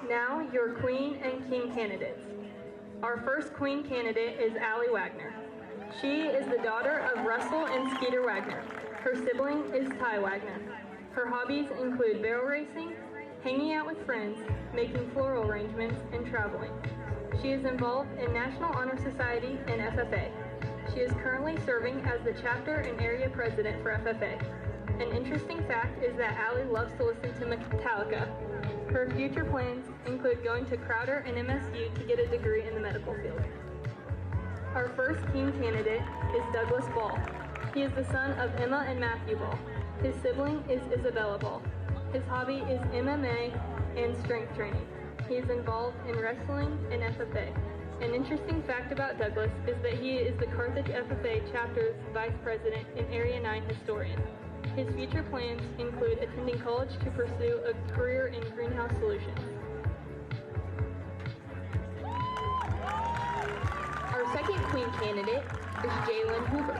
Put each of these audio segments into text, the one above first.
Now, your Queen and King candidates. Our first Queen candidate is Allie Wagner. She is the daughter of Russell and Skeeter Wagner. Her sibling is Ty Wagner. Her hobbies include barrel racing, hanging out with friends, making floral arrangements, and traveling. She is involved in National Honor Society and FFA. She is currently serving as the chapter and area president for FFA. An interesting fact is that Allie loves to listen to Metallica. Her future plans include going to Crowder and MSU to get a degree in the medical field. Our first King candidate is Douglas Ball. He is the son of Emma and Matthew Ball. His sibling is Isabella Ball. His hobby is MMA and strength training. He is involved in wrestling and FFA. An interesting fact about Douglas is that he is the Carthage FFA chapter's vice president and Area 9 historian. His future plans include attending college to pursue a career in greenhouse solutions. Our second Queen candidate is Jalen Hoover.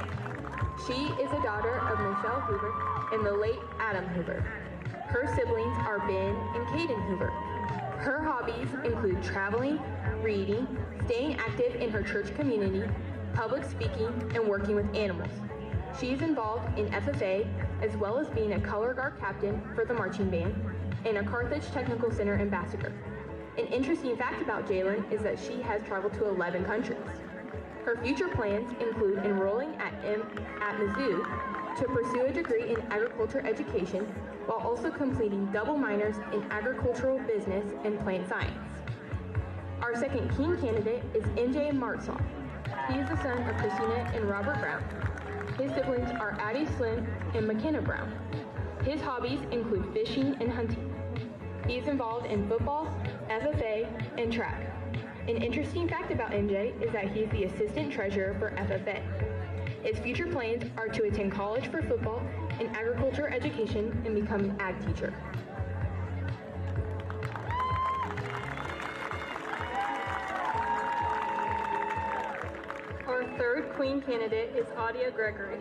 She is a daughter of Michelle Hoover and the late Adam Hoover. Her siblings are Ben and Caden Hoover. Her hobbies include traveling, reading, staying active in her church community, public speaking, and working with animals. She is involved in FFA, as well as being a color guard captain for the marching band and a Carthage Technical Center ambassador. An interesting fact about Jalen is that she has traveled to 11 countries. Her future plans include enrolling at Mizzou to pursue a degree in agriculture education, while also completing double minors in agricultural business and plant science. Our second King candidate is NJ Martzoff. He is the son of Christina and Robert Brown. His siblings are Addie Slim and McKenna Brown. His hobbies include fishing and hunting. He is involved in football, FFA, and track. An interesting fact about NJ is that he is the assistant treasurer for FFA. His future plans are to attend college for football and agriculture education and become an ag teacher. Our third Queen candidate is Audia Gregory.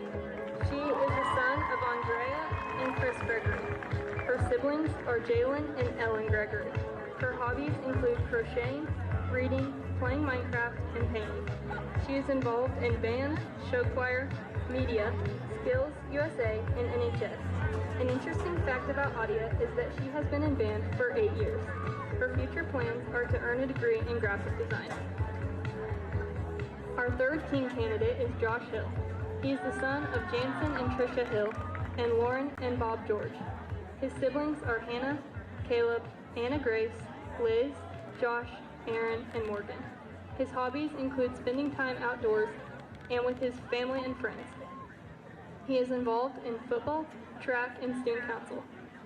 She is the son of Andrea and Chris Gregory. Her siblings are Jalen and Ellen Gregory. Her hobbies include crocheting, reading, playing Minecraft, and painting. She is involved in band, show choir, media, Skills USA, and NHS. An interesting fact about Audia is that she has been in band for 8 years. Her future plans are to earn a degree in graphic design. Our third King candidate is Josh Hill. He is the son of Jansen and Tricia Hill and Lauren and Bob George. His siblings are Hannah, Caleb, Anna Grace, Liz, Josh, Aaron, and Morgan. His hobbies include spending time outdoors and with his family and friends. He is involved in football, track, and student council.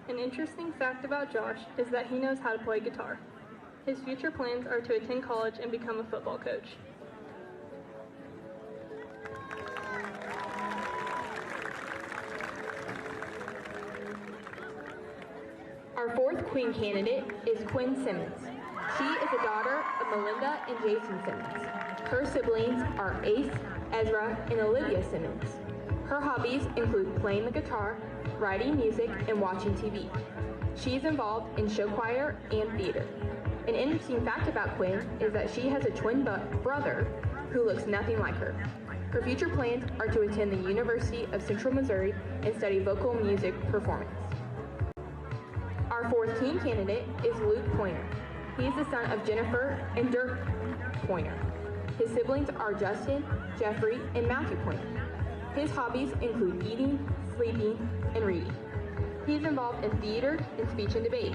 An interesting fact about Josh is that he knows how to play guitar. His future plans are to attend college and become a football coach. Our fourth Queen candidate is Quinn Simmons. She is a daughter of Melinda and Jason Simmons. Her siblings are Ace, Ezra, and Olivia Simmons. Her hobbies include playing the guitar, writing music, and watching TV. She is involved in show choir and theater. An interesting fact about Quinn is that she has a twin brother who looks nothing like her. Her future plans are to attend the University of Central Missouri and study vocal music performance. Our fourth King candidate is Luke Pointer. He is the son of Jennifer and Dirk Pointer. His siblings are Justin, Jeffrey, and Matthew Pointer. His hobbies include eating, sleeping, and reading. He is involved in theater and speech and debate.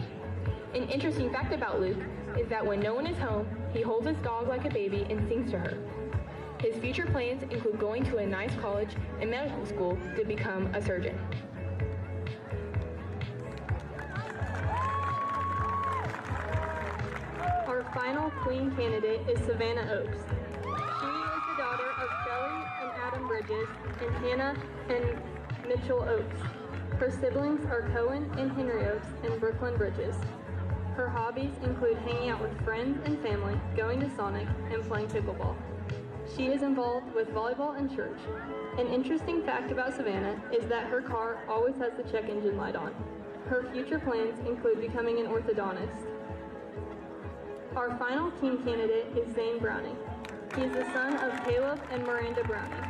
An interesting fact about Luke is that when no one is home, he holds his dog like a baby and sings to her. His future plans include going to a nice college and medical school to become a surgeon. Our final Queen candidate is Savannah Oakes. She is the daughter of Shelley and Adam Bridges and Hannah and Mitchell Oakes. Her siblings are Cohen and Henry Oakes and Brooklyn Bridges. Her hobbies include hanging out with friends and family, going to Sonic, and playing pickleball. She is involved with volleyball and church. An interesting fact about Savannah is that her car always has the check engine light on. Her future plans include becoming an orthodontist. Our final king candidate is Zane Browning. He is the son of Caleb and Miranda Browning.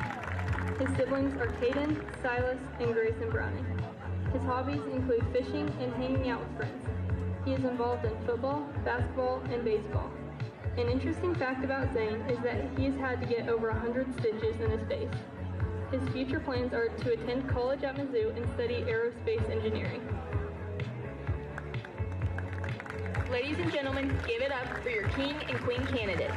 His siblings are Caden, Silas, and Grayson Browning. His hobbies include fishing and hanging out with friends. He is involved in football, basketball, and baseball. An interesting fact about Zane is that he has had to get over 100 stitches in his face. His future plans are to attend college at Mizzou and study aerospace engineering. Ladies and gentlemen, give it up for your king and queen candidates.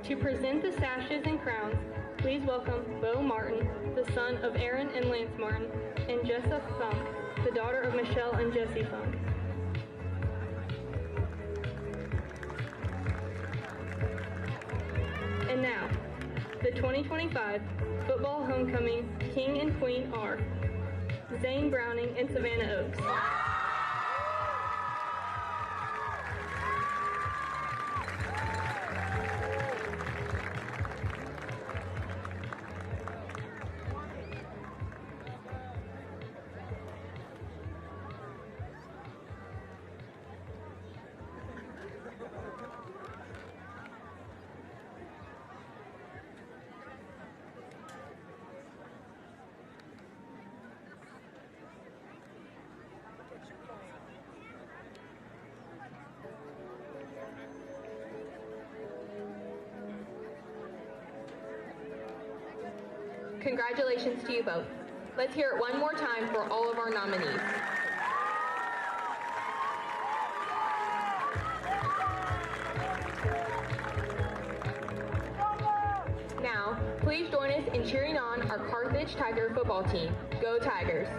To present the sashes and crowns, please welcome Bo Martin, the son of Aaron and Lance Martin, and Jessa Funk, the daughter of Michelle and Jesse Funk. And now, the 2025 football homecoming king and queen are Zane Browning and Savannah Oaks. Congratulations to you both. Let's hear it one more time for all of our nominees. Now, please join us in cheering on our Carthage Tiger football team. Go Tigers!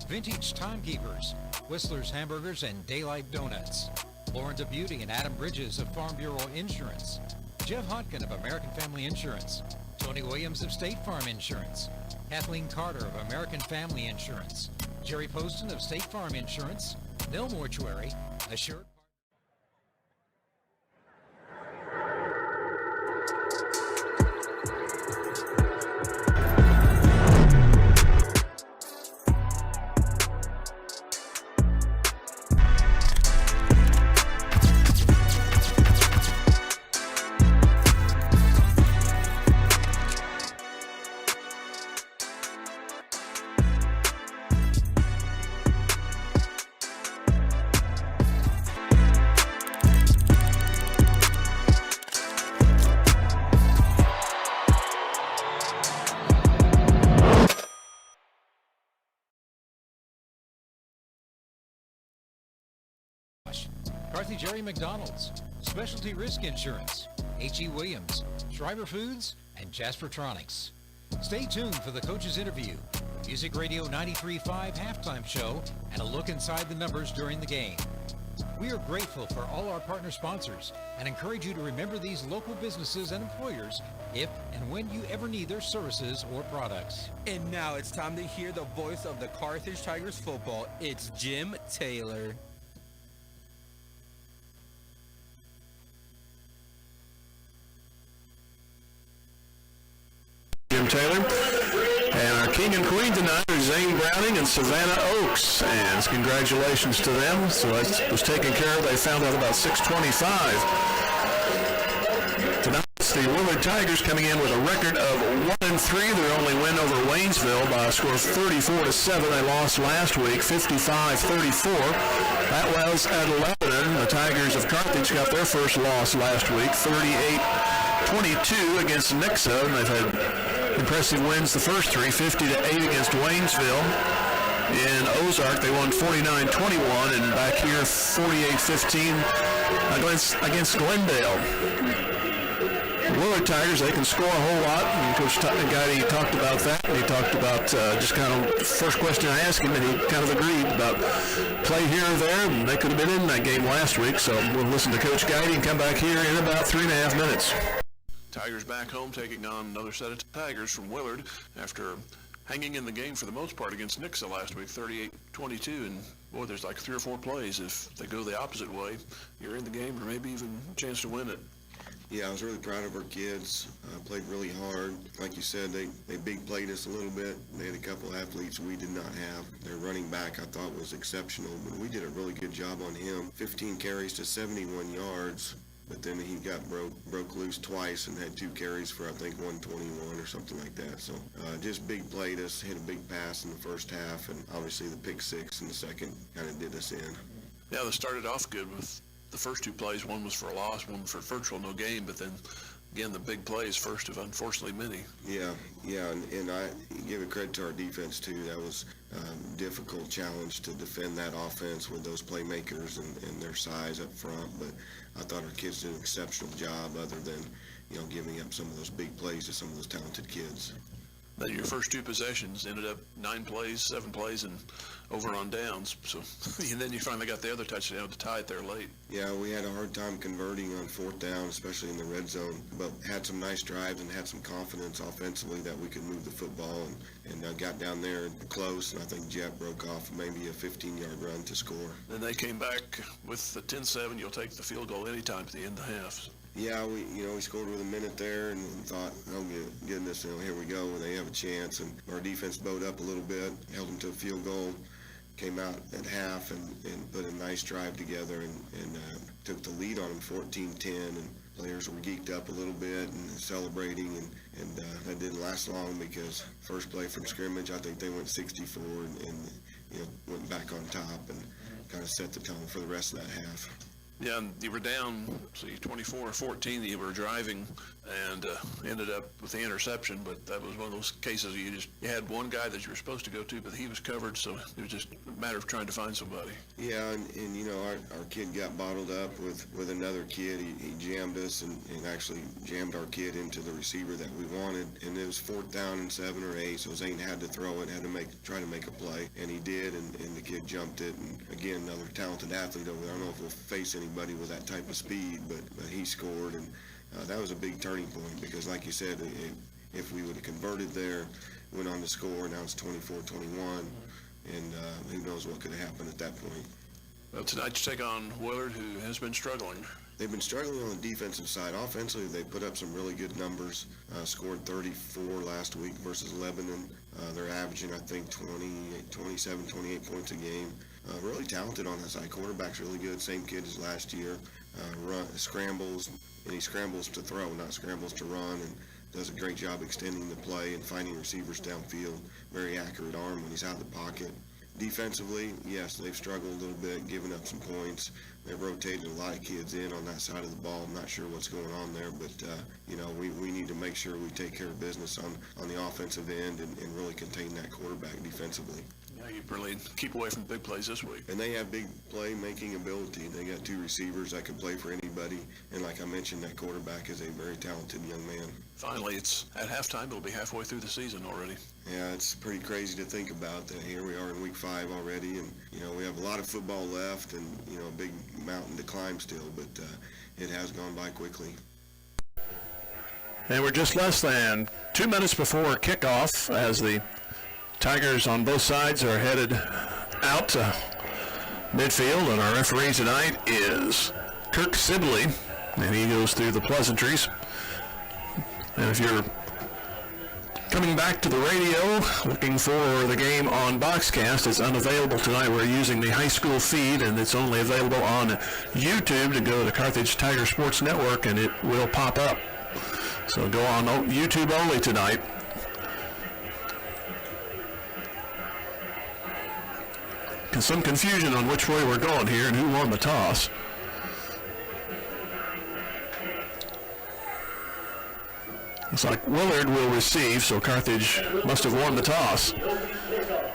Vintage Timekeepers, Whistler's Hamburgers and Daylight Donuts, Lawrence of Beauty and Adam Bridges of Farm Bureau Insurance, Jeff Hodkin of American Family Insurance, Tony Williams of State Farm Insurance, Kathleen Carter of American Family Insurance, Jerry Poston of State Farm Insurance, Mill Mortuary, Assured. Carthage Area McDonald's, Specialty Risk Insurance, H.E. Williams, Schreiber Foods, and Jaspertronics. Stay tuned for the coach's interview, Music Radio 93.5 halftime show, and a look inside the numbers during the game. We are grateful for all our partner sponsors and encourage you to remember these local businesses and employers if and when you ever need their services or products. And now it's time to hear the voice of the Carthage Tigers football. It's Jim Taylor. Jim Taylor. And our king and queen tonight are Zane Browning and Savannah Oaks. And congratulations to them. So that was taken care of. They found out about 6:25. Tonight it's the Willard Tigers coming in with a record of 1-3. Their only win over Waynesville by a score of 34-7. They lost last week, 55-34. That was at Lebanon. The Tigers of Carthage got their first loss last week, 38-22 against Nixa. And they've had impressive wins the first three, 50-8 against Waynesville. In Ozark, they won 49-21, and back here, 48-15 against Glendale. The Willard Tigers, they can score a whole lot, and Coach Guidey talked about that, and he talked about just kind of, first question I asked him, and he kind of agreed about play here or there, and they could have been in that game last week, so we'll listen to Coach Guidey and come back here in about 3.5 minutes. Tigers back home taking on another set of Tigers from Willard after hanging in the game for the most part against Nixa last week, 38-22, and boy, there's like 3 or 4 plays. If they go the opposite way, you're in the game or maybe even a chance to win it. Yeah, I was really proud of our kids. Played really hard. Like you said, they big played us a little bit. They had a couple athletes we did not have. Their running back I thought was exceptional, but we did a really good job on him. 15 carries to 71 yards. But then he got broke loose twice and had 2 carries for, I think, 121 or something like that. So just big played us, hit a big pass in the first half, and obviously the pick 6 in the second kind of did us in. Yeah, they started off good with the first 2 plays. One was for a loss, one for virtual no gain, but then again the big plays, first of unfortunately many. Yeah, and I give it credit to our defense too. That was a difficult challenge to defend that offense with those playmakers and their size up front, but I thought our kids did an exceptional job other than, giving up some of those big plays to some of those talented kids. Then your first 2 possessions ended up 9 plays, 7 plays, and over on downs. So, and then you finally got the other touchdown to tie it there late. Yeah, we had a hard time converting on 4th down, especially in the red zone, but had some nice drives and had some confidence offensively that we could move the football and got down there close, and I think Jeff broke off maybe a 15-yard run to score. Then they came back with the 10-7. You'll take the field goal anytime at the end of the half. Yeah, we scored with a minute there and thought, oh goodness, here we go, and they have a chance. And our defense bowed up a little bit, held them to a field goal, came out at half and put a nice drive together and took the lead on them 14-10. And players were geeked up a little bit and celebrating, and that didn't last long because first play from scrimmage, I think they went 64 and went back on top and kind of set the tone for the rest of that half. Yeah, and you were down, 24-14. You were driving and ended up with the interception, but that was one of those cases you had one guy that you were supposed to go to, but he was covered, so it was just a matter of trying to find somebody. Yeah, and you know, our kid got bottled up with another kid. He jammed us and actually jammed our kid into the receiver that we wanted, and it was 4th down and 7 or 8, so Zane had to throw it, had to try to make a play, and he did, and the kid jumped it, and again, another talented athlete over there. I don't know if we'll face anybody with that type of speed, but he scored, and that was a big turning point because, like you said, if we would have converted there, went on to score, now it's 24-21, and who knows what could have happened at that point. Well, tonight you take on Willard, who has been struggling. They've been struggling on the defensive side. Offensively, they put up some really good numbers. Scored 34 last week versus Lebanon. They're averaging, I think, 27, 28 points a game. Really talented on that side. Quarterback's really good. Same kid as last year. Scrambles, and he scrambles to throw, not scrambles to run, and does a great job extending the play and finding receivers downfield. Very accurate arm when he's out of the pocket. Defensively, yes, they've struggled a little bit, giving up some points. They've rotated a lot of kids in on that side of the ball. I'm not sure what's going on there, but, you know, we need to make sure we take care of business on the offensive end and really contain that quarterback defensively. Yeah, you really keep away from big plays this week. And they have big play-making ability. They got 2 receivers that can play for anybody. And like I mentioned, that quarterback is a very talented young man. Finally, it's at halftime. It'll be halfway through the season already. Yeah, it's pretty crazy to think about that. Here we are in week 5 already, and, you know, we have a lot of football left and, you know, a big mountain to climb still, but it has gone by quickly. And we're just less than 2 minutes before kickoff as the Tigers on both sides are headed out to midfield, and our referee tonight is Kirk Sibley, and he goes through the pleasantries. And if you're coming back to the radio looking for the game on Boxcast, it's unavailable tonight. We're using the high school feed, and it's only available on YouTube. To go to Carthage Tiger Sports Network, and it will pop up. So go on YouTube only tonight. Some confusion on which way we're going here and who won the toss. Looks like Willard will receive, so Carthage must have won the toss.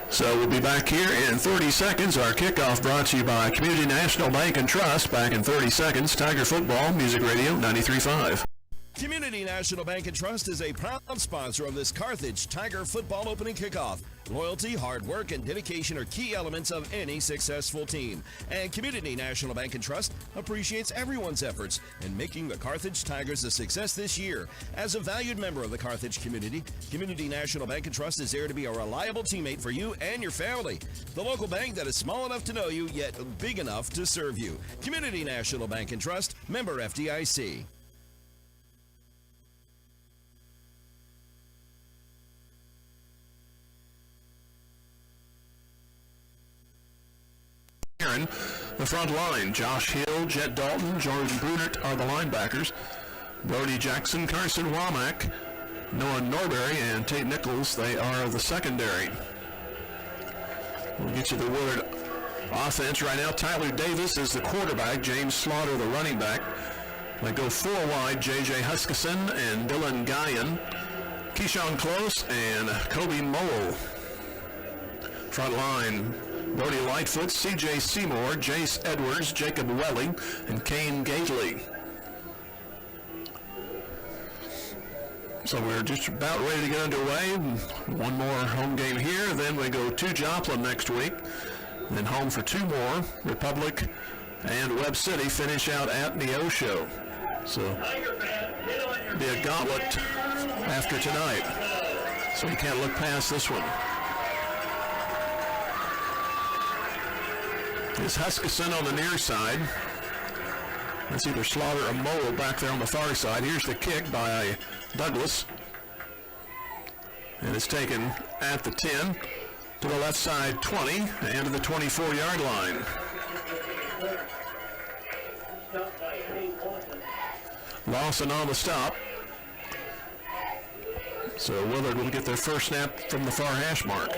So we'll be back here in 30 seconds. Our kickoff brought to you by Community National Bank and Trust. Back in 30 seconds, Tiger Football, Music Radio 93.5. Community National Bank and Trust is a proud sponsor of this Carthage Tiger football opening kickoff. Loyalty, hard work, and dedication are key elements of any successful team. And Community National Bank and Trust appreciates everyone's efforts in making the Carthage Tigers a success this year. As a valued member of the Carthage community, Community National Bank and Trust is there to be a reliable teammate for you and your family. The local bank that is small enough to know you, yet big enough to serve you. Community National Bank and Trust, member FDIC. The front line, Josh Hill, Jet Dalton, Jordan Brunert are the linebackers. Brody Jackson, Carson Womack, Noah Norberry, and Tate Nichols, they are the secondary. We'll get you the Willard offense right now. Tyler Davis is the quarterback, James Slaughter the running back. They go 4 wide, J.J. Huskisson and Dylan Guyan, Keyshawn Close, and Kobe Mole. Front line, Brody Lightfoot, C.J. Seymour, Jace Edwards, Jacob Welling, and Kane Gately. So we're just about ready to get underway. One more home game here, then we go to Joplin next week, then home for 2 more. Republic and Webb City finish out at Neosho. So it'll be a gauntlet after tonight. So you can't look past this one. Is Huskisson on the near side. That's either Slaughter or Mole back there on the far side. Here's the kick by Douglas. And it's taken at the 10 to the left side 20 and to the 24-yard line. Lawson on the stop. So Willard will get their first snap from the far hash mark.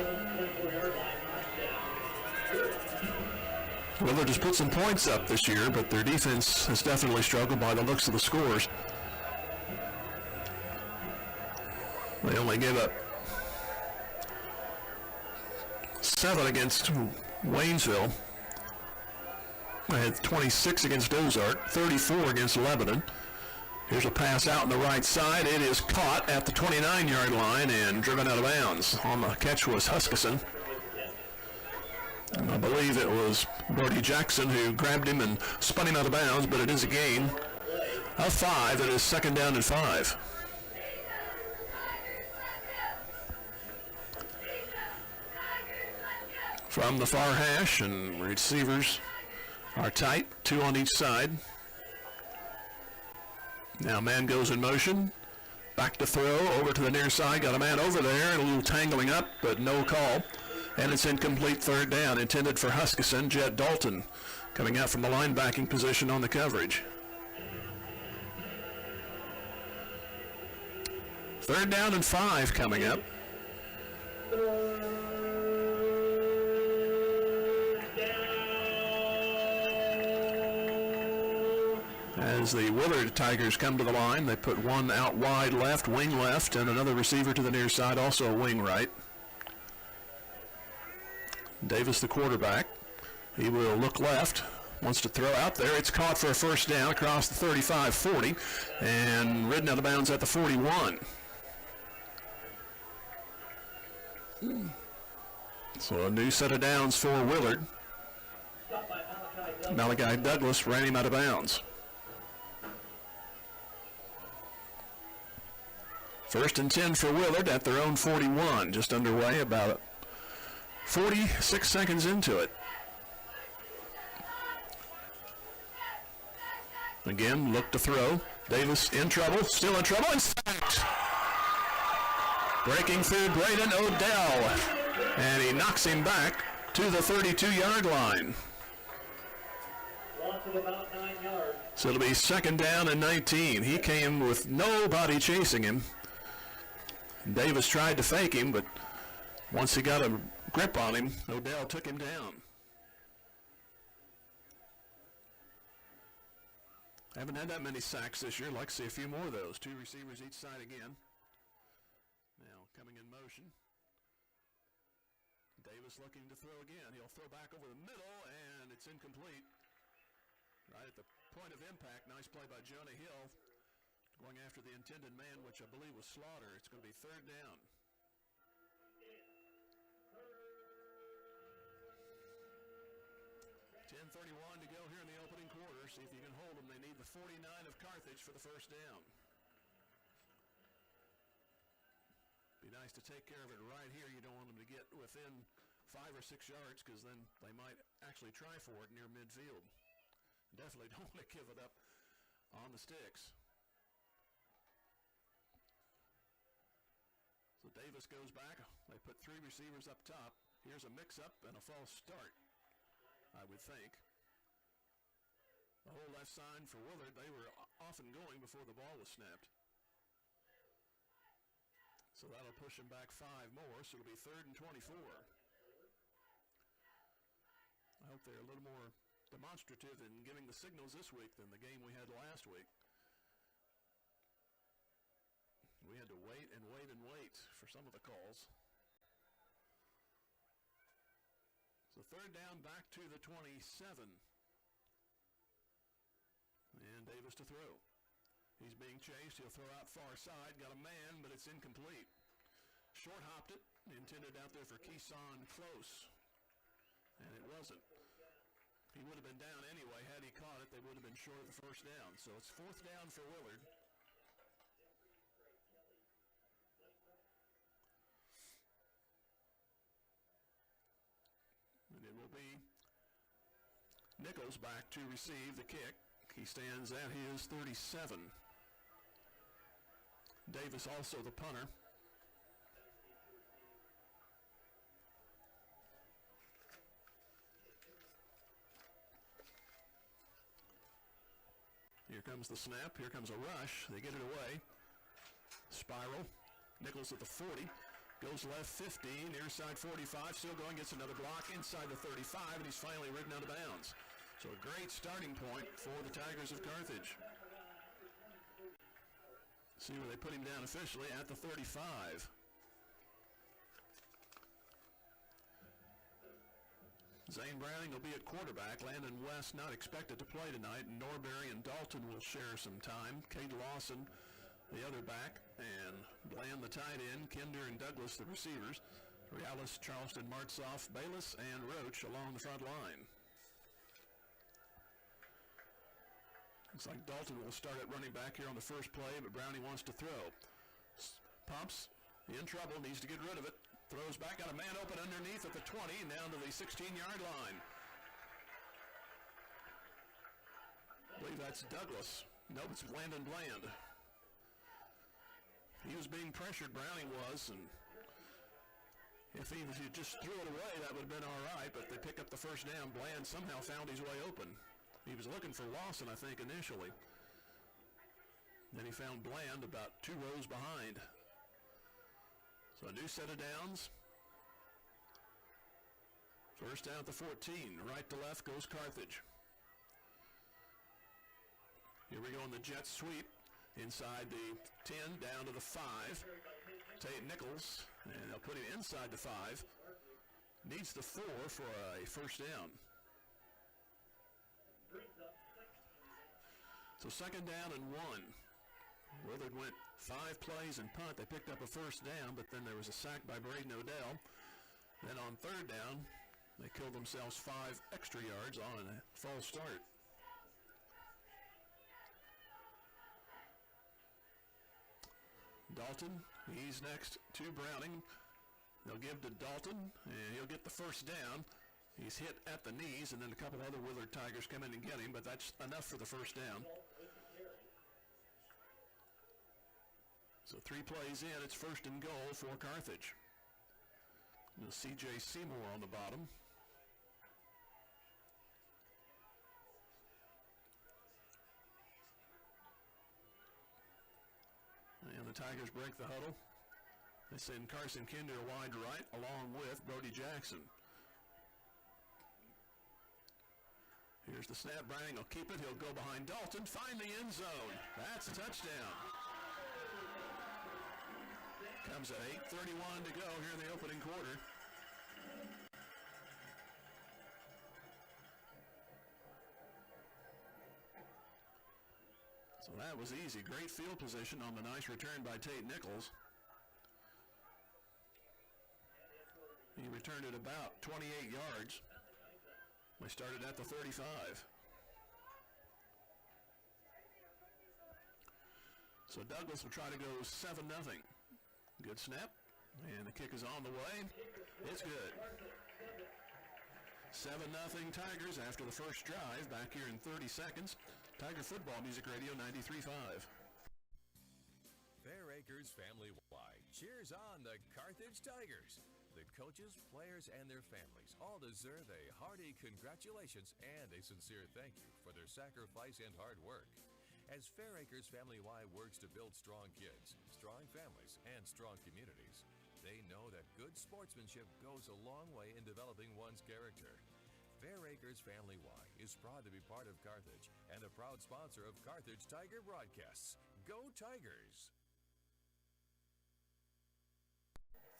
Willard has put some points up this year, but their defense has definitely struggled by the looks of the scores. They only gave up 7 against Waynesville. They had 26 against Ozark, 34 against Lebanon. Here's a pass out on the right side. It is caught at the 29-yard line and driven out of bounds. On the catch was Huskisson. And I believe it was Brody Jackson who grabbed him and spun him out of bounds, but it is a gain of 5. It is 2nd down and 5. From the far hash, and receivers are tight, 2 on each side. Now man goes in motion, back to throw, over to the near side, got a man over there, a little tangling up, but no call. And it's incomplete, 3rd down, intended for Huskisson. Jet Dalton coming out from the linebacking position on the coverage. 3rd down and 5 coming up. As the Willard Tigers come to the line, they put one out wide left, wing left, and another receiver to the near side, also a wing right. Davis, the quarterback, he will look left, wants to throw out there. It's caught for a 1st down across the 35-40 and ridden out of bounds at the 41. So a new set of downs for Willard. Malachi Douglas ran him out of bounds. 1st and 10 for Willard at their own 41, just underway, about 46 seconds into it. Again, look to throw. Davis in trouble, still in trouble, and sacked. Breaking through Braden Odell, and he knocks him back to the 32-yard line. So it'll be 2nd down and 19. He came with nobody chasing him. Davis tried to fake him, but once he got a grip on him, Odell took him down. Haven't had that many sacks this year. I'd like to see a few more of those. 2 receivers each side again. Now coming in motion. Davis looking to throw again. He'll throw back over the middle, and it's incomplete. Right at the point of impact. Nice play by Jonah Hill. Going after the intended man, which I believe was Slaughter. It's going to be 3rd down. 10:31 to go here in the opening quarter. See if you can hold them. They need the 49 of Carthage for the 1st down. Be nice to take care of it right here. You don't want them to get within 5 or 6 yards, because then they might actually try for it near midfield. Definitely don't want to give it up on the sticks. So Davis goes back. They put 3 receivers up top. Here's a mix-up and a false start, I would think. The whole left side for Willard, they were often going before the ball was snapped. So that'll push him back 5 more, so it'll be 3rd and 24. I hope they're a little more demonstrative in giving the signals this week than the game we had last week. We had to wait and wait and wait for some of the calls. So 3rd down, back to the 27. And Davis to throw. He's being chased. He'll throw out far side. Got a man, but it's incomplete. Short hopped it. Intended out there for Keeson Close. And it wasn't. He would have been down anyway. Had he caught it, they would have been short of the 1st down. So it's 4th down for Willard. And it will be Nichols back to receive the kick. He stands at his 37. Davis also the punter. Here comes the snap. Here comes a rush. They get it away. Spiral. Nichols at the 40. Goes left 50, near side 45, still going, gets another block inside the 35, and he's finally ridden out of bounds. So a great starting point for the Tigers of Carthage. See where they put him down officially at the 35. Zane Browning will be at quarterback. Landon West not expected to play tonight. Norbury and Dalton will share some time. Cade Lawson, the other back, and Bland, the tight end. Kinder and Douglas, the receivers. Realis, Charleston, Martzoff, Bayless, and Roach along the front line. Looks like Dalton will start at running back here on the first play, but Browning wants to throw. Pumps, in trouble, needs to get rid of it. Throws back, got a man open underneath at the 20 and down to the 16-yard line. I believe that's Douglas. Nope, it's Landon Bland. He was being pressured, Browning was, and if he just threw it away, that would have been all right, but they pick up the first down. Bland somehow found his way open. He was looking for Lawson, I think, initially. Then he found Bland about 2 rows behind. So a new set of downs. First down at the 14. Right to left goes Carthage. Here we go in the jet sweep. Inside the 10, down to the 5. Tate Nichols, and they'll put him inside the 5. Needs the 4 for a first down. So second down and 1. Willard went 5 plays and punt. They picked up a first down, but then there was a sack by Braden Odell. Then on third down, they killed themselves 5 extra yards on a false start. Dalton, he's next to Browning. They'll give to Dalton, and he'll get the first down. He's hit at the knees, and then a couple other Willard Tigers come in and get him, but that's enough for the first down. So 3 plays in, it's first and goal for Carthage. C.J. Seymour on the bottom. And the Tigers break the huddle. They send Carson Kinder wide right along with Brody Jackson. Here's the snap. Browning will keep it. He'll go behind Dalton, find the end zone. That's a touchdown. Comes at 8:31 to go here in the opening quarter. So that was easy. Great field position on the nice return by Tate Nichols. He returned it about 28 yards. We started at the 35. So Douglas will try to go 7-0. Good snap, and the kick is on the way. It's good. 7-0 Tigers after the first drive. Back here in 30 seconds. Tiger Football Music Radio 93.5. Fair Acres Family-Wide cheers on the Carthage Tigers. The coaches, players, and their families all deserve a hearty congratulations and a sincere thank you for their sacrifice and hard work. As Fair Acres Family-Wide works to build strong kids, strong families, and strong communities, they know that good sportsmanship goes a long way in developing one's character. Fair Acres Family-Wide is proud to be part of Carthage and a proud sponsor of Carthage Tiger broadcasts. Go Tigers!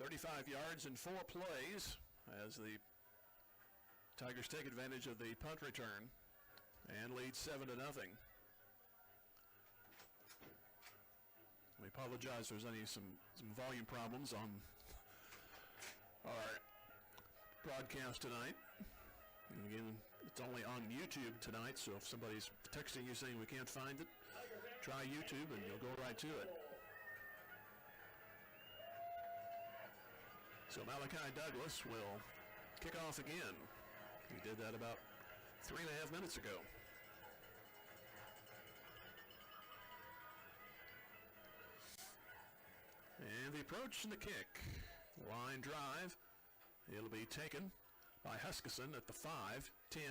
35 yards in 4 plays as the Tigers take advantage of the punt return and lead 7-0. We apologize if there's some volume problems on our broadcast tonight. And again, it's only on YouTube tonight, so if somebody's texting you saying we can't find it, try YouTube and you'll go right to it. So Malachi Douglas will kick off again. He did that about 3.5 minutes ago. And the approach and the kick. Line drive. It'll be taken by Huskisson at the 5, 10.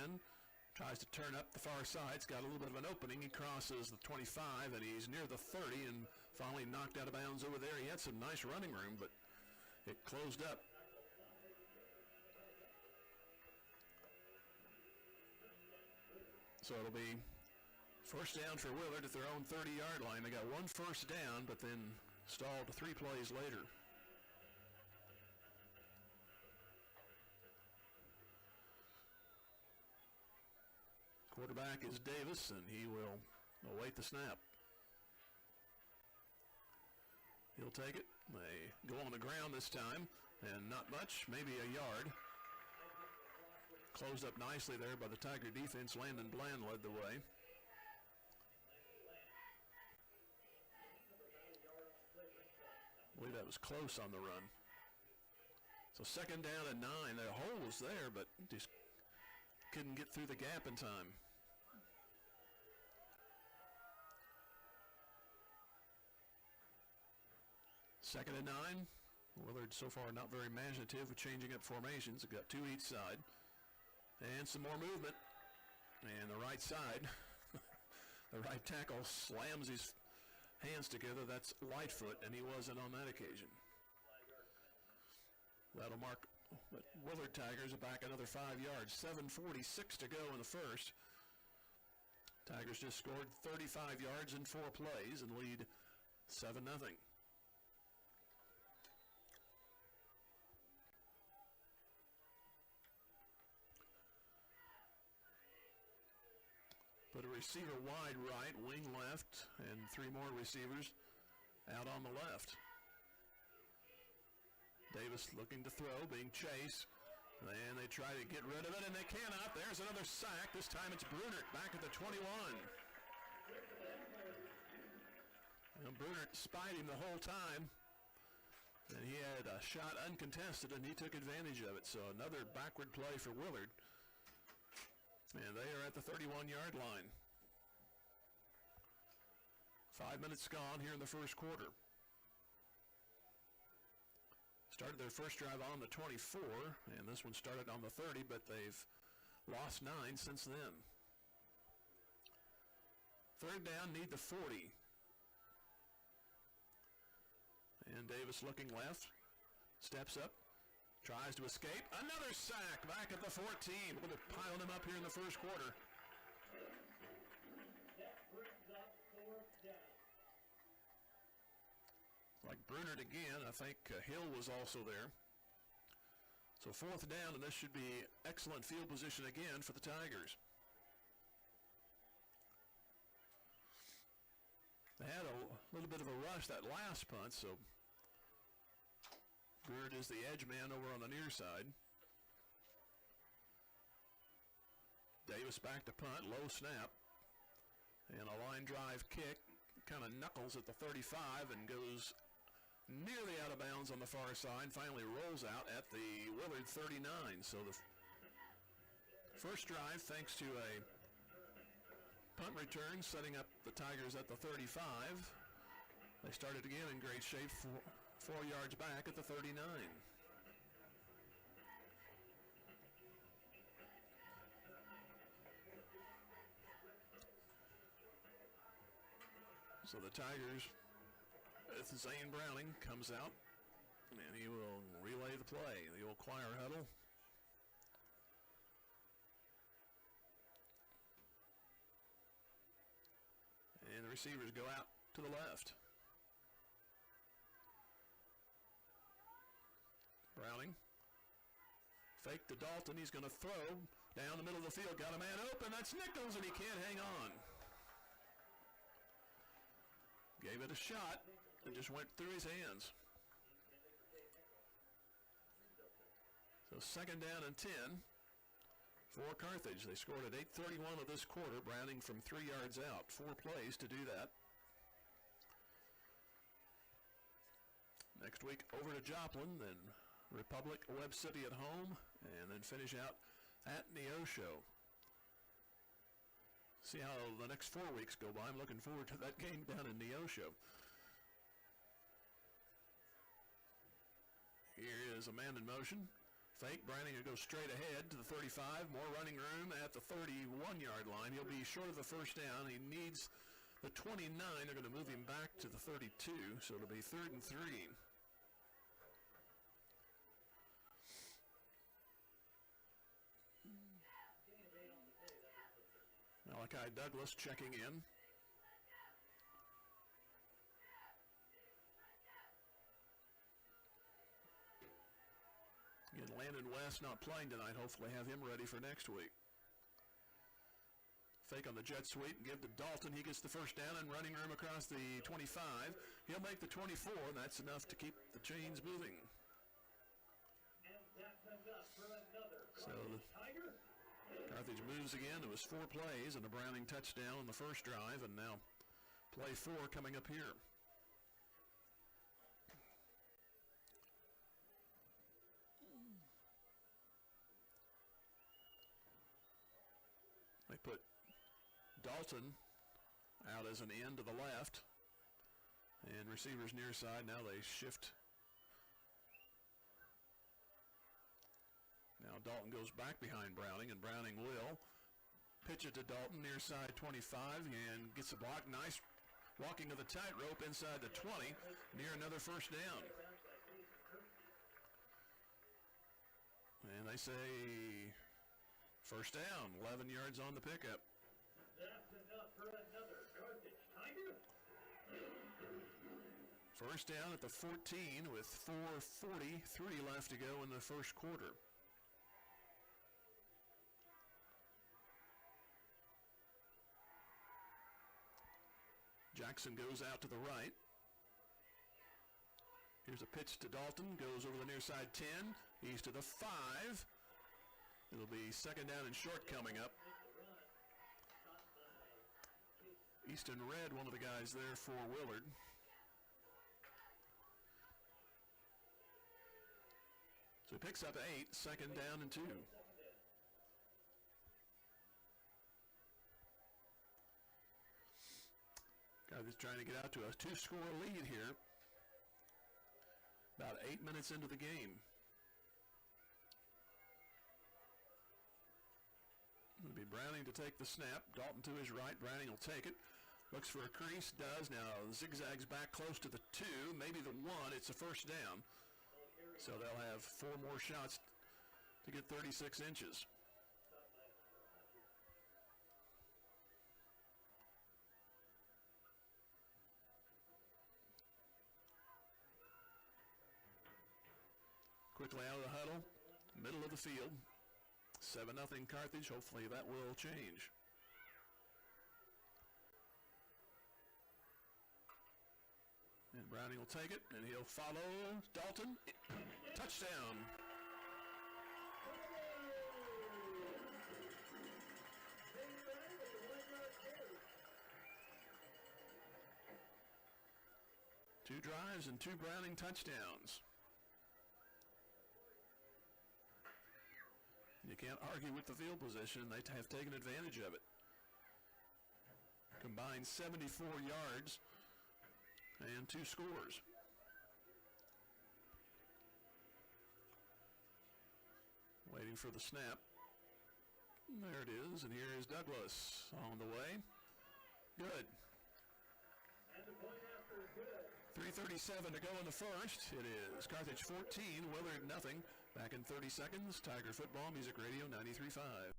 Tries to turn up the far side. It's got a little bit of an opening. He crosses the 25, and he's near the 30 and finally knocked out of bounds over there. He had some nice running room, but it closed up. So it'll be first down for Willard at their own 30-yard line. They got one first down, but then stalled 3 plays later. Quarterback is Davis, and he will await the snap. He'll take it. They go on the ground this time, and not much, maybe a yard. Closed up nicely there by the Tiger defense. Landon Bland led the way. I believe that was close on the run. So second down and 9. The hole was there, but just couldn't get through the gap in time. Second and 9. Willard so far not very imaginative with changing up formations. They've got 2 each side. And some more movement. And the right side, the right tackle slams his hands together. That's Lightfoot, and he wasn't on that occasion. That'll mark the Willard Tigers are back another 5 yards. 7:46 to go in the first. Tigers just scored 35 yards in 4 plays and lead 7-0. Put a receiver wide right, wing left, and 3 more receivers out on the left. Davis looking to throw, being chased. And they try to get rid of it, and they cannot. There's another sack. This time it's Brunert back at the 21. And Brunert spied him the whole time. And he had a shot uncontested, and he took advantage of it. So another backward play for Willard. And they are at the 31-yard line. 5 minutes gone here in the first quarter. Started their first drive on the 24, and this one started on the 30, but they've lost 9 since then. Third down, need the 40. And Davis looking left, steps up, tries to escape. Another sack back at the 14. We're going to pile him up here in the first quarter. Like Brunert again, I think Hill was also there. So 4th down, and this should be excellent field position again for the Tigers. They had a little bit of a rush that last punt, so Brunert is the edge man over on the near side. Davis back to punt, low snap, and a line drive kick, kind of knuckles at the 35 and goes nearly out of bounds on the far side, finally rolls out at the Willard 39. So the first drive, thanks to a punt return, setting up the Tigers at the 35. They started again in great shape, 4 yards back at the 39. So the Tigers, Zane Browning comes out, and he will relay the play. The old choir huddle. And the receivers go out to the left. Browning. Fake to Dalton. He's going to throw down the middle of the field. Got a man open. That's Nichols, and he can't hang on. Gave it a shot. It just went through his hands. So 2nd down and 10 for Carthage. They scored at 8:31 of this quarter. Browning from 3 yards out. 4 plays to do that. Next week over to Joplin, then Republic, Webb City at home, and then finish out at Neosho. See how the next 4 weeks go by. I'm looking forward to that game down in Neosho. Here is a man in motion. Fake. Browning will go straight ahead to the 35. More running room at the 31-yard line. He'll be short of the first down. He needs the 29. They're going to move him back to the 32, so it'll be 3rd and 3. Malachi Douglas checking in. Again, Landon West not playing tonight. Hopefully have him ready for next week. Fake on the jet sweep and give to Dalton. He gets the first down and running room across the 25. He'll make the 24, and that's enough to keep the chains moving. So Carthage moves again. It was 4 plays and a Browning touchdown on the first drive, and now play 4 coming up here. They put Dalton out as an end to the left, and receivers near side. Now they shift. Now Dalton goes back behind Browning, and Browning will pitch it to Dalton near side 25 and gets a block. Nice walking of the tightrope inside the 20 near another first down. And they say first down, 11 yards on the pickup. That's enough for another Carthage Tiger. First down at the 14 with 4:43 left to go in the first quarter. Jackson goes out to the right. Here's a pitch to Dalton, goes over the near side 10. He's to the 5. It'll be second down and short coming up. Easton Red, one of the guys there for Willard. So he picks up 8, second down and 2. Carthage trying to get out to a 2-score lead here. About 8 minutes into the game. It'll be Browning to take the snap. Dalton to his right. Browning will take it. Looks for a crease. Does. Now zigzags back close to the 2. Maybe the 1. It's a first down. So they'll have 4 more shots to get 36 inches. Quickly out of the huddle. Middle of the field. 7-0 Carthage. Hopefully that will change. And Browning will take it, and he'll follow Dalton. Touchdown. Two drives and 2 Browning touchdowns. You can't argue with the field position. They have taken advantage of it. Combined 74 yards and 2 scores. Waiting for the snap. There it is, and here is Douglas on the way. Good. And the point after is good. 3:37 to go in the first. It is Carthage 14, Willard nothing. Back in 30 seconds. Tiger Football, Music Radio 93.5.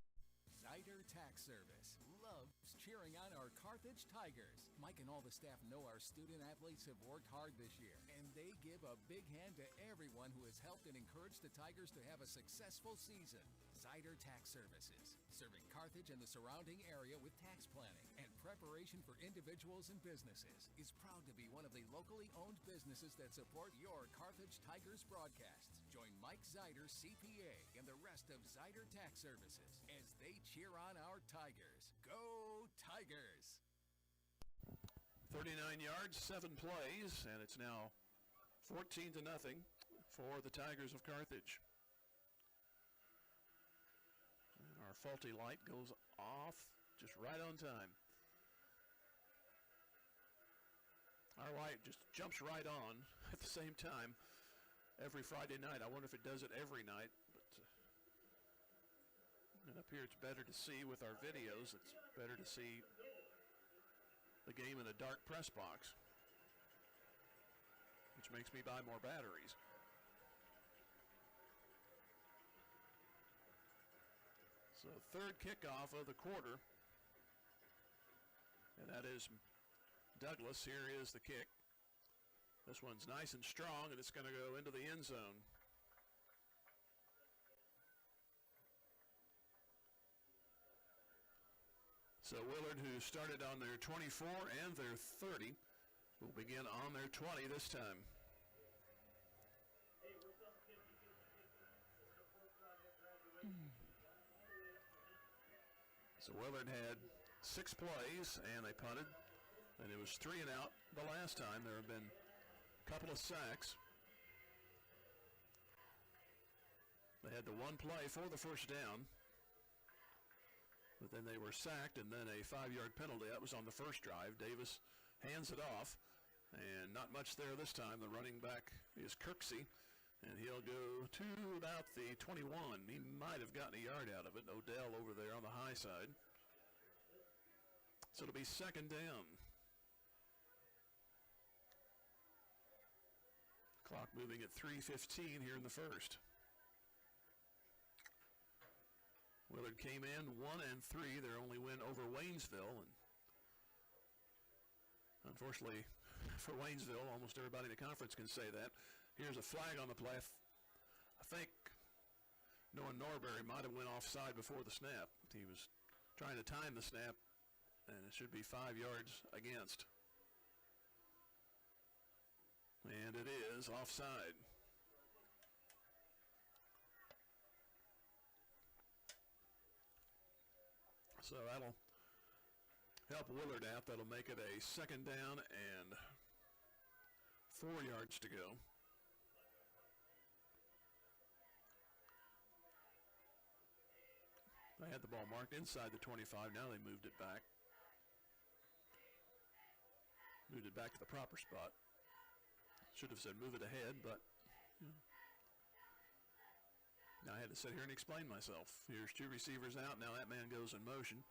Zyder Tax Service loves cheering on our Carthage Tigers. Mike and all the staff know our student athletes have worked hard this year, and they give a big hand to everyone who has helped and encouraged the Tigers to have a successful season. Zyder Tax Services, serving Carthage and the surrounding area with tax planning and preparation for individuals and businesses, is proud to be one of the locally owned businesses that support your Carthage Tigers broadcasts. Join Mike Zyder, CPA, and the rest of Zyder Tax Services as they cheer on our Tigers. Go Tigers! 39 yards, 7 plays, and it's now 14-0 for the Tigers of Carthage. And our faulty light goes off just right on time. Our light just jumps right on at the same time every Friday night. I wonder if it does it every night, but and up here it's better to see with our videos. It's better to see the game in a dark press box, which makes me buy more batteries. So third kickoff of the quarter. And that is Douglas. Here is the kick. This one's nice and strong, and it's going to go into the end zone. So Willard, who started on their 24 and their 30, will begin on their 20 this time. So Willard had 6 plays, and they punted, and it was 3 and out the last time. There have been a couple of sacks. They had the one play for the first down, but then they were sacked, and then a 5-yard penalty. That was on the first drive. Davis hands it off, and not much there this time. The running back is Kirksey, and he'll go to about the 21. He might have gotten a yard out of it. Odell over there on the high side. So it'll be second down. Clock moving at 3:15 here in the first. Willard came in 1-3, their only win over Waynesville, and unfortunately for Waynesville, almost everybody in the conference can say that. Here's a flag on the play. I think Noah Norbury might have went offside before the snap. He was trying to time the snap, and it should be 5 yards against. And it is offside. So that'll help Willard out. That'll make it a second down and 4 yards to go. They had the ball marked inside the 25. Now they moved it back. Moved it back to the proper spot. Should have said move it ahead, but you know. Now I had to sit here and explain myself. Here's 2 receivers out. Now that man goes in motion.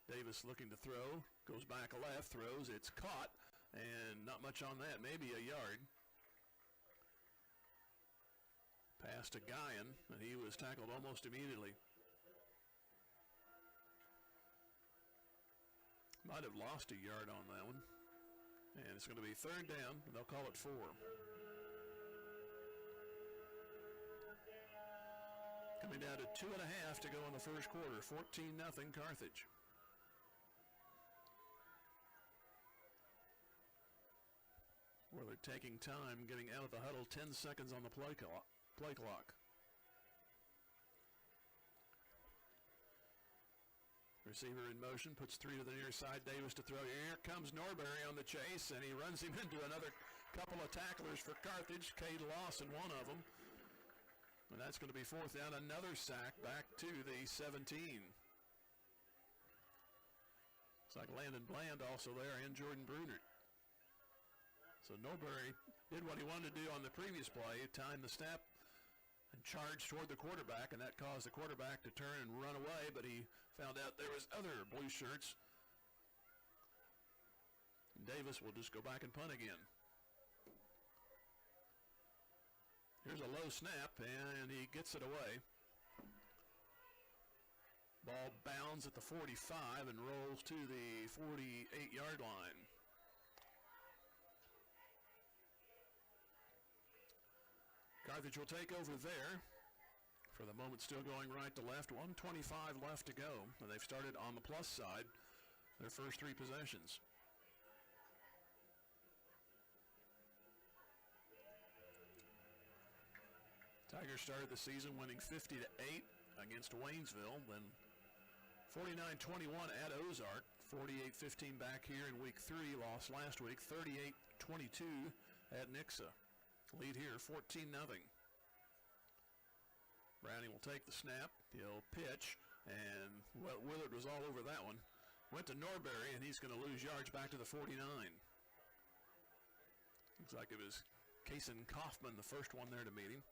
Davis looking to throw. Goes back left. Throws. It's caught. And not much on that. Maybe a yard. Pass to Guyan. And he was tackled almost immediately. Might have lost a yard on that one. And it's going to be third down. And they'll call it 4. Coming down to 2.5 to go in the first quarter. 14-0 Carthage. Willard taking time, getting out of the huddle. 10 seconds on the play clock. Receiver in motion, puts 3 to the near side. Davis to throw. Here comes Norbury on the chase, and he runs him into another couple of tacklers for Carthage. Cade Lawson, one of them. And that's going to be fourth down. Another sack back to the 17. It's like Landon Bland also there, and Jordan Brunert. So Norbury did what he wanted to do on the previous play, timed the snap and charged toward the quarterback, and that caused the quarterback to turn and run away, but he found out there was other blue shirts. Davis will just go back and punt again. Here's a low snap, and he gets it away. Ball bounds at the 45 and rolls to the 48-yard line. Carthage will take over there. For the moment, still going right to left. 1:25 left to go, and they've started on the plus side their first 3 possessions. Tigers started the season winning 50-8 against Waynesville, then 49-21 at Ozark, 48-15 back here in week 3, lost last week, 38-22 at Nixa. Lead here, 14-0. Browning will take the snap. He'll pitch, and Willard was all over that one. Went to Norbury, and he's going to lose yards back to the 49. Looks like it was Kason Kaufman, the first one there to meet him.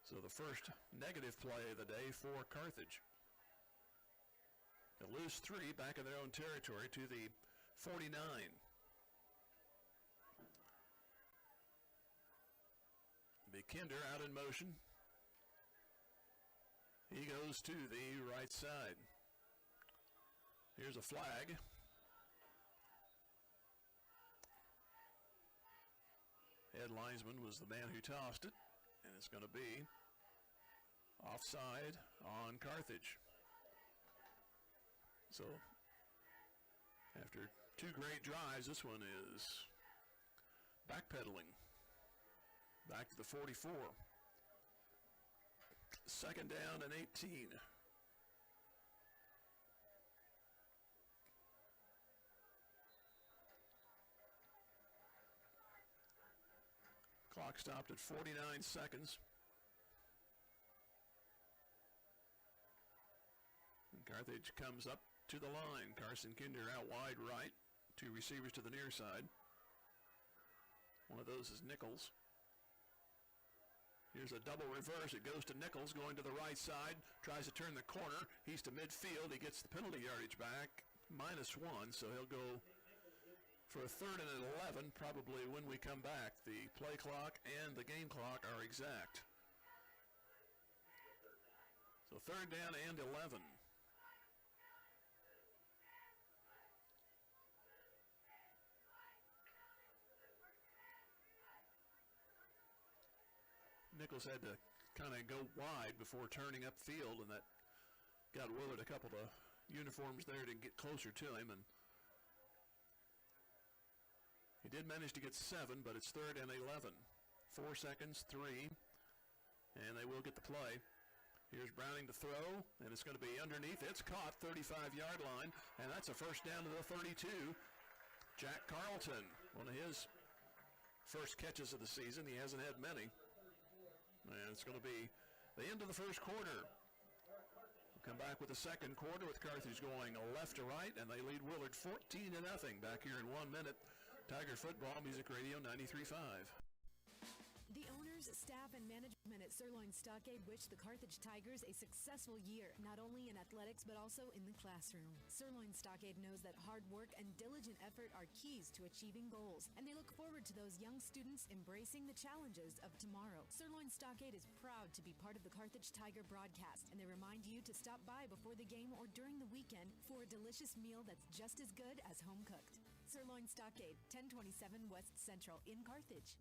So the first negative play of the day for Carthage. They'll lose 3 back in their own territory to the 49. Kinder out in motion. He goes to the right side. Here's a flag. Head linesman was the man who tossed it, and it's going to be offside on Carthage. So after two great drives, this one is backpedaling back to the 44. Second down and 18. Clock stopped at 49 seconds. And Carthage comes up to the line. Carson Kinder out wide right. Two receivers to the near side. One of those is Nichols. Here's a double reverse. It goes to Nichols going to the right side. Tries to turn the corner. He's to midfield. He gets the penalty yardage back. -1, so he'll go for a 3rd and 11, probably when we come back. The play clock and the game clock are exact. So 3rd down and 11. Nichols had to kind of go wide before turning upfield, and that got Willard a couple of uniforms there to get closer to him, and he did manage to get 7, but it's 3rd and 11. 4 seconds, 3, and they will get the play. Here's Browning to throw, and it's going to be underneath. It's caught, 35-yard line, and that's a first down to the 32. Jack Carlton, one of his first catches of the season. He hasn't had many. And it's going to be the end of the first quarter. We'll come back with the second quarter with Carthage going left to right, and they lead Willard 14-0 back here in 1 minute. Tiger Football, Music Radio 93.5. The owners, staff, and management at Sirloin Stockade wish the Carthage Tigers a successful year, not only in athletics but also in the classroom. Sirloin Stockade knows that hard work and diligent effort are keys to achieving goals, and they look forward to those young students embracing the challenges of tomorrow. Sirloin Stockade is proud to be part of the Carthage Tiger broadcast, and they remind you to stop by before the game or during the weekend for a delicious meal that's just as good as home cooked. Sirloin Stockade, 1027 West Central in Carthage.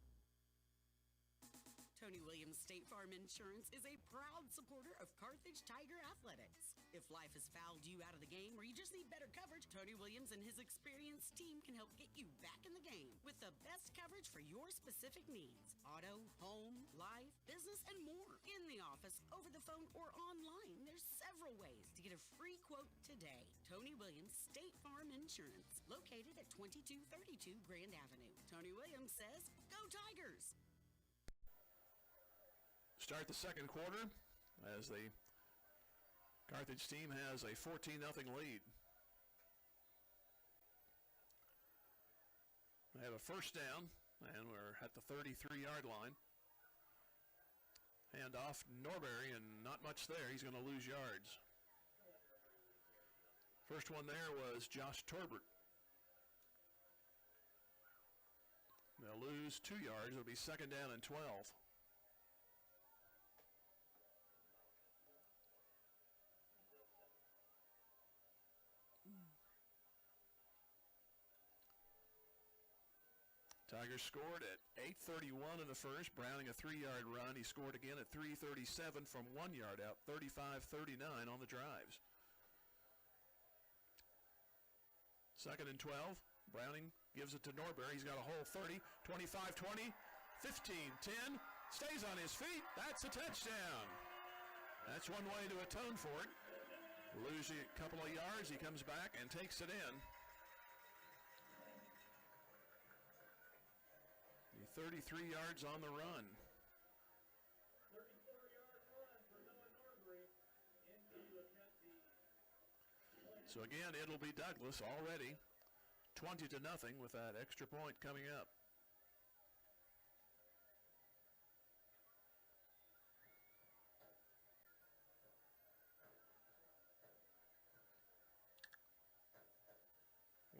Tony Williams State Farm Insurance is a proud supporter of Carthage Tiger Athletics. If life has fouled you out of the game or you just need better coverage, Tony Williams and his experienced team can help get you back in the game with the best coverage for your specific needs. Auto, home, life, business, and more. In the office, over the phone, or online, there's several ways to get a free quote today. Tony Williams State Farm Insurance, located at 2232 Grand Avenue. Tony Williams says, go Tigers! Start the second quarter as the Carthage team has a 14-0 lead. They have a first down, and we're at the 33-yard line. Hand off Norbury, and not much there. He's going to lose yards. First one there was Josh Torbert. They'll lose 2 yards. It'll be 2nd down and 12. Tigers scored at 8:31 in the first. Browning a 3-yard run. He scored again at 3:37 from 1 yard out. 35-39 on the drives. 2nd and 12. Browning gives it to Norbury. He's got a whole 30, 25-20, 15-10. Stays on his feet. That's a touchdown. That's one way to atone for it. Lose a couple of yards. He comes back and takes it in. The 33 yards on the run. 34-yard run for Noah Norbury into the 20. So again, it'll be Douglas already 20-0 with that extra point coming up.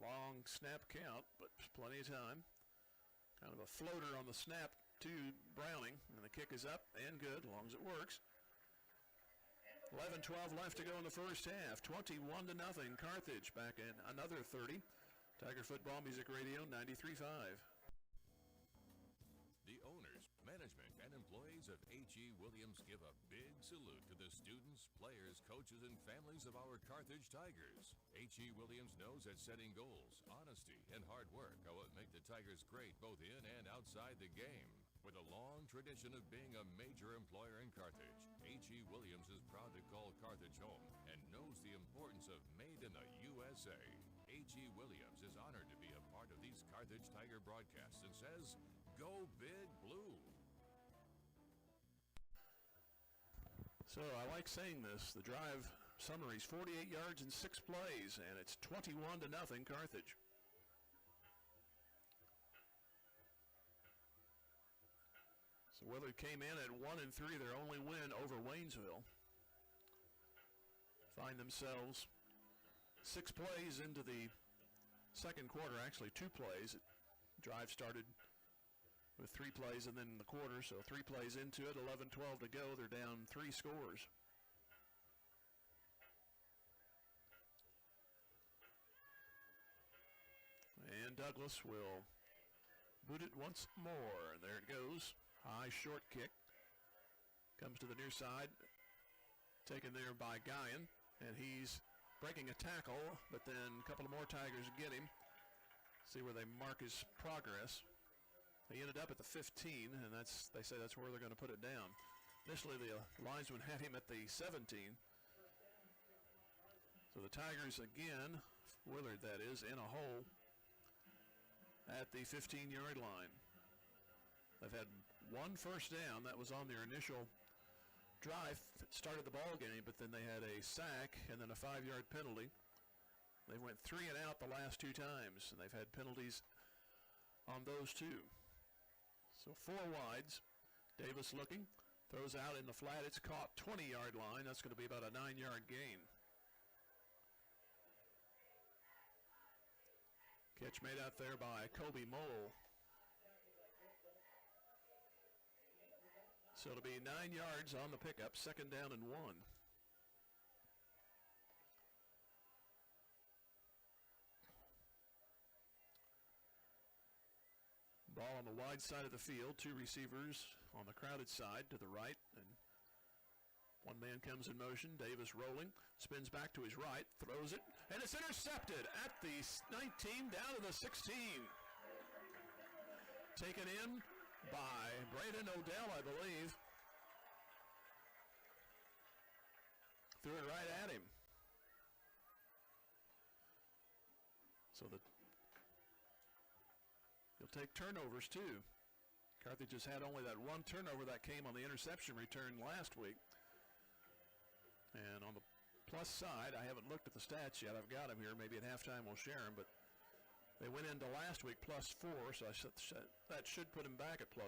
Long snap count, but plenty of time. Kind of a floater on the snap to Browning, and the kick is up and good as long as it works. 11-12 left to go in the first half. 21-0 Carthage. Back in another 30. Tiger Football Music Radio 93.5. The owners, management, and employees of H.E. Williams give a big salute to the students, players, coaches, and families of our Carthage Tigers. H.E. Williams knows that setting goals, honesty, and hard work are what make the Tigers great both in and outside the game. With a long tradition of being a major employer in Carthage, H.E. Williams is proud to call Carthage home and knows the importance of Made in the USA. H.E. Williams is honored to be a part of these Carthage Tiger broadcasts and says, "Go Big Blue." So I like saying this. The drive summary is 48 yards and 6 plays, and it's 21-0 Carthage. So Willard came in at 1-3, their only win over Waynesville. Find themselves 6 plays into the second quarter, actually 2 plays. Drive started with 3 plays and then the quarter, so 3 plays into it, 11-12 to go. They're down 3 scores. And Douglas will boot it once more. There it goes. High short kick. Comes to the near side. Taken there by Guyan. And he's breaking a tackle, but then a couple of more Tigers get him. See where they mark his progress. He ended up at the 15, and they say that's where they're going to put it down. Initially, the linesman had him at the 17. So the Tigers again, Willard that is, in a hole at the 15-yard line. They've had 1 first down. That was on their initial drive that started the ball game, but then they had a sack and then a 5-yard penalty. They went 3 and out the last 2 times, and they've had penalties on those 2. So 4 wides. Davis looking, throws out in the flat. It's caught 20-yard line. That's going to be about a 9-yard gain. Catch made out there by Kobe Mole. So it'll be 9 yards on the pickup, 2nd down and 1. Ball on the wide side of the field, 2 receivers on the crowded side to the right, and 1 man comes in motion. Davis rolling, spins back to his right, throws it, and it's intercepted at the 19 down to the 16. Taken in by Braden Odell, I believe. Threw it right at him. So he'll take turnovers too. Carthage has had only that 1 turnover that came on the interception return last week. And on the plus side, I haven't looked at the stats yet. I've got them here. Maybe at halftime we'll share them, but they went into last week +4, so that should put him back at +4.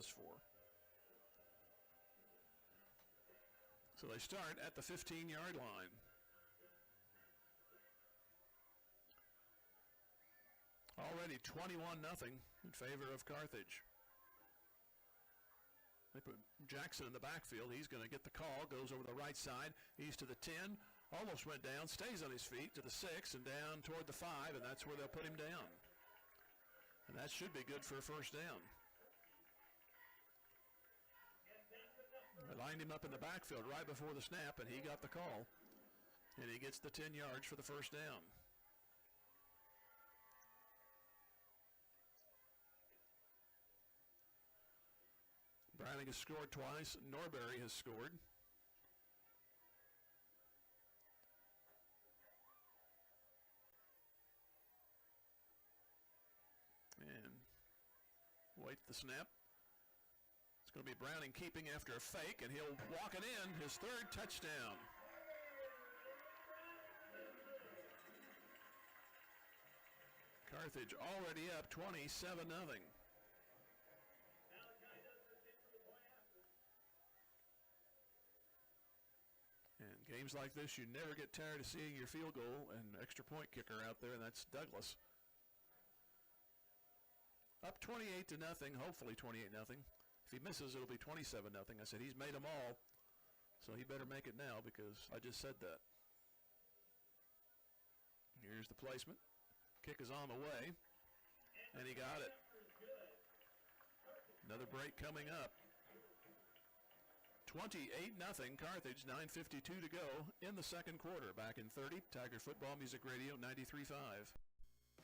So they start at the 15-yard line. Already 21-0 in favor of Carthage. They put Jackson in the backfield. He's going to get the call, goes over the right side. He's to the 10, almost went down, stays on his feet to the 6 and down toward the 5, and that's where they'll put him down. And that should be good for a first down. They lined him up in the backfield right before the snap, and he got the call. And he gets the 10 yards for the first down. Browning has scored twice. Norbury has scored. And wait the snap. It's going to be Browning keeping after a fake, and he'll walk it in, his 3rd touchdown. Carthage already up 27-0. And games like this, you never get tired of seeing your field goal and extra point kicker out there, and that's Douglas. Up 28-0, hopefully 28-0. If he misses, it'll be 27-0. I said he's made them all. So he better make it now because I just said that. Here's the placement. Kick is on the way, and he got it. Another break coming up. 28-0 Carthage, 9:52 to go in the second quarter. Back in 30, Tiger Football Music Radio 93.5.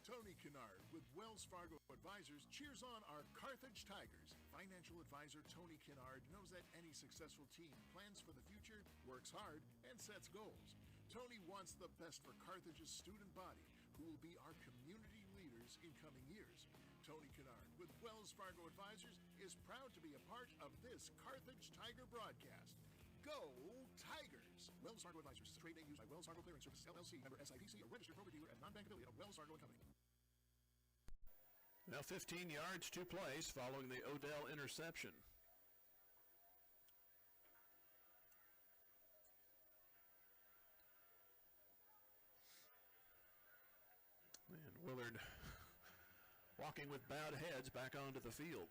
Tony Kennard with Wells Fargo Advisors cheers on our Carthage Tigers. Financial advisor Tony Kennard knows that any successful team plans for the future, works hard, and sets goals. Tony wants the best for Carthage's student body, who will be our community leaders in coming years. Tony Kennard with Wells Fargo Advisors is proud to be a part of this Carthage Tiger broadcast. Go Tigers! Wells Fargo Advisors is a trade name used by Wells Fargo Clearing Services, LLC, member SIPC, a registered broker-dealer and non-bank affiliate of Wells Fargo & Company. Now 15 yards to place following the Odell interception. And Willard walking with bowed heads back onto the field.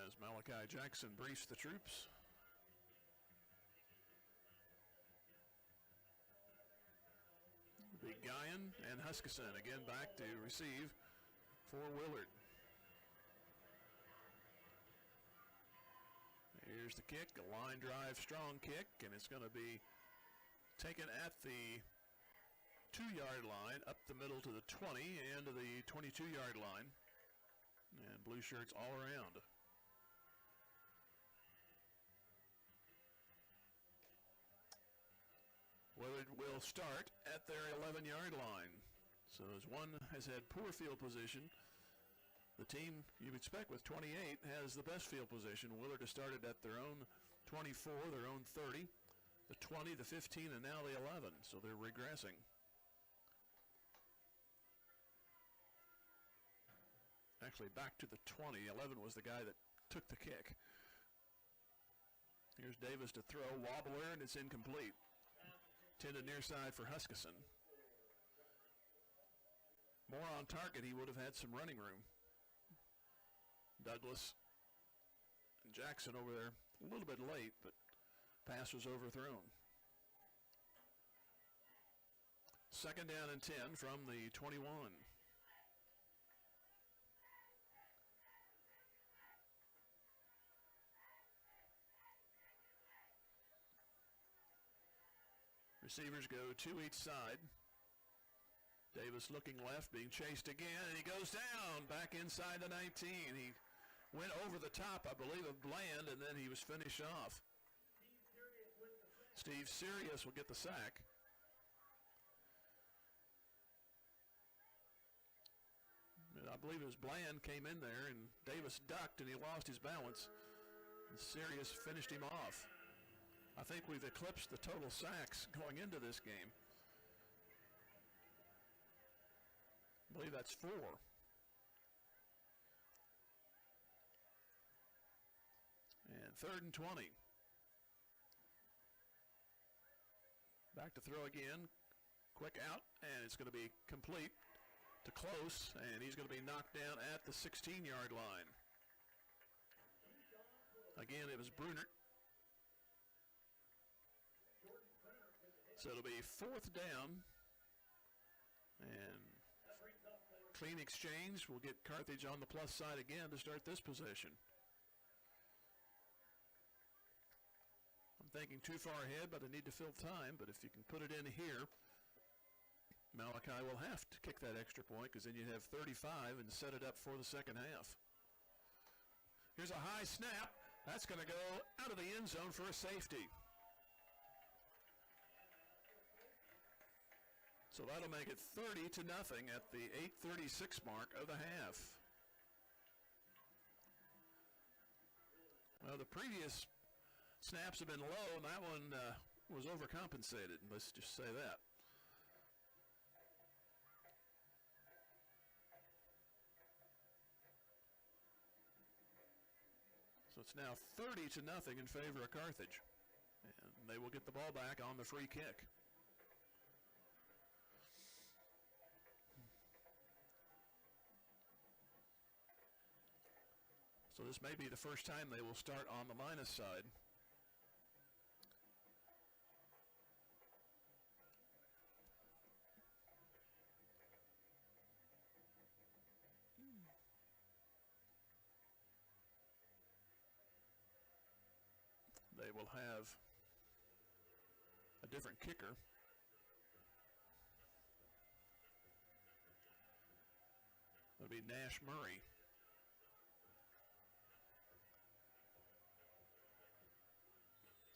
As Malachi Jackson briefs the troops. It'll be Guyan and Huskisson again back to receive for Willard. Here's the kick, a line drive strong kick, and it's going to be taken at the 2-yard line, up the middle to the 20 and to the 22-yard line. And blue shirts all around. Willard will start at their 11-yard line. So as one has had poor field position, the team you'd expect with 28 has the best field position. Willard has started at their own 24, their own 30, the 20, the 15, and now the 11. So they're regressing. Actually back to the 20. 11 was the guy that took the kick. Here's Davis to throw, wobbler, and it's incomplete. Tended near side for Huskisson. More on target, he would have had some running room. Douglas and Jackson over there a little bit late, but pass was overthrown. Second down and 10 from the 21. Receivers go to each side. Davis looking left, being chased again, and he goes down back inside the 19. He went over the top, I believe, of Bland, and then he was finished off. Steve Sirius will get the sack. I believe it was Bland came in there, and Davis ducked, and he lost his balance. And Sirius finished him off. I think we've eclipsed the total sacks going into this game. I believe that's 4. And 3rd and 20. Back to throw again. Quick out, and it's going to be complete to Close, and he's going to be knocked down at the 16-yard line. Again, it was Brunert. So it'll be 4th down, and clean exchange will get Carthage on the plus side again to start this possession. I'm thinking too far ahead, but I need to fill time. But if you can put it in here, Malachi will have to kick that extra point because then you have 35 and set it up for the second half. Here's a high snap. That's going to go out of the end zone for a safety. So that'll make it 30-0 at the 8:36 mark of the half. Well, the previous snaps have been low, and that one was overcompensated. Let's just say that. So it's now 30-0 in favor of Carthage. And they will get the ball back on the free kick. So this may be the first time they will start on the minus side. They will have a different kicker. It'll be Nash Murray.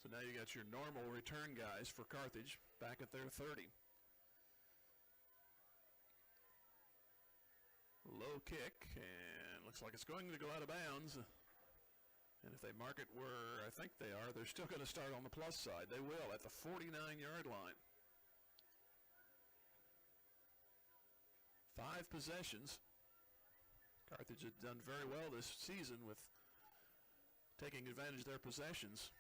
So now you got your normal return guys for Carthage back at their 30. Low kick, and looks like it's going to go out of bounds. And if they mark it where I think they are, they're still going to start on the plus side. They will at the 49-yard line. 5 possessions. Carthage has done very well this season with taking advantage of their possessions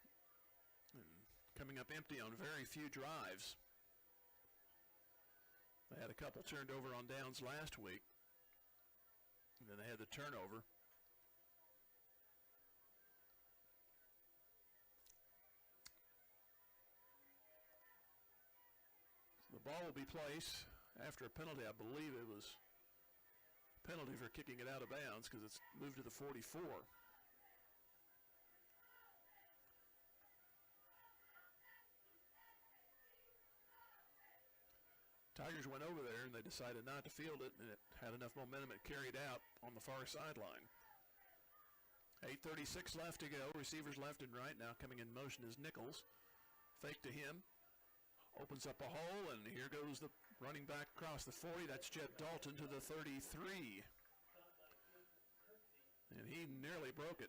and coming up empty on very few drives. They had a couple turned over on downs last week, and then they had the turnover. So the ball will be placed after a penalty. I believe it was a penalty for kicking it out of bounds because it's moved to the 44. Tigers went over there and they decided not to field it, and it had enough momentum it carried out on the far sideline. 8:36 left to go. Receivers left and right. Now coming in motion is Nichols. Fake to him. Opens up a hole, and here goes the running back across the 40. That's Jed Dalton to the 33. And he nearly broke it.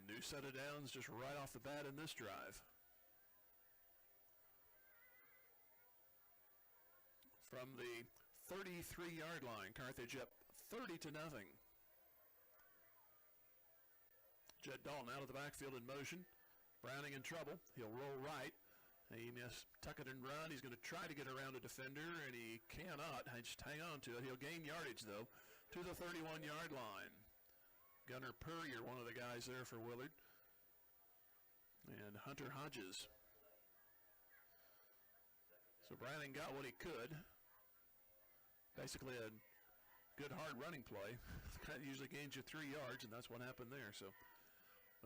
New set of downs just right off the bat in this drive. From the 33-yard line, Carthage up 30-0. Jed Dalton out of the backfield in motion. Browning in trouble. He'll roll right. He missed, tuck it and run. He's going to try to get around a defender, and he cannot. Just hang on to it. He'll gain yardage, though, to the 31-yard line. Gunnar Purrier, one of the guys there for Willard. And Hunter Hodges. So Browning got what he could. Basically a good hard running play. That usually gains you 3 yards, and that's what happened there. So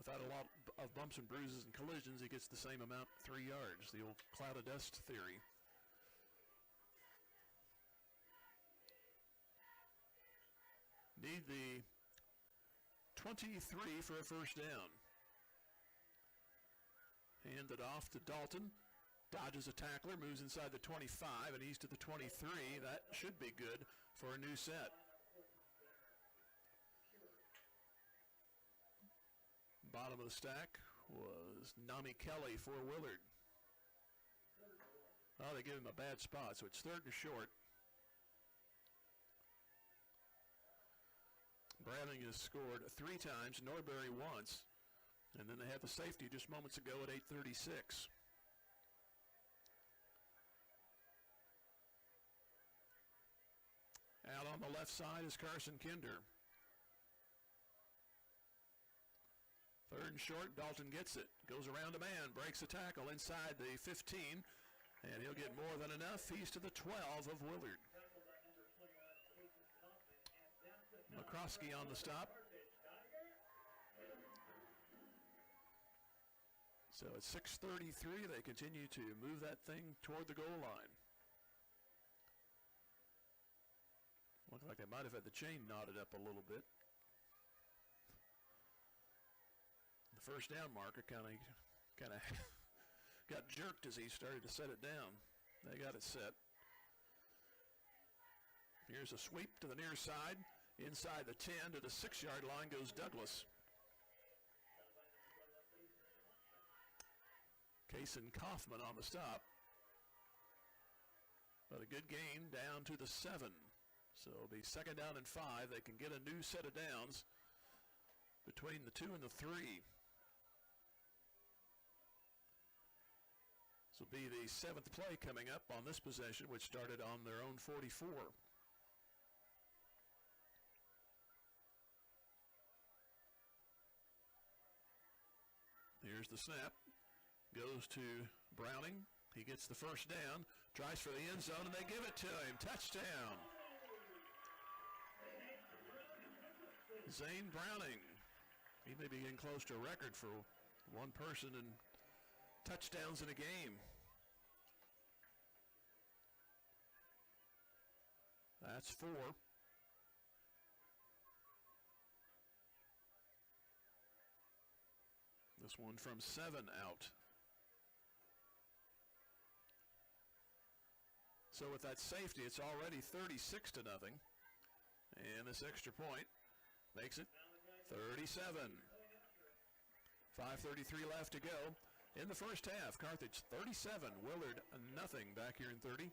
without a lot of bumps and bruises and collisions, he gets the same amount, 3 yards. The old cloud of dust theory. Need the 23 for a first down. Hand it off to Dalton. Dodges a tackler, moves inside the 25, and he's to the 23. That should be good for a new set. Bottom of the stack was Nami Kelly for Willard. Oh, they give him a bad spot, so it's 3rd and short. Browning has scored 3 times, Norbury once, and then they had the safety just moments ago at 8:36. Out on the left side is Carson Kinder. 3rd and short, Dalton gets it. Goes around a man, breaks a tackle inside the 15, and he'll get more than enough. He's to the 12 of Willard. McCroskey on the stop. So at 6:33, they continue to move that thing toward the goal line. Looked like they might have had the chain knotted up a little bit. The first down marker kind of got jerked as he started to set it down. They got it set. Here's a sweep to the near side. Inside the 10 to the 6-yard line goes Douglas. Kason Kaufman on the stop. But a good gain down to the 7. So it'll be 2nd down and 5. They can get a new set of downs between the 2 and the 3. This will be the 7th play coming up on this possession, which started on their own 44. Here's the snap. Goes to Browning. He gets the first down. Tries for the end zone, and they give it to him. Touchdown. Zane Browning. He may be getting close to a record for one person in touchdowns in a game. That's 4. This one from 7 out. So with that safety, it's already 36-0. And this extra point makes it 37. 5:33 left to go in the first half. Carthage 37, Willard nothing back here in 30.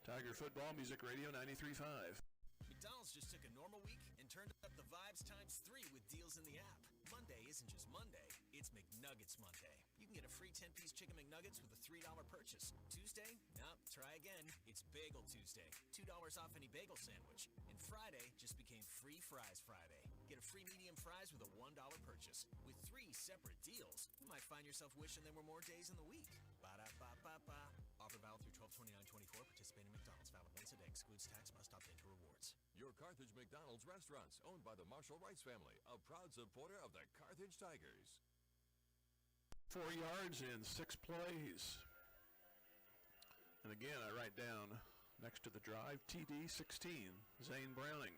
Tiger Football, Music Radio 93.5. McDonald's just took a normal week and turned up the vibes ×3 with deals in the app. Monday isn't just Monday, it's McNuggets Monday. You can get a free 10-piece chicken McNuggets with a $3 purchase. Tuesday? Nope, try again. It's Bagel Tuesday. $2 off any bagel sandwich. And Friday just became Free Fries Friday. Get a free medium fries with a $1 purchase. With 3 separate deals, you might find yourself wishing there were more days in the week. Ba-da-ba-ba-ba. Offer valid through 12/29/24. Participating McDonald's. Valid once a day. Excludes tax. Must opt into rewards. Your Carthage McDonald's restaurants, owned by the Marshall Rice family, a proud supporter of the Carthage Tigers. 4 yards in 6 plays. And again, I write down next to the drive, TD 16, Zane Browning.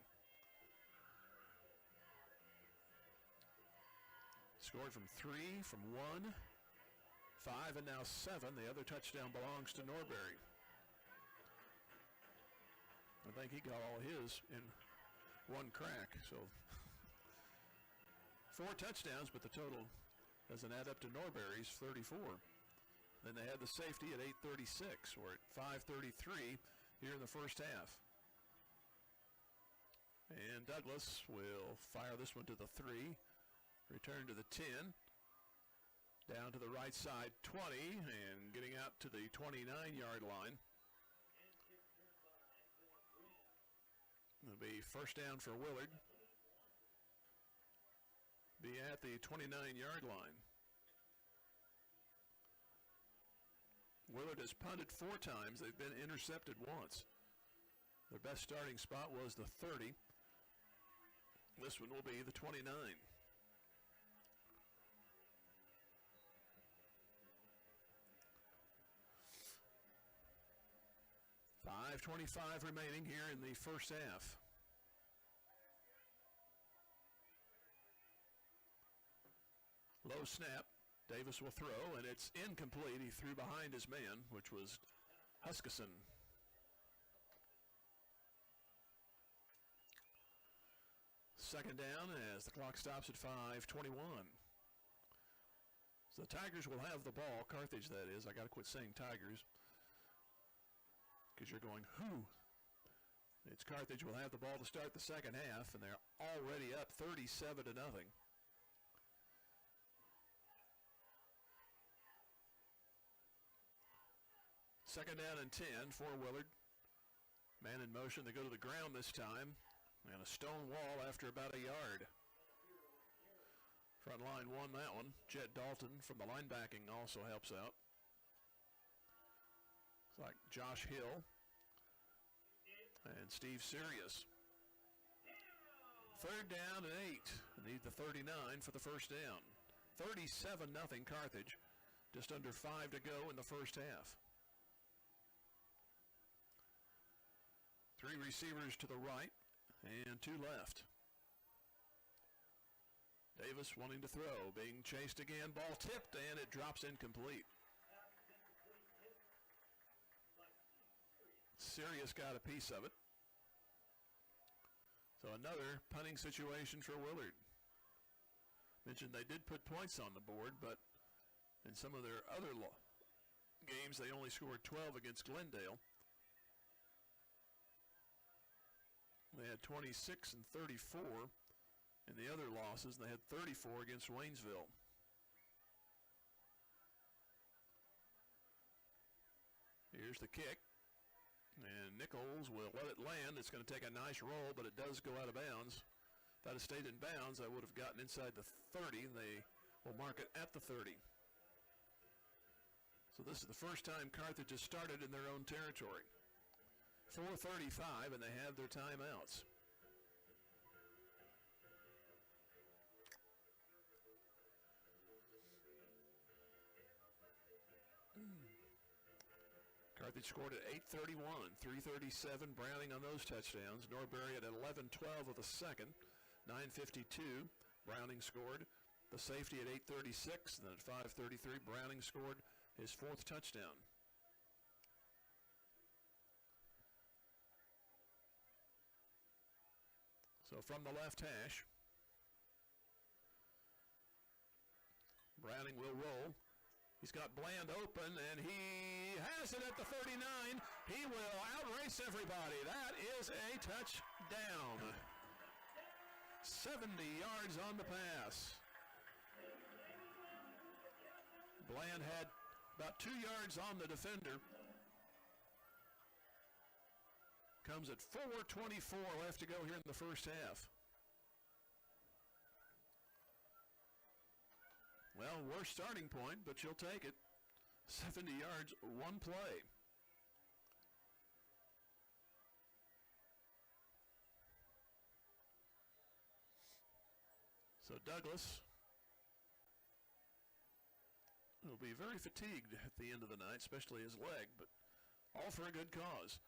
Scored from 3, from 1, 5, and now 7. The other touchdown belongs to Norbury. I think he got all his in one crack. So 4 touchdowns, but the total doesn't add up to Norbury's 34. Then they had the safety at 8:36. We're at 5:33 here in the first half. And Douglas will fire this one to the 3. Return to the 10. Down to the right side 20 and getting out to the 29-yard line. It'll be first down for Willard. Be at the 29-yard line. Willard has punted 4 times. They've been intercepted once. Their best starting spot was the 30. This one will be the 29. $5:25 remaining here in the first half. Low snap. Davis will throw, and it's incomplete. He threw behind his man, which was Huskisson. Second down as the clock stops at 5:21. So the Tigers will have the ball. Carthage, that is. I got to quit saying Tigers, because you're going, who? It's Carthage will have the ball to start the second half, and they're already up 37-0. Second down and 10 for Willard. Man in motion. They go to the ground this time, and a stone wall after about a yard. Front line won that one. Jet Dalton from the linebacking also helps out. It's like Josh Hill and Steve Sirius. Third down and 8. Need the 39 for the first down. 37-0 Carthage. Just under 5 to go in the first half. 3 receivers to the right and 2 left. Davis wanting to throw, being chased again. Ball tipped, and it drops incomplete. Sirius got a piece of it. So another punting situation for Willard. Mentioned they did put points on the board, but in some of their other games, they only scored 12 against Glendale. They had 26 and 34 in the other losses, and they had 34 against Waynesville. Here's the kick. And Nichols will let it land. It's going to take a nice roll, but it does go out of bounds. If that had stayed in bounds, I would have gotten inside the 30. They will mark it at the 30. So this is the first time Carthage has started in their own territory. 4:35, and they have their timeouts. Carthage scored at 8:31, 3:37 Browning on those touchdowns. Norbury at 11:12 of the second, 9:52 Browning scored. The safety at 8:36, and then at 5:33 Browning scored his fourth touchdown. So from the left hash, Browning will roll. He's got Bland open, and he has it at the 39. He will outrace everybody. That is a touchdown. 70 yards on the pass. Bland had about 2 yards on the defender. Comes at 4:24 left to go here in the first half. Well, worst starting point, but you'll take it. 70 yards, one play. So Douglas will be very fatigued at the end of the night, especially his leg, but all for a good cause.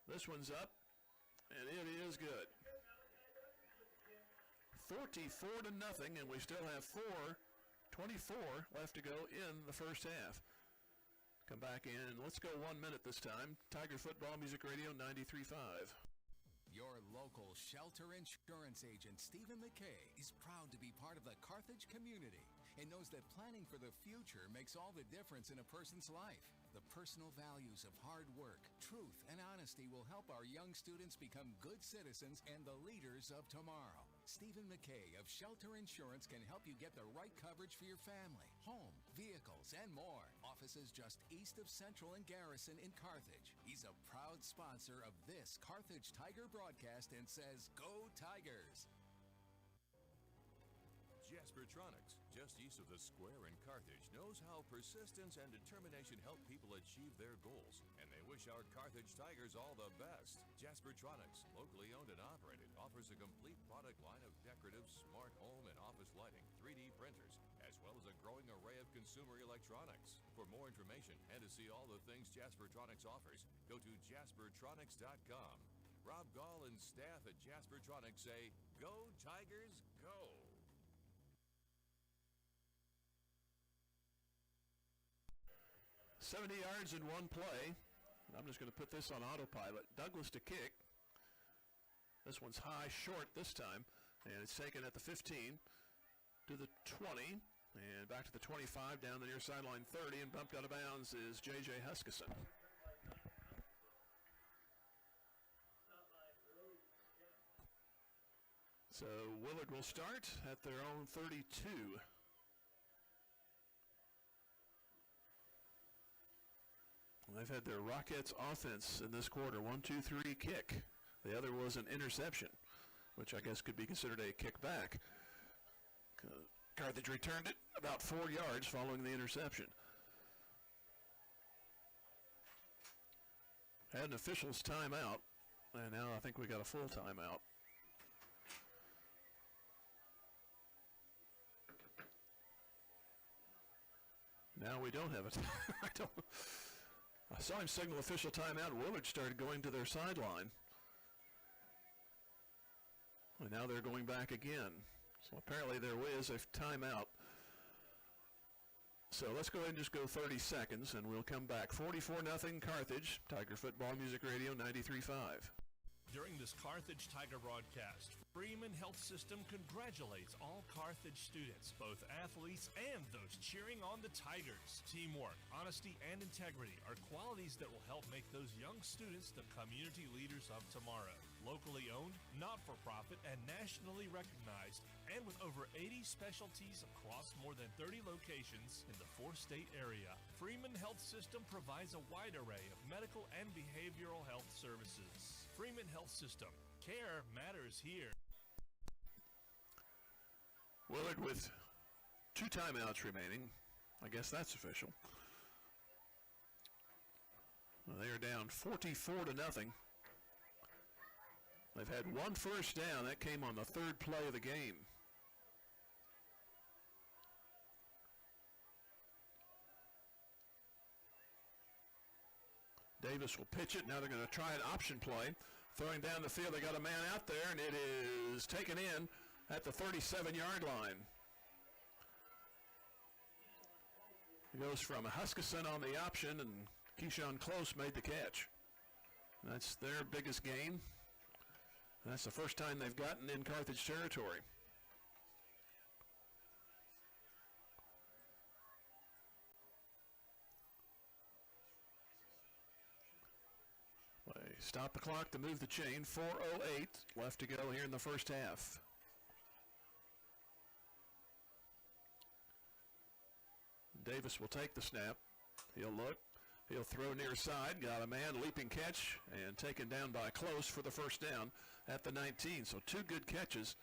This one's up, and it is good. 44-0, and we still have 4:24 left to go in the first half. Come back in. Let's go 1 minute this time. Tiger Football Music Radio 93.5. Your local shelter insurance agent, Stephen McKay, is proud to be part of the Carthage community and knows that planning for the future makes all the difference in a person's life. The personal values of hard work, truth, and honesty will help our young students become good citizens and the leaders of tomorrow. Stephen McKay of Shelter Insurance can help you get the right coverage for your family, home, vehicles, and more. Offices just east of Central and Garrison in Carthage. He's a proud sponsor of this Carthage Tiger broadcast and says, "Go Tigers!" Jaspertronics, just east of the square in Carthage, knows how persistence and determination help people achieve their goals, and they wish our Carthage Tigers all the best. Jaspertronics, locally owned and operated, offers a complete product line of decorative, smart home and office lighting, 3D printers, as well as a growing array of consumer electronics. For more information and to see all the things Jaspertronics offers, go to jaspertronics.com. Rob Gall and staff at Jaspertronics say, "Go Tigers, go!" 70 yards in one play. I'm just going to put this on autopilot. Douglas to kick. This one's high, short this time, and it's taken at the 15 to the 20, and back to the 25, down the near sideline 30, and bumped out of bounds is J.J. Huskisson. So Willard will start at their own 32. They've had their Rockets offense in this quarter. 1-2-3 kick. The other was an interception, which I guess could be considered a kick back. Carthage returned it about 4 yards following the interception. Had an official's timeout, and now I think we got a full timeout. Now we don't have it. I saw him signal official timeout. Willard started going to their sideline. And now they're going back again. So apparently there is a timeout. So let's go ahead and just go 30 seconds, and we'll come back. 44-0 Carthage. Tiger Football Music Radio 93.5. During this Carthage Tiger broadcast, Freeman Health System congratulates all Carthage students, both athletes and those cheering on the Tigers. Teamwork, honesty, and integrity are qualities that will help make those young students the community leaders of tomorrow. Locally owned, not-for-profit, and nationally recognized, and with over 80 specialties across more than 30 locations in the 4-state area, Freeman Health System provides a wide array of medical and behavioral health services. Freeman Health System. Care matters here. Willard with 2 timeouts remaining. I guess that's official. Well, they are down 44-0. They've had 1 first down. That came on the 3rd play of the game. Davis will pitch it. Now they're going to try an option play. Throwing down the field. They got a man out there, and it is taken in at the 37-yard line. It goes from Huskisson on the option, and Keyshawn Close made the catch. That's their biggest gain. That's the first time they've gotten in Carthage territory. Stop the clock to move the chain. 4:08 left to go here in the first half. Davis will take the snap. He'll look. He'll throw near side. Got a man, leaping catch, and taken down by Close for the first down at the 19. So 2 good catches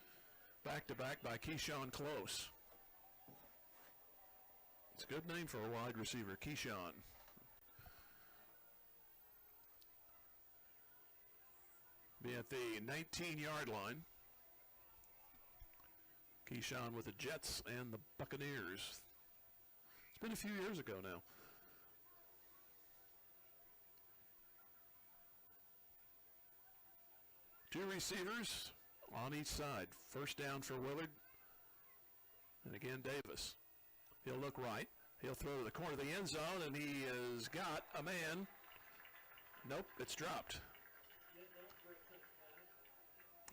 back-to-back by Keyshawn Close. It's a good name for a wide receiver, Keyshawn. Be at the 19-yard line. Keyshawn with the Jets and the Buccaneers. It's been a few years ago now. Two receivers on each side. First down for Willard. And again, Davis. He'll look right. He'll throw to the corner of the end zone, and he has got a man. Nope, it's dropped.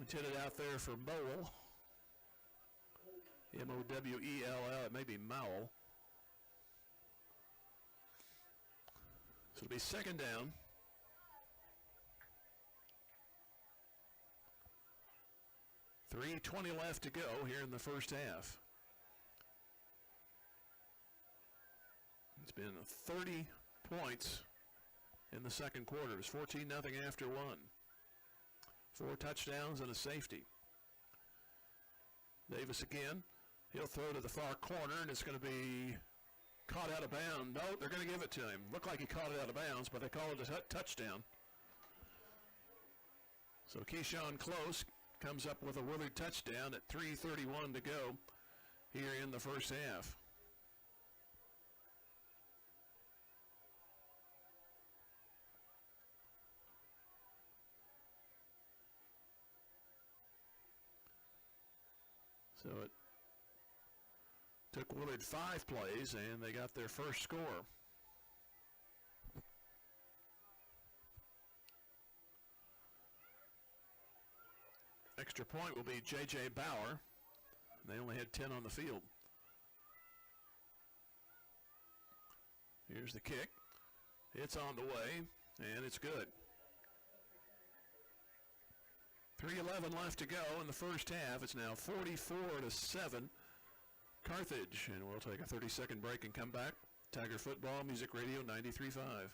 Intended out there for Mowell. M-O-W-E-L-L. It may be Mowell. So it'll be second down. .320 left to go here in the first half. It's been 30 points in the second quarter. It's 14-0 after 1. 4 touchdowns and a safety. Davis again. He'll throw to the far corner, and it's going to be caught out of bounds. No, they're going to give it to him. Looked like he caught it out of bounds, but they call it a touchdown. So Keyshawn Close comes up with a Willard touchdown at 3:31 to go here in the first half. So it took Willard 5 plays, and they got their first score. Extra point will be J.J. Bauer. They only had 10 on the field. Here's the kick. It's on the way, and it's good. 3:11 left to go in the first half. It's now 44-7 Carthage, and we'll take a 30-second break and come back. Tiger Football, Music Radio 93.5.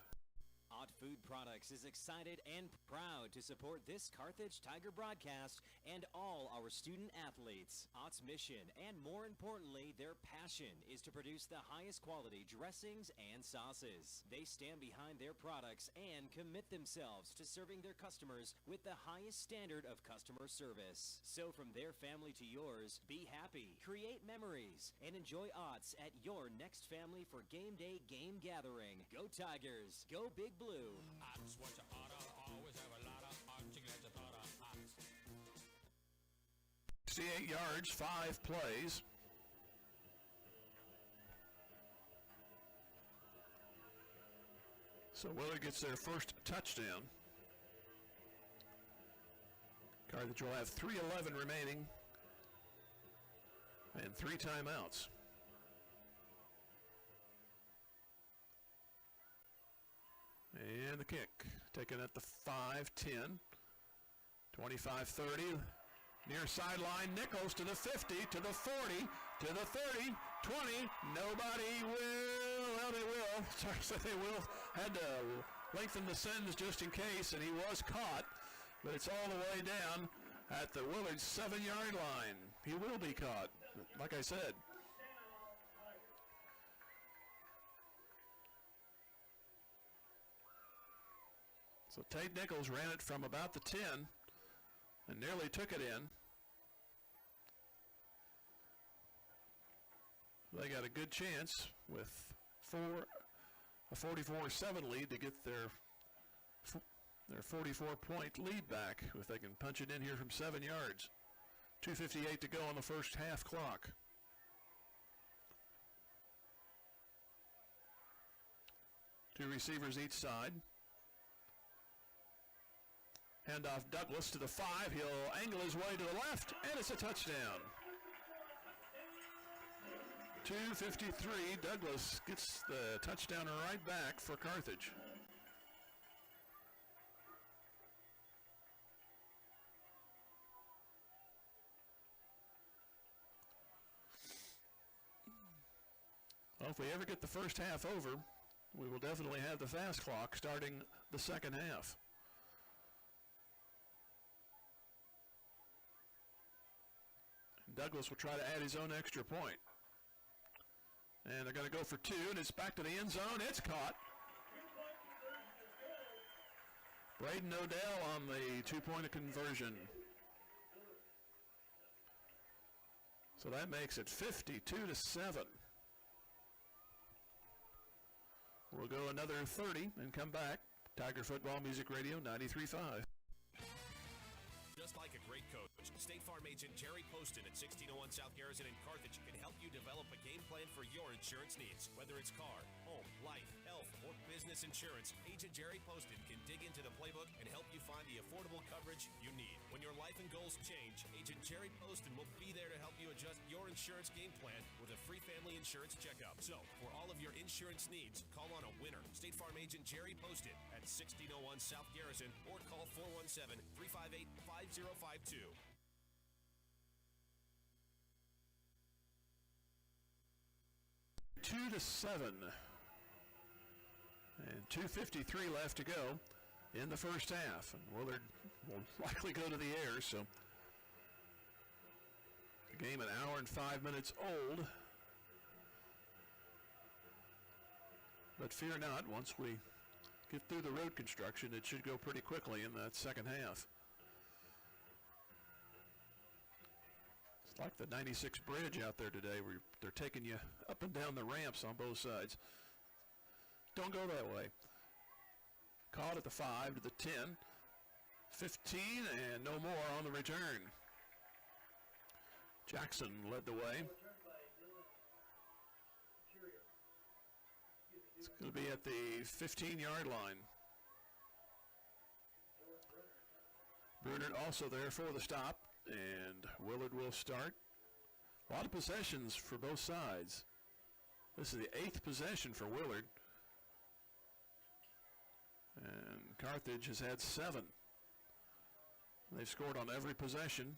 Ott Food Products is excited and proud to support this Carthage Tiger broadcast and all our student athletes. Ott's mission, and more importantly, their passion, is to produce the highest quality dressings and sauces. They stand behind their products and commit themselves to serving their customers with the highest standard of customer service. So from their family to yours, be happy, create memories, and enjoy Ott's at your next family for game day game gathering. Go Tigers! Go Big Blue! Ott's what you oughta, always have a lot of Ott's, you glad you thought of Ott's. 68 yards, 5 plays. So Willard gets their first touchdown. Carthage will have 3:11 remaining and 3 timeouts. And the kick taken at the 5-10 25-30. Near sideline, Nichols to the 50, to the 40, to the 30, 20. Nobody will. Well, they will. Sorry, so they will. Had to lengthen the sentence just in case, and he was caught. But it's all the way down at the Willard 7-yard line. He will be caught, like I said. So Tate Nichols ran it from about the 10 and nearly took it in. They got a good chance with a 44-7 lead to get their 44-point lead back if they can punch it in here from 7 yards. 2:58 to go on the first half clock. Two receivers each side. Handoff Douglas to the 5. He'll angle his way to the left, and it's a touchdown. 2:53. Douglas gets the touchdown right back for Carthage. Well, if we ever get the first half over, we will definitely have the fast clock starting the second half. Douglas will try to add his own extra point. And they're going to go for 2, and it's back to the end zone. It's caught. Braden Odell on the 2-point conversion. So that makes it 52-7. We'll go another 30 and come back. Tiger Football Music Radio 93.5. Just like a great coach, State Farm agent Jerry Poston at 1601 South Garrison in Carthage can help you develop a game plan for your insurance needs. Whether it's car, home, life, health, or business insurance, Agent Jerry Poston can dig into the playbook and help you find the affordable coverage you need. When your life and goals change, Agent Jerry Poston will be there to help you adjust your insurance game plan with a free family insurance checkup. So, for all of your insurance needs, call on a winner. State Farm agent Jerry Poston at 1601 South Garrison or call 417-358-5052. 2-7, and 2:53 left to go in the first half. And Willard will likely go to the air, so the game an hour and 5 minutes old. But fear not, once we get through the road construction, it should go pretty quickly in that second half. It's like the 96 bridge out there today where they're taking you up and down the ramps on both sides. Don't go that way. Caught at the 5 to the 10, 15, and no more on the return. Jackson led the way. It's going to be at the 15-yard line. Brunert also there for the stop, and Willard will start. A lot of possessions for both sides. This is the 8th possession for Willard. And Carthage has had 7. They've scored on every possession.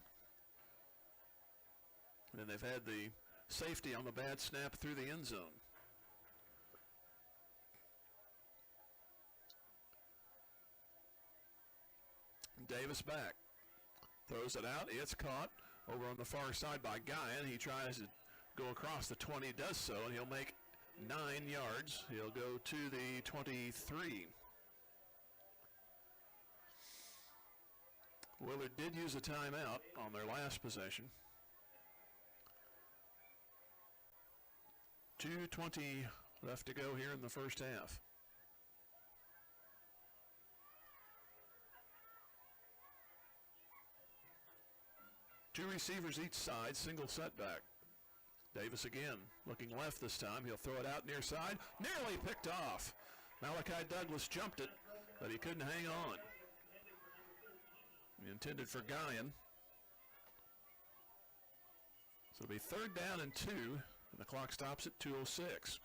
And they've had the safety on the bad snap through the end zone. Davis back. Throws it out. It's caught over on the far side by Guyan. He tries to go across the 20, does so, and he'll make 9 yards. He'll go to the 23. Willard did use a timeout on their last possession. 2:20 left to go here in the first half. Two receivers each side, single setback. Davis again, looking left this time. He'll throw it out near side. Nearly picked off. Malachi Douglas jumped it, but he couldn't hang on. He intended for Guyan. So it'll be 3rd down and 2, and the clock stops at 2:06.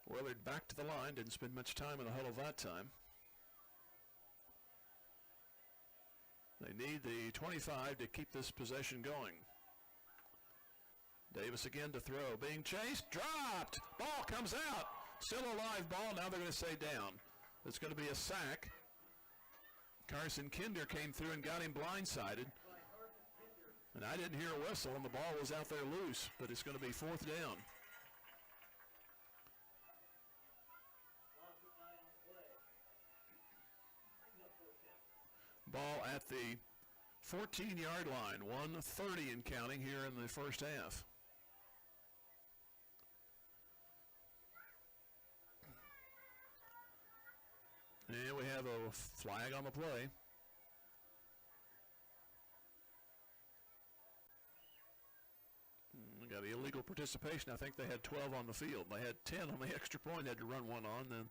Willard back to the line, didn't spend much time in the huddle that time. They need the 25 to keep this possession going. Davis again to throw, being chased, dropped, ball comes out, still a live ball, now they're going to say down. It's going to be a sack. Carson Kinder came through and got him blindsided. And I didn't hear a whistle, and the ball was out there loose, but it's going to be 4th down. Ball at the 14-yard line, 1:30 and counting here in the first half. And we have a flag on the play. We got illegal participation. I think they had 12 on the field. They had 10 on the extra point, had to run one on then.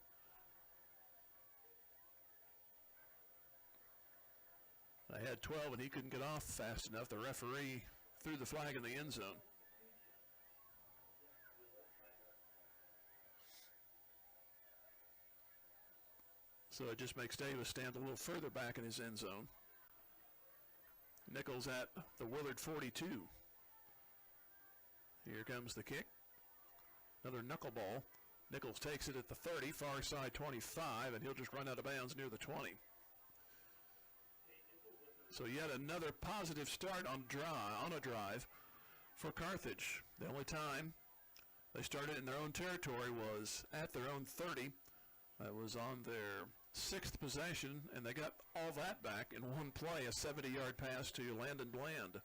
They had 12 and he couldn't get off fast enough. The referee threw the flag in the end zone. So it just makes Davis stand a little further back in his end zone. Nichols at the Willard 42. Here comes the kick. Another knuckleball. Nichols takes it at the 30, far side 25, and he'll just run out of bounds near the 20. So yet another positive start on a drive for Carthage. The only time they started in their own territory was at their own 30. That was on their 6th possession, and they got all that back in one play, a 70-yard pass to Landon Bland.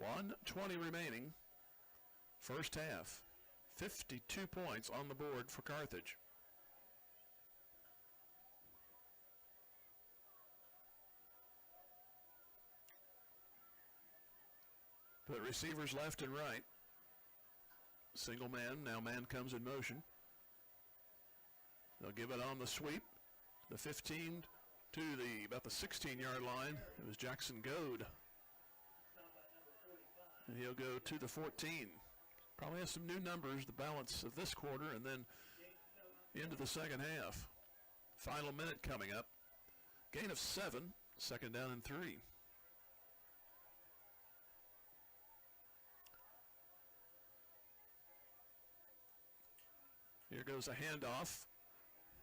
.120 remaining, first half. 52 points on the board for Carthage. Put receivers left and right. Single man, now man comes in motion. They'll give it on the sweep. The 15 to about the 16-yard line. It was Jackson Goad. And he'll go to the 14. Probably has some new numbers, the balance of this quarter, and then into the second half. Final minute coming up. Gain of 7, 2nd down and 3. Here goes a handoff.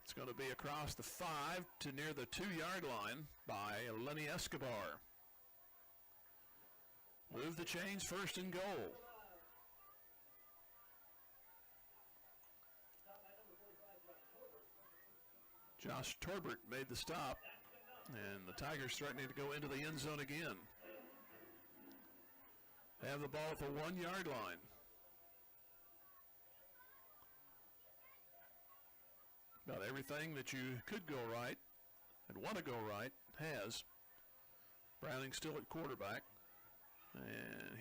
It's going to be across the 5 to near the 2-yard line by Lenny Escobar. Move the chains, 1st and goal. Josh Torbert made the stop, and the Tigers threatening to go into the end zone again. They have the ball at the 1-yard line. About everything that you could go right and want to go right has. Browning still at quarterback. And